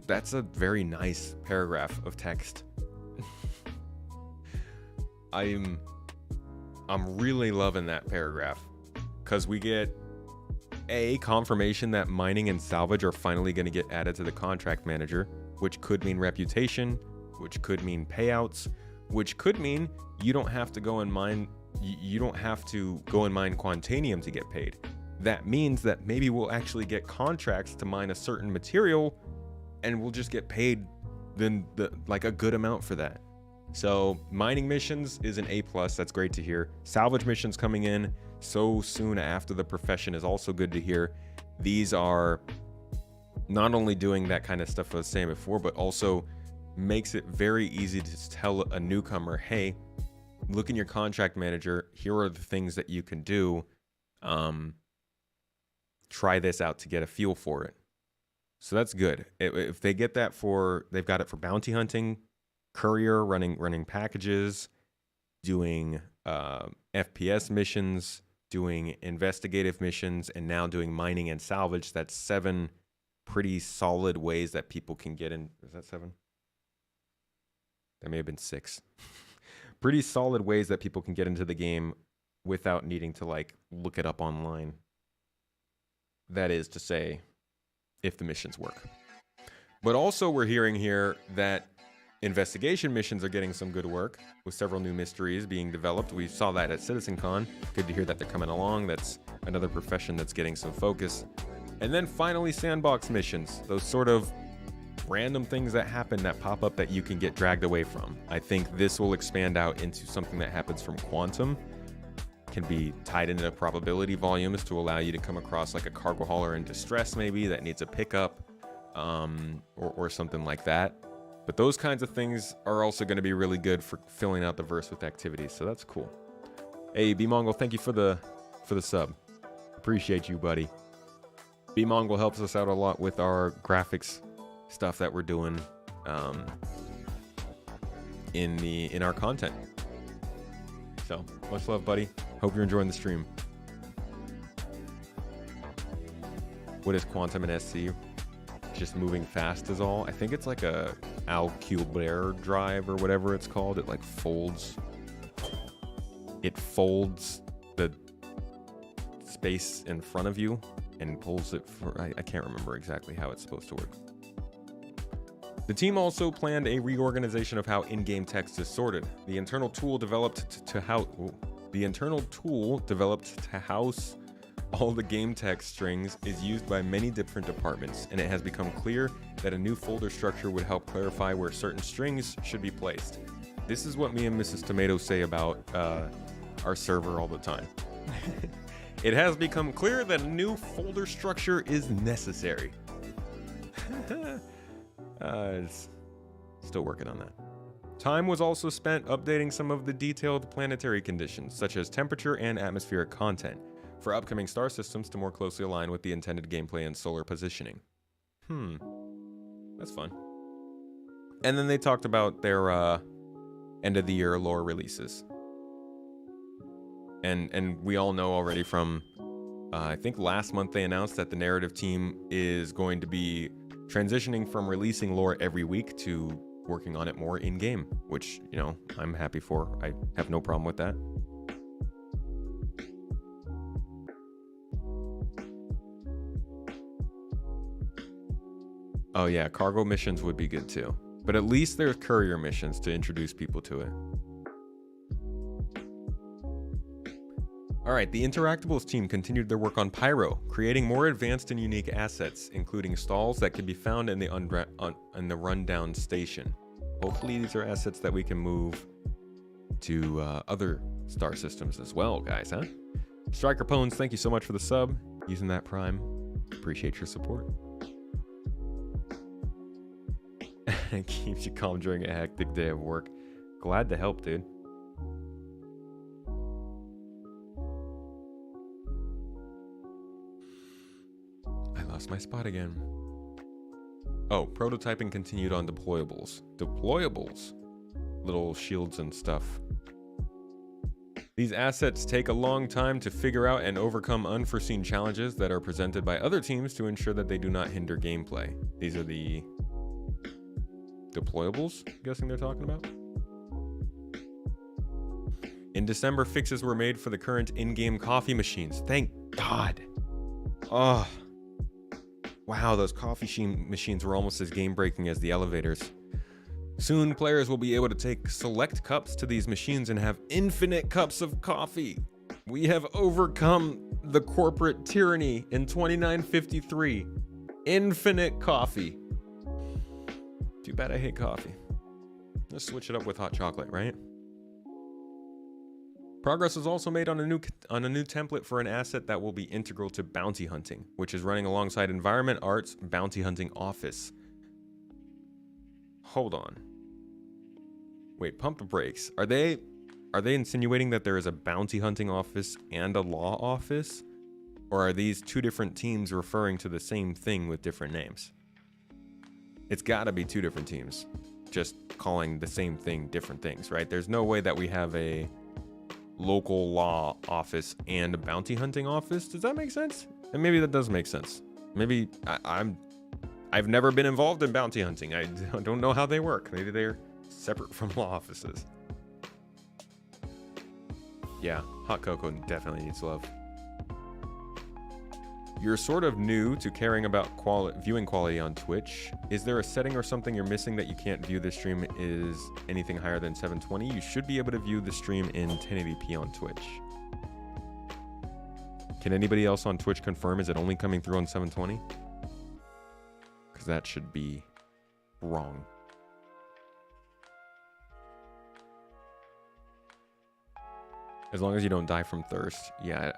That's a very nice paragraph of text. I'm I'm really loving that paragraph because we get a confirmation that mining and salvage are finally going to get added to the contract manager, which could mean reputation, which could mean payouts, which could mean you don't have to go and mine. You don't have to go and mine Quantanium to get paid. That means that maybe we'll actually get contracts to mine a certain material, and we'll just get paid like a good amount for that. So mining missions is an A+. That's great to hear. Salvage missions coming in so soon after the profession is also good to hear. These are not only doing that kind of stuff I was saying before, but also makes it very easy to tell a newcomer, hey, look in your contract manager. Here are the things that you can do. Try this out to get a feel for it. So that's good. If they get that they've got it for bounty hunting, courier, running packages, doing FPS missions, doing investigative missions, and now doing mining and salvage. That's 7 pretty solid ways that people can get in. Is that 7? That may have been 6. Pretty solid ways that people can get into the game without needing to like look it up online. That is to say, if the missions work. But also we're hearing here that investigation missions are getting some good work with several new mysteries being developed. We saw that at CitizenCon. Good to hear that they're coming along. That's another profession that's getting some focus. And then finally, sandbox missions. Those sort of random things that happen that pop up that you can get dragged away from. I think this will expand out into something that happens from Quantum. Can be tied into probability volumes to allow you to come across like a cargo hauler in distress maybe that needs a pickup or something like that. But those kinds of things are also going to be really good for filling out the verse with activities. So that's cool. Hey, B-Mongol, thank you for the sub. Appreciate you, buddy. B-Mongol helps us out a lot with our graphics stuff that we're doing in our content. So much love, buddy. Hope you're enjoying the stream. What is Quantum and SC? Just moving fast is all. I think it's like a Alcubierre drive or whatever it's called. It like folds. It folds the space in front of you and pulls it for. I can't remember exactly how it's supposed to work. The team also planned a reorganization of how in-game text is sorted. The internal tool developed to house all the game text strings is used by many different departments, and it has become clear that a new folder structure would help clarify where certain strings should be placed. This is what me and Mrs. Tomato say about our server all the time. It has become clear that a new folder structure is necessary. Still working on that. Time was also spent updating some of the detailed planetary conditions, such as temperature and atmospheric content, for upcoming star systems to more closely align with the intended gameplay and solar positioning. That's fun. And then they talked about their end of the year lore releases. And we all know already from I think last month they announced that the narrative team is going to be transitioning from releasing lore every week to working on it more in-game, which, you know, I'm happy for. I have no problem with that. Oh yeah, cargo missions would be good too. But at least there's courier missions to introduce people to it. Alright, the Interactables team continued their work on Pyro, creating more advanced and unique assets, including stalls that can be found in the rundown station. Hopefully these are assets that we can move to other star systems as well, guys, huh? Striker Pones, thank you so much for the sub. Using that Prime. Appreciate your support. It keeps you calm during a hectic day of work. Glad to help, dude. I lost my spot again. Oh, prototyping continued on deployables. Deployables? Little shields and stuff. These assets take a long time to figure out and overcome unforeseen challenges that are presented by other teams to ensure that they do not hinder gameplay. These are the deployables, I'm guessing they're talking about. In December, fixes were made for the current in-game coffee machines. Thank God. Oh. Wow, those coffee machines were almost as game-breaking as the elevators. Soon, players will be able to take select cups to these machines and have infinite cups of coffee. We have overcome the corporate tyranny in 2953. Infinite coffee. Too bad I hate coffee. Let's switch it up with hot chocolate, right? Progress was also made on a new template for an asset that will be integral to bounty hunting, which is running alongside Environment Art's bounty hunting office. Hold on. Wait, pump the brakes. Are they insinuating that there is a bounty hunting office and a law office? Or are these two different teams referring to the same thing with different names? It's gotta be two different teams, just calling the same thing different things, right? There's no way that we have a local law office and a bounty hunting office. Does that make sense? And maybe that does make sense. Maybe I've never been involved in bounty hunting. I don't know how they work. Maybe they're separate from law offices. Yeah, hot cocoa definitely needs love. You're sort of new to caring about viewing quality on Twitch. Is there a setting or something you're missing that you can't view the stream is anything higher than 720? You should be able to view the stream in 1080p on Twitch. Can anybody else on Twitch confirm? Is it only coming through on 720? Because that should be wrong. As long as you don't die from thirst. Yeah,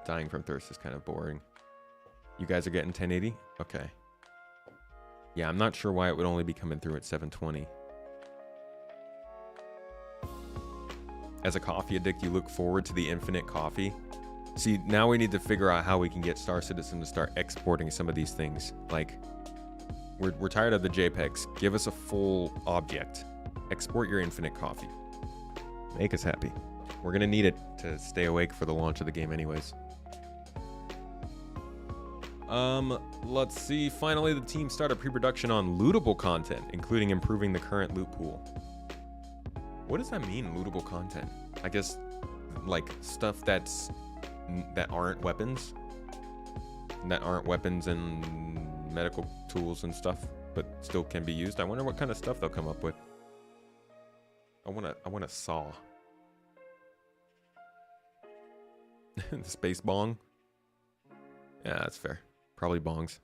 dying from thirst is kind of boring. You guys are getting 1080? Okay. Yeah, I'm not sure why it would only be coming through at 720. As a coffee addict, you look forward to the infinite coffee. See, now we need to figure out how we can get Star Citizen to start exporting some of these things. Like, we're tired of the JPEGs. Give us a full object. Export your infinite coffee. Make us happy. We're gonna need it to stay awake for the launch of the game anyways. Let's see. Finally, the team started pre-production on lootable content, including improving the current loot pool. What does that mean, lootable content? I guess, like, stuff that aren't weapons? That aren't weapons and medical tools and stuff, but still can be used. I wonder what kind of stuff they'll come up with. I want a saw. The space bong? Yeah, that's fair. Probably bongs.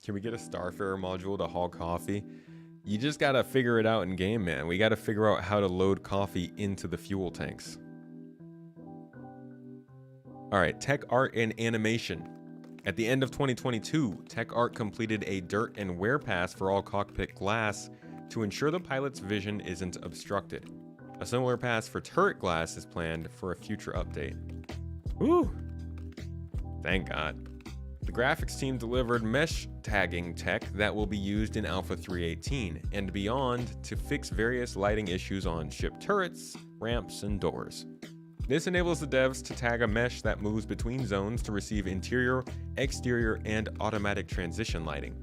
Can we get a Starfarer module to haul coffee? You just gotta figure it out in game, man. We gotta figure out how to load coffee into the fuel tanks. Alright, tech art and animation. At the end of 2022, Tech Art completed a dirt and wear pass for all cockpit glass to ensure the pilot's vision isn't obstructed. A similar pass for turret glass is planned for a future update. Woo! Thank God. The graphics team delivered mesh tagging tech that will be used in Alpha 3.18 and beyond to fix various lighting issues on ship turrets, ramps, and doors. This enables the devs to tag a mesh that moves between zones to receive interior, exterior, and automatic transition lighting.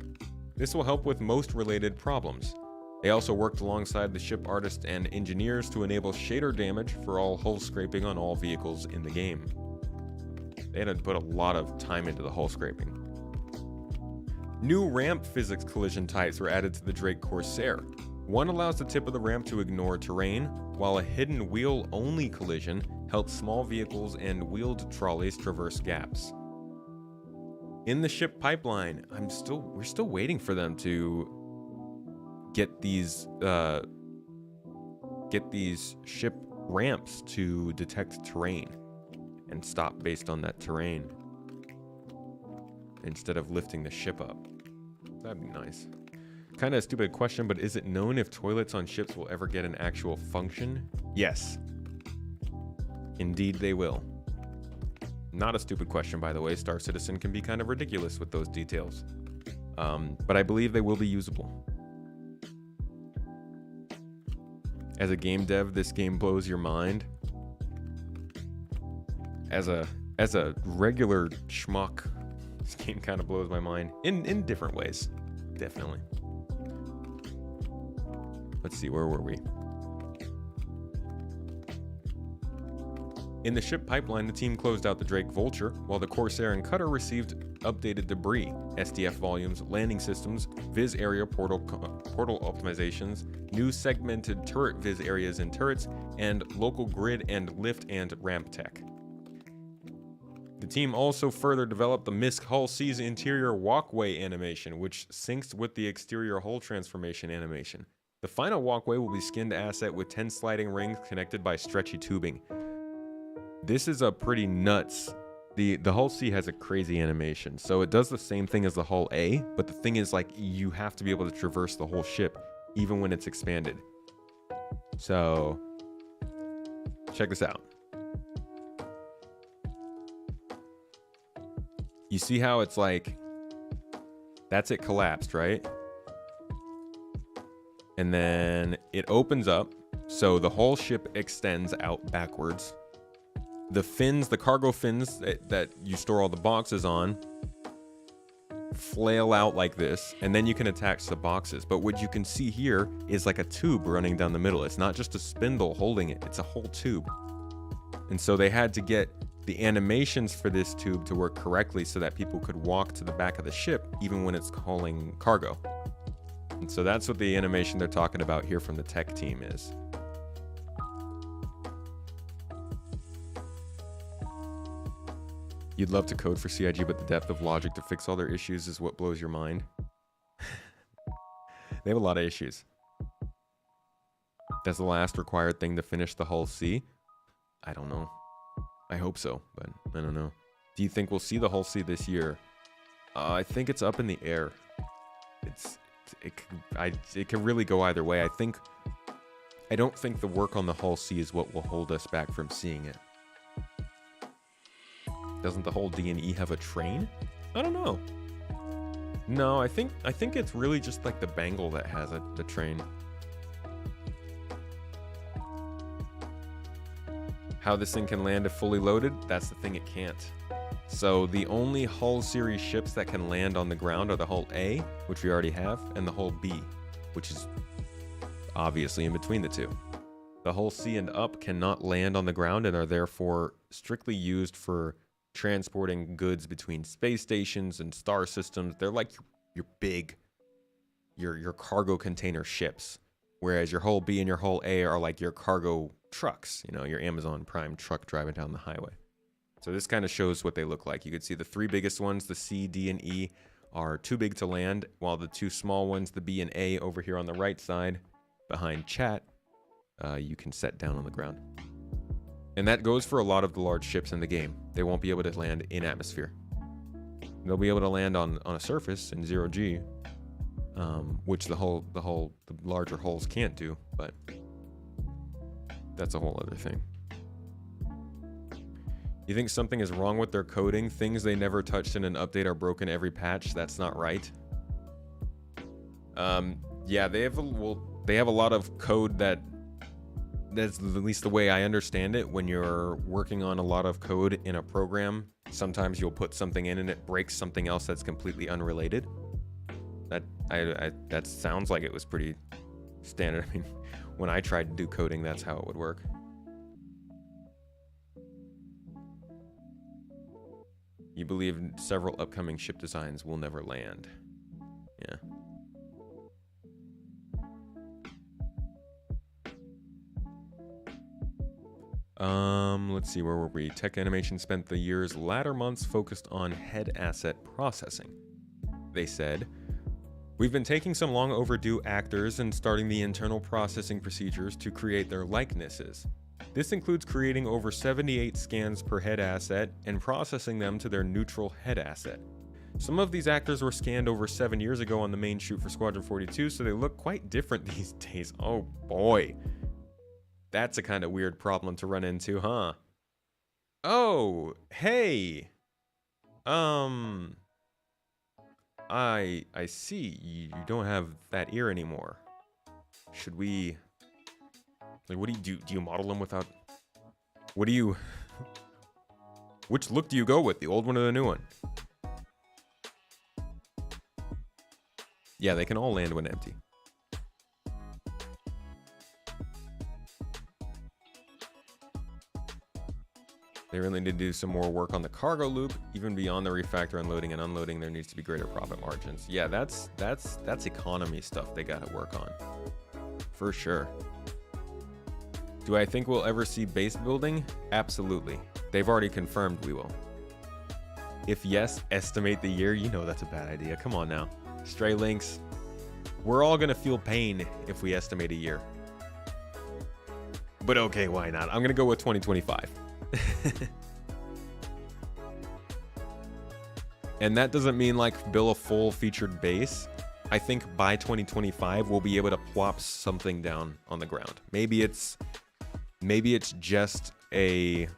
This will help with most related problems. They also worked alongside the ship artists and engineers to enable shader damage for all hull scraping on all vehicles in the game. They had to put a lot of time into the hull scraping. New ramp physics collision types were added to the Drake Corsair. One allows the tip of the ramp to ignore terrain, while a hidden wheel-only collision helps small vehicles and wheeled trolleys traverse gaps. In the ship pipeline, we're still waiting for them to get these ship ramps to detect terrain and stop based on that terrain instead of lifting the ship up. That'd be nice. Kind of a stupid question, but is it known if toilets on ships will ever get an actual function? Yes. Indeed they will. Not a stupid question, by the way. Star Citizen can be kind of ridiculous with those details. But I believe they will be usable. As a game dev, this game blows your mind. As a regular schmuck, this game kind of blows my mind in different ways. Definitely. Let's see, where were we? In the ship pipeline, the team closed out the Drake Vulture, while the Corsair and Cutter received updated debris, SDF volumes, landing systems, viz area portal optimizations, new segmented turret viz areas and turrets, and local grid and lift and ramp tech. The team also further developed the MISC Hull C's interior walkway animation, which syncs with the exterior hull transformation animation. The final walkway will be skinned asset with 10 sliding rings connected by stretchy tubing. This is a pretty nuts. The Hull C has a crazy animation. So it does the same thing as the Hull A, but the thing is, like, you have to be able to traverse the whole ship even when it's expanded. So check this out. You see how it's like, that's it collapsed, right? And then it opens up, so the whole ship extends out backwards. The fins, the cargo fins that you store all the boxes on, flail out like this, and then you can attach the boxes. But what you can see here is like a tube running down the middle. It's not just a spindle holding it, it's a whole tube. And so they had to get the animations for this tube to work correctly so that people could walk to the back of the ship even when it's hauling cargo. And so that's what the animation they're talking about here from the tech team is. You'd love to code for CIG, but the depth of logic to fix all their issues is what blows your mind. They have a lot of issues. That's the last required thing to finish the Hull C. I don't know. I hope so, but I don't know. Do you think we'll see the Hull C this year? I think it's up in the air. It can really go either way. I don't think the work on the Hull C is what will hold us back from seeing it. Doesn't the whole D&E have a train? I don't know. No, I think it's really just like the Bangle that has the train. How this thing can land if fully loaded? That's the thing, it can't. So the only Hull series ships that can land on the ground are the Hull A, which we already have, and the Hull B, which is obviously in between the two. The Hull C and up cannot land on the ground and are therefore strictly used for transporting goods between space stations and star systems. They're like your big, your cargo container ships, whereas your Hull B and your Hull A are like your cargo trucks, you know, your Amazon Prime truck driving down the highway. So this kind of shows what they look like. You can see the three biggest ones, the C, D, and E, are too big to land, while the two small ones, the B and A, over here on the right side, behind chat, you can set down on the ground. And that goes for a lot of the large ships in the game. They won't be able to land in atmosphere. They'll be able to land on a surface in 0G, which the larger hulls can't do, but that's a whole other thing. You think something is wrong with their coding? Things they never touched in an update are broken every patch? That's not right. Yeah, they have a lot of code that's at least the way I understand it. When you're working on a lot of code in a program, sometimes you'll put something in and it breaks something else that's completely unrelated. That sounds like it was pretty standard. I mean, when I tried to do coding, that's how it would work. You believe several upcoming ship designs will never land. Yeah. Let's see, where were we? Tech Animation spent the year's latter months focused on head asset processing. They said, "We've been taking some long overdue actors and starting the internal processing procedures to create their likenesses. This includes creating over 78 scans per head asset and processing them to their neutral head asset. Some of these actors were scanned over 7 years ago on the main shoot for Squadron 42, so they look quite different these days." Oh boy. That's a kind of weird problem to run into, huh? Oh, hey. I see. You don't have that ear anymore. Should we... Like, what do you do? Do you model them without... What do you... Which look do you go with? The old one or the new one? Yeah, they can all land when empty. They really need to do some more work on the cargo loop. Even beyond the refactor unloading and unloading, there needs to be greater profit margins. Yeah, that's economy stuff they got to work on. For sure. Do I think we'll ever see base building? Absolutely. They've already confirmed we will. If yes, estimate the year. You know that's a bad idea. Come on now. Stray links. We're all going to feel pain if we estimate a year. But okay, why not? I'm going to go with 2025. And that doesn't mean like build a full featured base. I think by 2025 we'll be able to plop something down on the ground. Maybe it's just a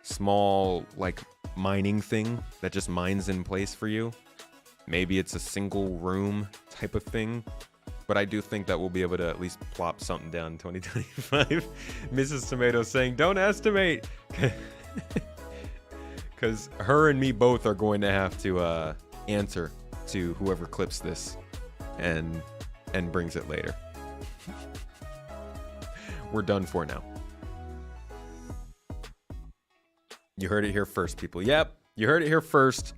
small like mining thing that just mines in place for you. Maybe it's a single room type of thing. But I do think that we'll be able to at least plop something down in 2025. Mrs. Tomato saying, don't estimate. Because her and me both are going to have to answer to whoever clips this and brings it later. We're done for now. You heard it here first, people. Yep, you heard it here first.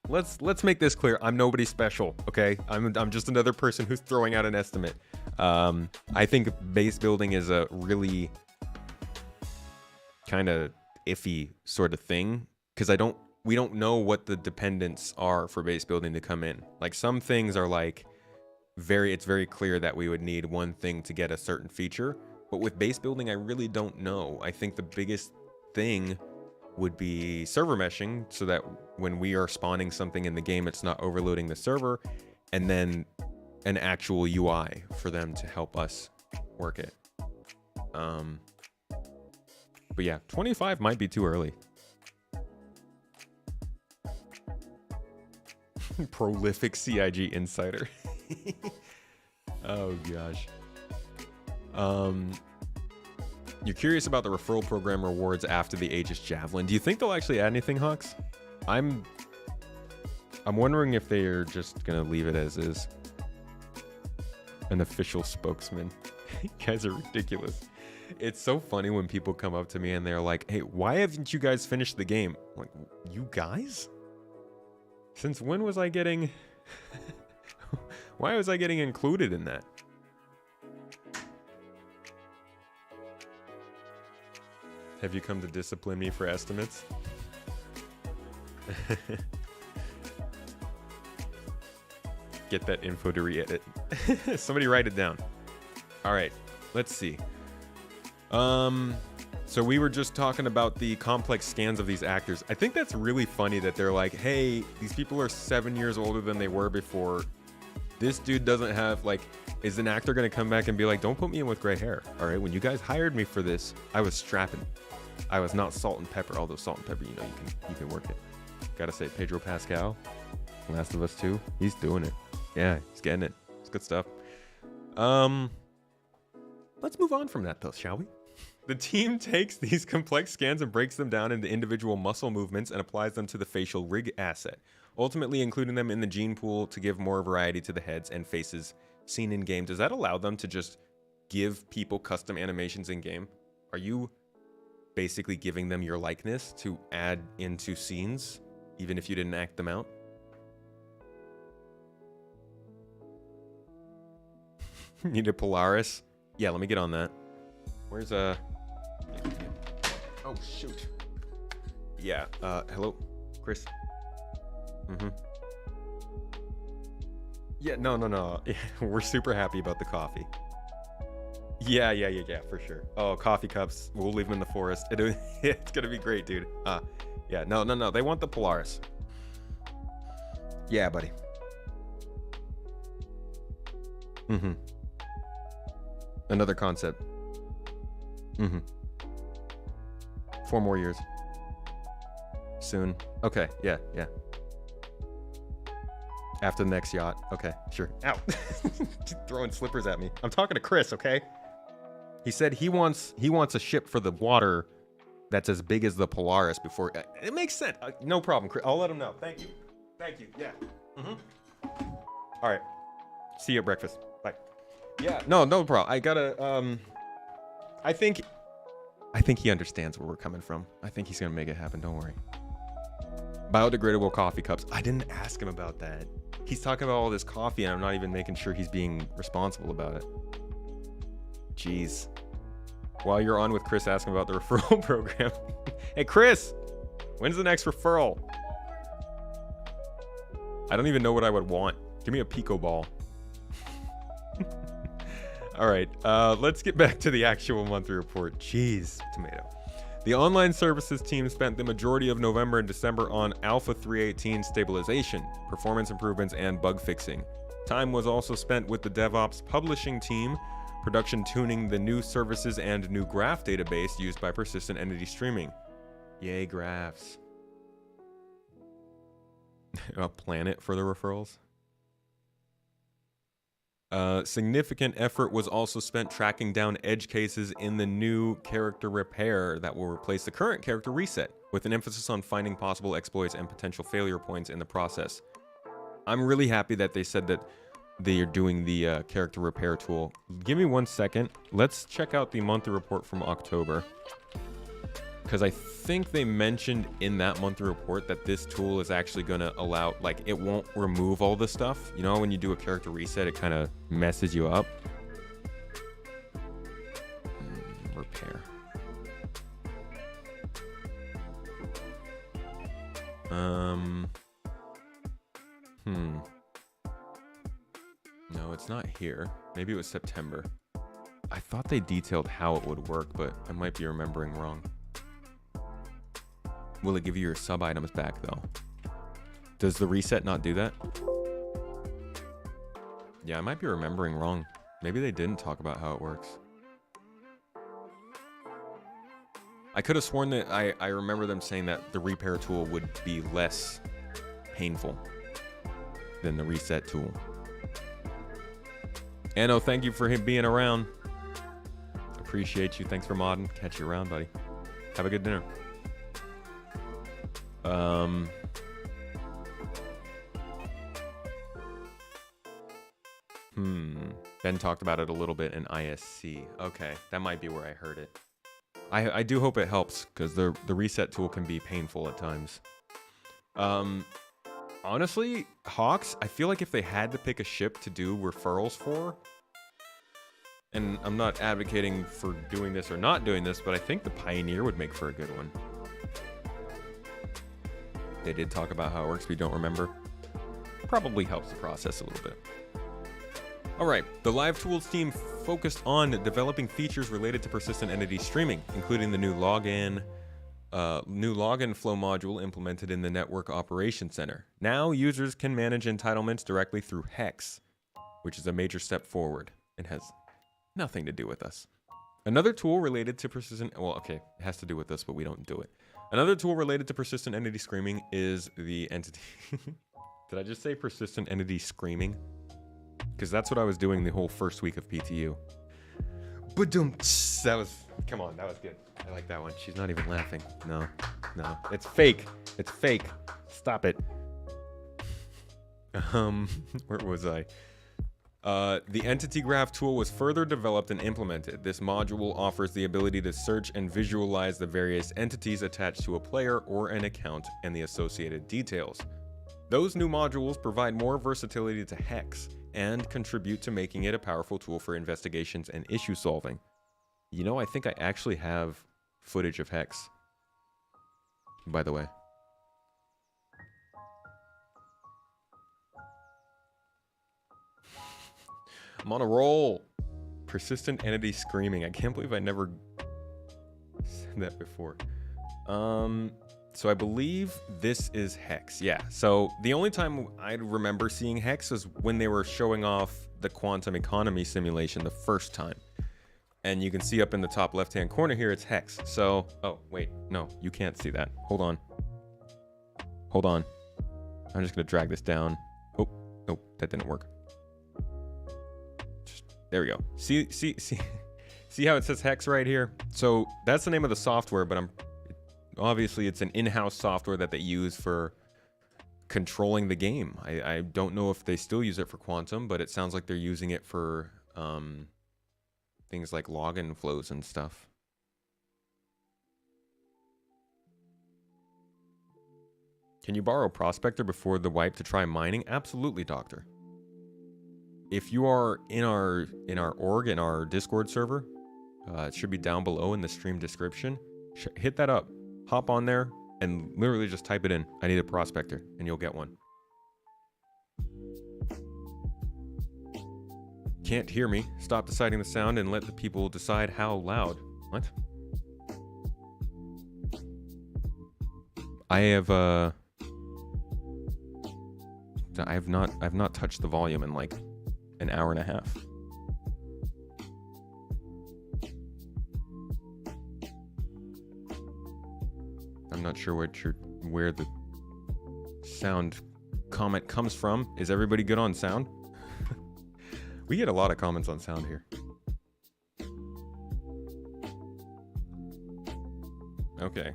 Let's make this clear. I'm nobody special, okay? I'm just another person who's throwing out an estimate. I think base building is a really kind of iffy sort of thing because we don't know what the dependents are for base building to come in. Like some things are like it's very clear that we would need one thing to get a certain feature, but with base building I really don't know. I think the biggest thing would be server meshing so that when we are spawning something in the game it's not overloading the server, and then an actual UI for them to help us work it. But yeah, 25 might be too early. Prolific CIG insider. Oh gosh. You're curious about the referral program rewards after the Aegis Javelin. Do you think they'll actually add anything, Hawks? I'm wondering if they are just gonna leave it as is. An official spokesman. You guys are ridiculous. It's so funny when people come up to me and they're like, hey, why haven't you guys finished the game? I'm like, you guys? Since when was I getting... Why was I getting included in that? Have you come to discipline me for estimates? Get that info to re-edit. Somebody write it down. All right, let's see. So we were just talking about the complex scans of these actors. I think that's really funny that they're like, hey, these people are 7 years older than they were before. This dude doesn't have, like, is an actor going to come back and be like, don't put me in with gray hair. All right, when you guys hired me for this, I was strapping. I was not salt and pepper, although salt and pepper, you know, you can work it. Gotta say, Pedro Pascal, Last of Us 2, he's doing it. Yeah, he's getting it. It's good stuff. Let's move on from that, though, shall we? The team takes these complex scans and breaks them down into individual muscle movements and applies them to the facial rig asset, ultimately including them in the gene pool to give more variety to the heads and faces seen in game. Does that allow them to just give people custom animations in game? Are you basically giving them your likeness to add into scenes, even if you didn't act them out? Need a Polaris? Yeah, let me get on that. Where's oh shoot. Yeah, hello, Chris. Yeah, no. We're super happy about the coffee. Yeah, for sure. Oh, coffee cups. We'll leave them in the forest. It's gonna be great, dude. Yeah, no. They want the Polaris. Yeah, buddy. Another concept. 4 more years. Soon. Okay, yeah. After the next yacht. Okay, sure. Ow. Throwing slippers at me. I'm talking to Chris, okay? He said he wants a ship for the water that's as big as the Polaris before. It makes sense. No problem, Chris. I'll let him know. Thank you. Yeah. All right. See you at breakfast. Bye. Yeah. No problem. I gotta. I think I think he understands where we're coming from. I think he's gonna make it happen. Don't worry. Biodegradable coffee cups. I didn't ask him about that. He's talking about all this coffee, and I'm not even making sure he's being responsible about it. Jeez. While you're on with Chris asking about the referral program. Hey, Chris, when's the next referral? I don't even know what I would want. Give me a Pico ball. All right, let's get back to the actual monthly report. Jeez, tomato. The online services team spent the majority of November and December on Alpha 3.18 stabilization, performance improvements, and bug fixing. Time was also spent with the DevOps publishing team, production tuning the new services and new graph database used by persistent entity streaming. Yay, graphs. A planet for the referrals. Significant effort was also spent tracking down edge cases in the new character repair that will replace the current character reset, with an emphasis on finding possible exploits and potential failure points in the process. I'm really happy that they said that they are doing the character repair tool. Give me 1 second. Let's check out the monthly report from October, because I think they mentioned in that monthly report that this tool is actually going to allow, like, it won't remove all the stuff. You know, when you do a character reset, it kind of messes you up. Repair. No, it's not here. Maybe it was September. I thought they detailed how it would work, but I might be remembering wrong. Will it give you your sub items back though? Does the reset not do that? Yeah, I might be remembering wrong. Maybe they didn't talk about how it works. I could have sworn that I remember them saying that the repair tool would be less painful than the reset tool. Anno, thank you for him being around. Appreciate you. Thanks for modding. Catch you around, buddy. Have a good dinner. Ben talked about it a little bit in ISC. Okay, that might be where I heard it. I do hope it helps, because the reset tool can be painful at times. Honestly, Hawks, I feel like if they had to pick a ship to do referrals for, and I'm not advocating for doing this or not doing this, but I think the Pioneer would make for a good one. They did talk about how it works, we don't remember. Probably helps the process a little bit. All right, the Live Tools team focused on developing features related to persistent entity streaming, including the new login flow module implemented in the Network Operations Center. Now users can manage entitlements directly through Hex, which is a major step forward and has nothing to do with us. Another tool related to persistent, well, okay, it has to do with us, but we don't do it. Another tool related to persistent entity streaming is the entity. Did I just say persistent entity screaming? Because that's what I was doing the whole first week of PTU. Ba-dum. That was, come on, that was good. I like that one. She's not even laughing. No, it's fake. It's fake. Stop it. Where was I? The Entity Graph tool was further developed and implemented. This module offers the ability to search and visualize the various entities attached to a player or an account and the associated details. Those new modules provide more versatility to Hex and contribute to making it a powerful tool for investigations and issue solving. You know, I think I actually have footage of Hex, by the way. I'm on a roll. Persistent entity screaming. I can't believe I never said that before. So I believe this is Hex. Yeah. So the only time I remember seeing Hex was when they were showing off the quantum economy simulation the first time. And you can see up in the top left-hand corner here, it's Hex. So, oh, wait, no, you can't see that. Hold on. I'm just gonna drag this down. Oh, nope, that didn't work. There we go. See how it says Hex right here? So that's the name of the software, but obviously it's an in-house software that they use for controlling the game. I don't know if they still use it for Quantum, but it sounds like they're using it for things like login flows and stuff. Can you borrow Prospector before the wipe to try mining? Absolutely, Doctor. If you are in our org, in our Discord server, it should be down below in the stream description. Hit that up. Hop on there and literally just type it in. I need a Prospector, and you'll get one. Can't hear me? Stop deciding the sound and let the people decide how loud. What? I've not touched the volume in like an hour and a half. I'm not sure where the sound comment comes from. Is everybody good on sound? We get a lot of comments on sound here. Okay.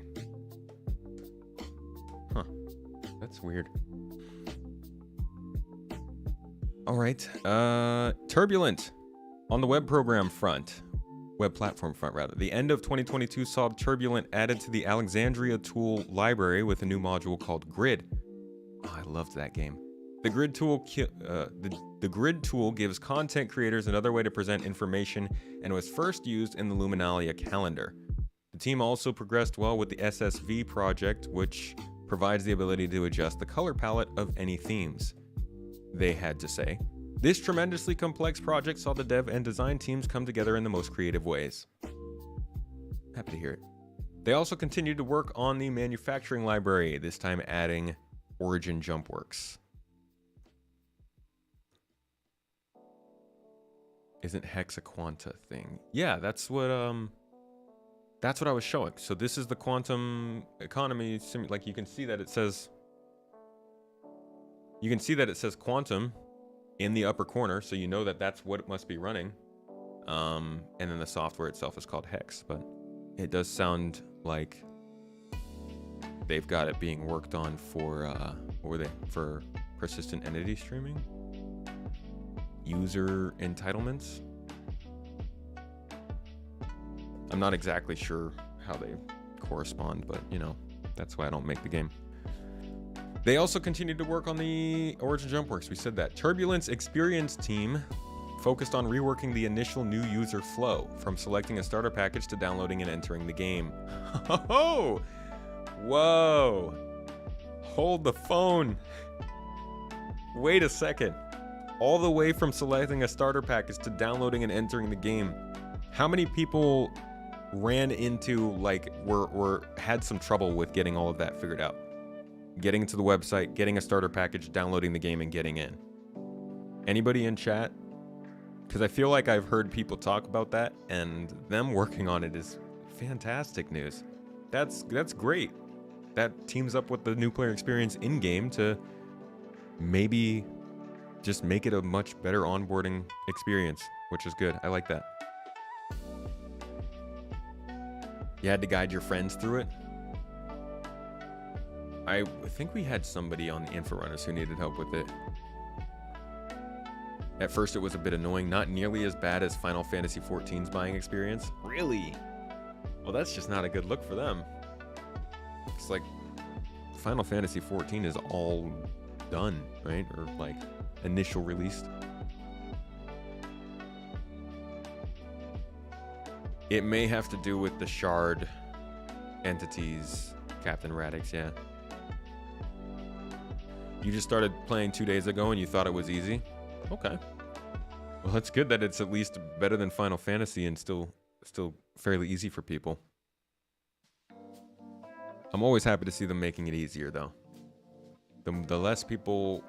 Huh. That's weird. All right. Turbulent. On the web platform front, rather. The end of 2022 saw Turbulent added to the Alexandria tool library with a new module called Grid. Oh, I loved that game. The Grid tool the Grid tool gives content creators another way to present information and was first used in the Luminalia calendar. The team also progressed well with the SSV project, which provides the ability to adjust the color palette of any themes. They had to say, this tremendously complex project saw the dev and design teams come together in the most creative ways. Happy to hear it. They also continued to work on the manufacturing library, this time adding Origin JumpWorks. Isn't Hex a Quanta thing? Yeah, that's what I was showing. So this is the quantum economy like you can see that it says quantum in the upper corner, so you know that that's what it must be running. And then the software itself is called Hex, but it does sound like they've got it being worked on for for persistent entity streaming, user entitlements. I'm not exactly sure how they correspond, but you know, that's why I don't make the game. They also continued to work on the Origin JumpWorks. We said that. Turbulence Experience team focused on reworking the initial new user flow, from selecting a starter package to downloading and entering the game. Oh, whoa. Hold the phone. Wait a second. All the way from selecting a starter package to downloading and entering the game. How many people ran into, like, had some trouble with getting all of that figured out? Getting to the website, getting a starter package, downloading the game, and getting in. Anybody in chat? Because I feel like I've heard people talk about that, and them working on it is fantastic news. That's great. That teams up with the new player experience in-game to maybe just make it a much better onboarding experience, which is good. I like that. You had to guide your friends through it? I think we had somebody on the Inforunners who needed help with it. At first it was a bit annoying, not nearly as bad as Final Fantasy XIV's buying experience. Really? Well, that's just not a good look for them. It's like Final Fantasy XIV is all done, right? Or like initial released. It may have to do with the shard entities, Captain Radix, yeah. You just started playing 2 days ago and you thought it was easy? Okay. Well, it's good that it's at least better than Final Fantasy and still fairly easy for people. I'm always happy to see them making it easier, though. The less people...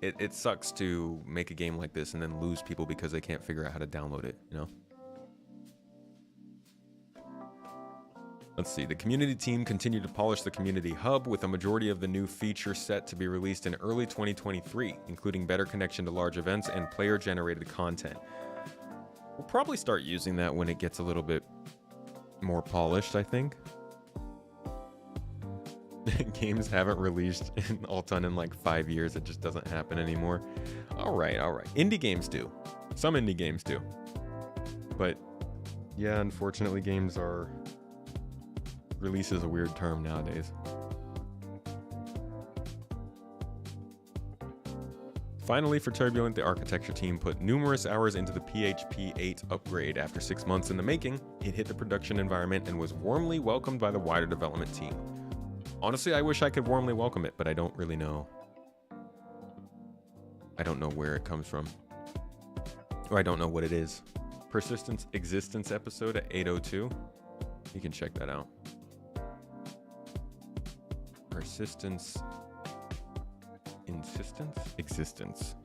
it sucks to make a game like this and then lose people because they can't figure out how to download it, you know? Let's see, the community team continued to polish the community hub with a majority of the new features set to be released in early 2023, including better connection to large events and player-generated content. We'll probably start using that when it gets a little bit more polished, I think. Games haven't released in Alton in like 5 years. It just doesn't happen anymore. All right. Indie games do. Some indie games do. But yeah, unfortunately, games are... Release is a weird term nowadays. Finally, for Turbulent, the architecture team put numerous hours into the PHP 8 upgrade. After 6 months in the making, it hit the production environment and was warmly welcomed by the wider development team. Honestly, I wish I could warmly welcome it, but I don't really know. I don't know where it comes from. Or I don't know what it is. Persistence Existence episode at 8:02. You can check that out. Persistence... Insistence? Existence.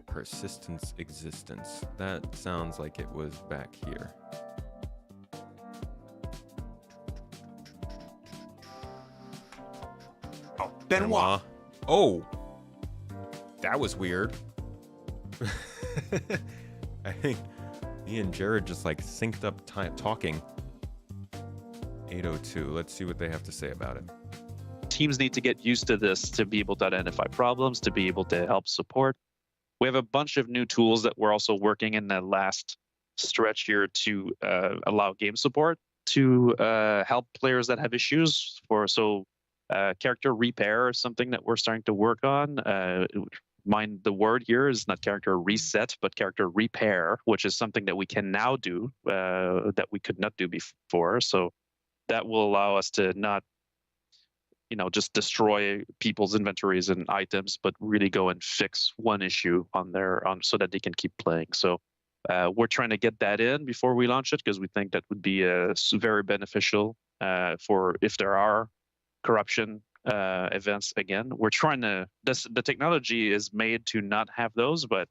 Persistence Existence. That sounds like it was back here. Oh, Benoit. Oh! That was weird. I think me and Jared just like synced up talking. 8:02. Let's see what they have to say about it. Teams need to get used to this to be able to identify problems, to be able to help support. We have a bunch of new tools that we're also working in the last stretch here to allow game support to help players that have issues. Character repair is something that we're starting to work on. Mind the word here is not character reset, but character repair, which is something that we can now do that we could not do before. So that will allow us to not, just destroy people's inventories and items, but really go and fix one issue so that they can keep playing. So we're trying to get that in before we launch it because we think that would be very beneficial for if there are corruption events again. We're trying to. The technology is made to not have those, but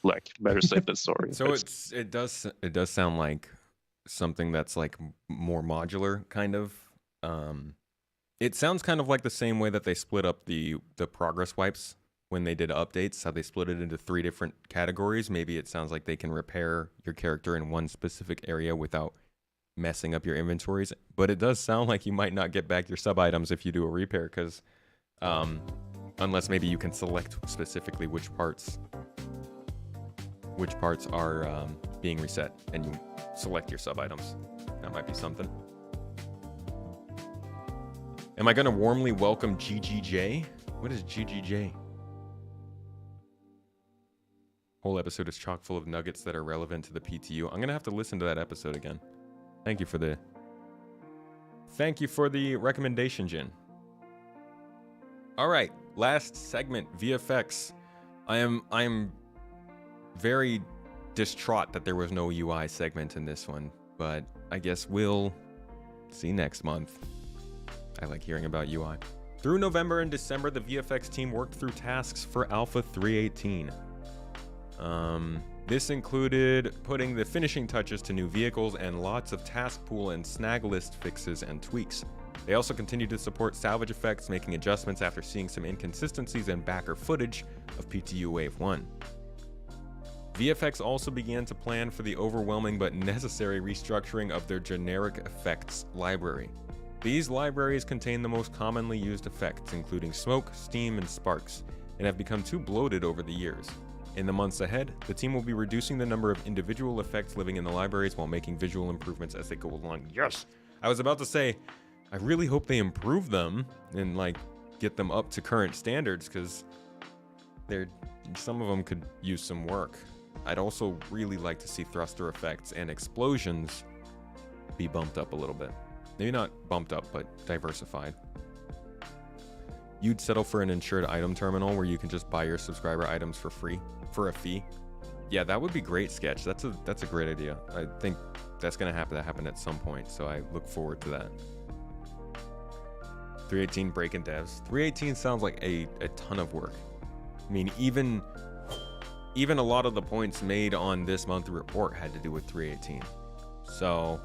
look, better safe than sorry. So it does sound like something that's like more modular kind of. It sounds kind of like the same way that they split up the progress wipes when they did updates, how they split it into 3 different categories. Maybe it sounds like they can repair your character in one specific area without messing up your inventories. But it does sound like you might not get back your sub items if you do a repair, because unless maybe you can select specifically which parts are being reset and you select your sub items. That might be something. Am I going to warmly welcome GGJ? What is GGJ? Whole episode is chock full of nuggets that are relevant to the PTU. I'm going to have to listen to that episode again. Thank you for the recommendation, Jin. All right, last segment, VFX. I am very distraught that there was no UI segment in this one, but I guess we'll see next month. I like hearing about UI. Through November and December, the VFX team worked through tasks for Alpha 3.18. This included putting the finishing touches to new vehicles and lots of task pool and snag list fixes and tweaks. They also continued to support salvage effects, making adjustments after seeing some inconsistencies in backer footage of PTU Wave 1. VFX also began to plan for the overwhelming but necessary restructuring of their generic effects library. These libraries contain the most commonly used effects, including smoke, steam, and sparks, and have become too bloated over the years. In the months ahead, the team will be reducing the number of individual effects living in the libraries while making visual improvements as they go along. Yes! I was about to say, I really hope they improve them and get them up to current standards, because some of them could use some work. I'd also really like to see thruster effects and explosions be bumped up a little bit. Maybe not bumped up, but diversified. You'd settle for an insured item terminal where you can just buy your subscriber items for free, for a fee. Yeah, that would be great, Sketch. That's a great idea. I think that's going to happen at some point, so I look forward to that. 318 break-in devs. 318 sounds like a ton of work. I mean, even a lot of the points made on this monthly report had to do with 318. So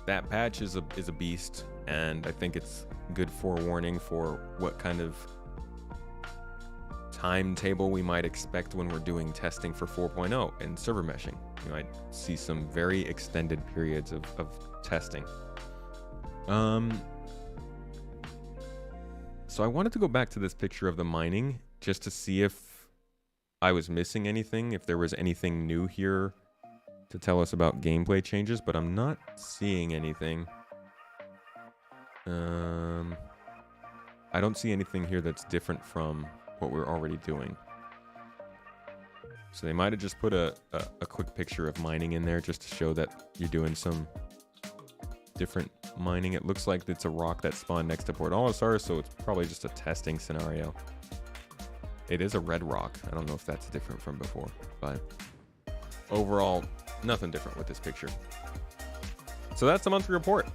that patch is a beast, and I think it's good forewarning for what kind of timetable we might expect when we're doing testing for 4.0 and server meshing. You might see some very extended periods of testing. So I wanted to go back to this picture of the mining just to see if I was missing anything, if there was anything new here to tell us about gameplay changes, but I'm not seeing anything. I don't see anything here that's different from what we're already doing. So they might have just put a quick picture of mining in there just to show that you're doing some different mining. It looks like it's a rock that spawned next to Port Olisar, so it's probably just a testing scenario. It is a red rock. I don't know if that's different from before, but overall, nothing different with this picture. So that's the monthly report.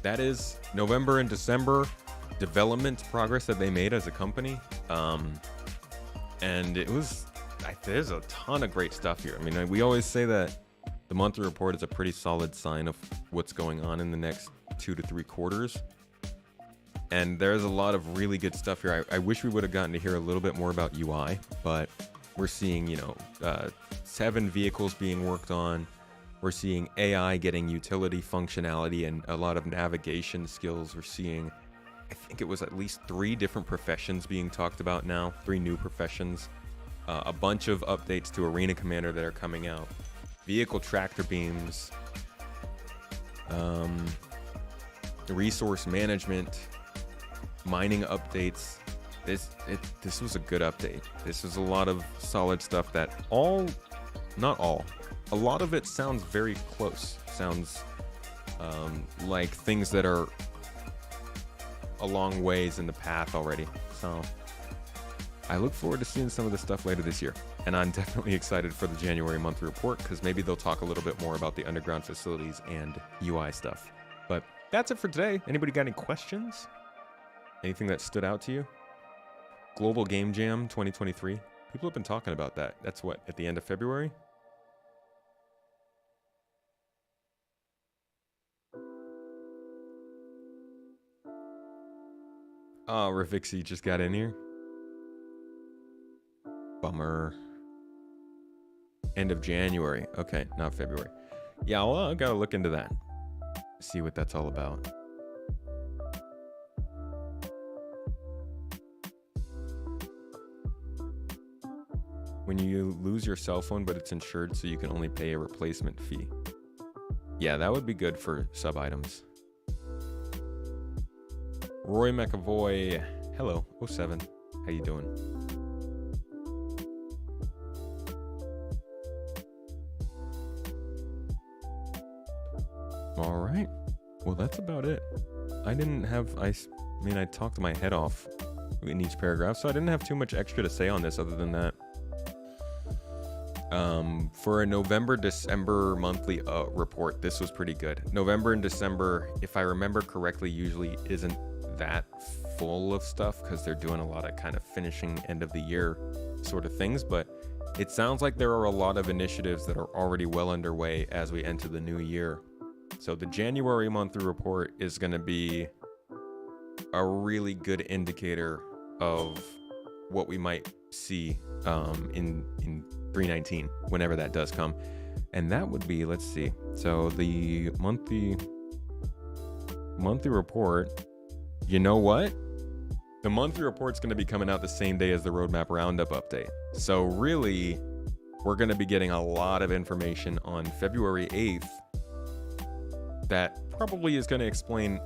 That is November and December development progress that they made as a company. And there's a ton of great stuff here. I mean, we always say that the monthly report is a pretty solid sign of what's going on in the next 2 to 3 quarters. And there's a lot of really good stuff here. I wish we would have gotten to hear a little bit more about UI, but we're seeing, 7 vehicles being worked on. We're seeing AI getting utility functionality and a lot of navigation skills. We're seeing, I think it was at least 3 different professions being talked about now, 3 new professions. A bunch of updates to Arena Commander that are coming out. Vehicle tractor beams. Resource management. Mining updates. This was a good update. This was a lot of solid stuff that a lot of it sounds very close. Sounds like things that are a long ways in the path already. So I look forward to seeing some of this stuff later this year. And I'm definitely excited for the January monthly report because maybe they'll talk a little bit more about the underground facilities and UI stuff. But that's it for today. Anybody got any questions? Anything that stood out to you? Global Game Jam 2023. People have been talking about that. That's what, at the end of February? Oh, Ravixi just got in here. Bummer. End of January. Okay, not February. Yeah, well, I gotta look into that. See what that's all about. When you lose your cell phone, but it's insured, so you can only pay a replacement fee. Yeah, that would be good for sub items. Roy McAvoy, hello, 07. How you doing? All right. Well, that's about it. I talked my head off in each paragraph, so I didn't have too much extra to say on this other than that. For a November-December monthly report, this was pretty good. November and December, if I remember correctly, usually isn't that full of stuff because they're doing a lot of kind of finishing end of the year sort of things, but it sounds like there are a lot of initiatives that are already well underway as we enter the new year. So the January monthly report is going to be a really good indicator of what we might see in 319 whenever that does come, and that would be, let's see, so the monthly report, you know what, the monthly report's going to be coming out the same day as the roadmap roundup update. So really, we're going to be getting a lot of information on February 8th that probably is going to explain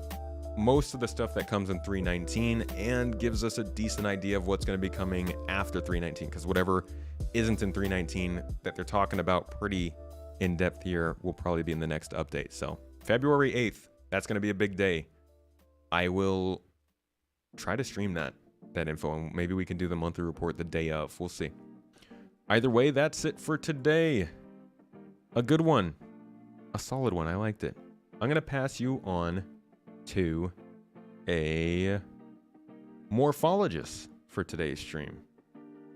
most of the stuff that comes in 319 and gives us a decent idea of what's going to be coming after 319, because whatever isn't in 319 that they're talking about pretty in depth here will probably be in the next update. So February 8th, that's going to be a big day. I will try to stream that info, and maybe we can do the monthly report the day of. We'll see. Either way, that's it for today. A good one, a solid one. I liked it. I'm going to pass you on to a morphologist for today's stream.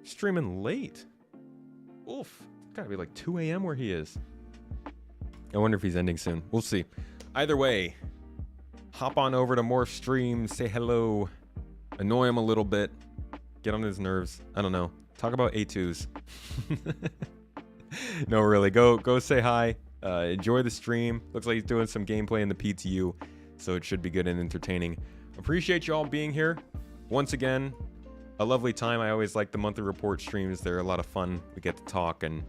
Streaming late. Oof. It's gotta be like 2 a.m. where he is. I wonder if he's ending soon. We'll see. Either way, hop on over to Morph stream, say hello, annoy him a little bit, get on his nerves. I don't know. Talk about A2s. No, really. Go say hi. Enjoy the stream. Looks like he's doing some gameplay in the PTU, so it should be good and entertaining. Appreciate you all being here. Once again, a lovely time. I always like the monthly report streams. They're a lot of fun. We get to talk and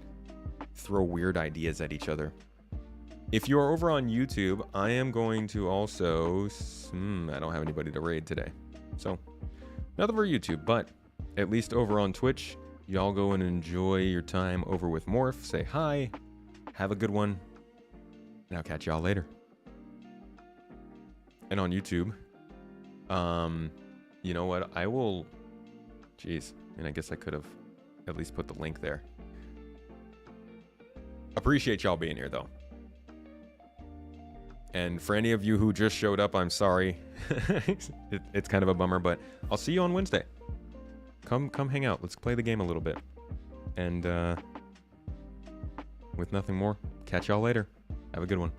throw weird ideas at each other. If you are over on YouTube, I am going to also... I don't have anybody to raid today. So, nothing for YouTube, but at least over on Twitch, Y'all go and enjoy your time over with Morph. Say hi. Have a good one. And I'll catch y'all later. And on YouTube, you know what? I will... Jeez. I mean, I guess I could have at least put the link there. Appreciate y'all being here, though. And for any of you who just showed up, I'm sorry. It's kind of a bummer, but I'll see you on Wednesday. Come hang out. Let's play the game a little bit. And with nothing more, catch y'all later. Have a good one.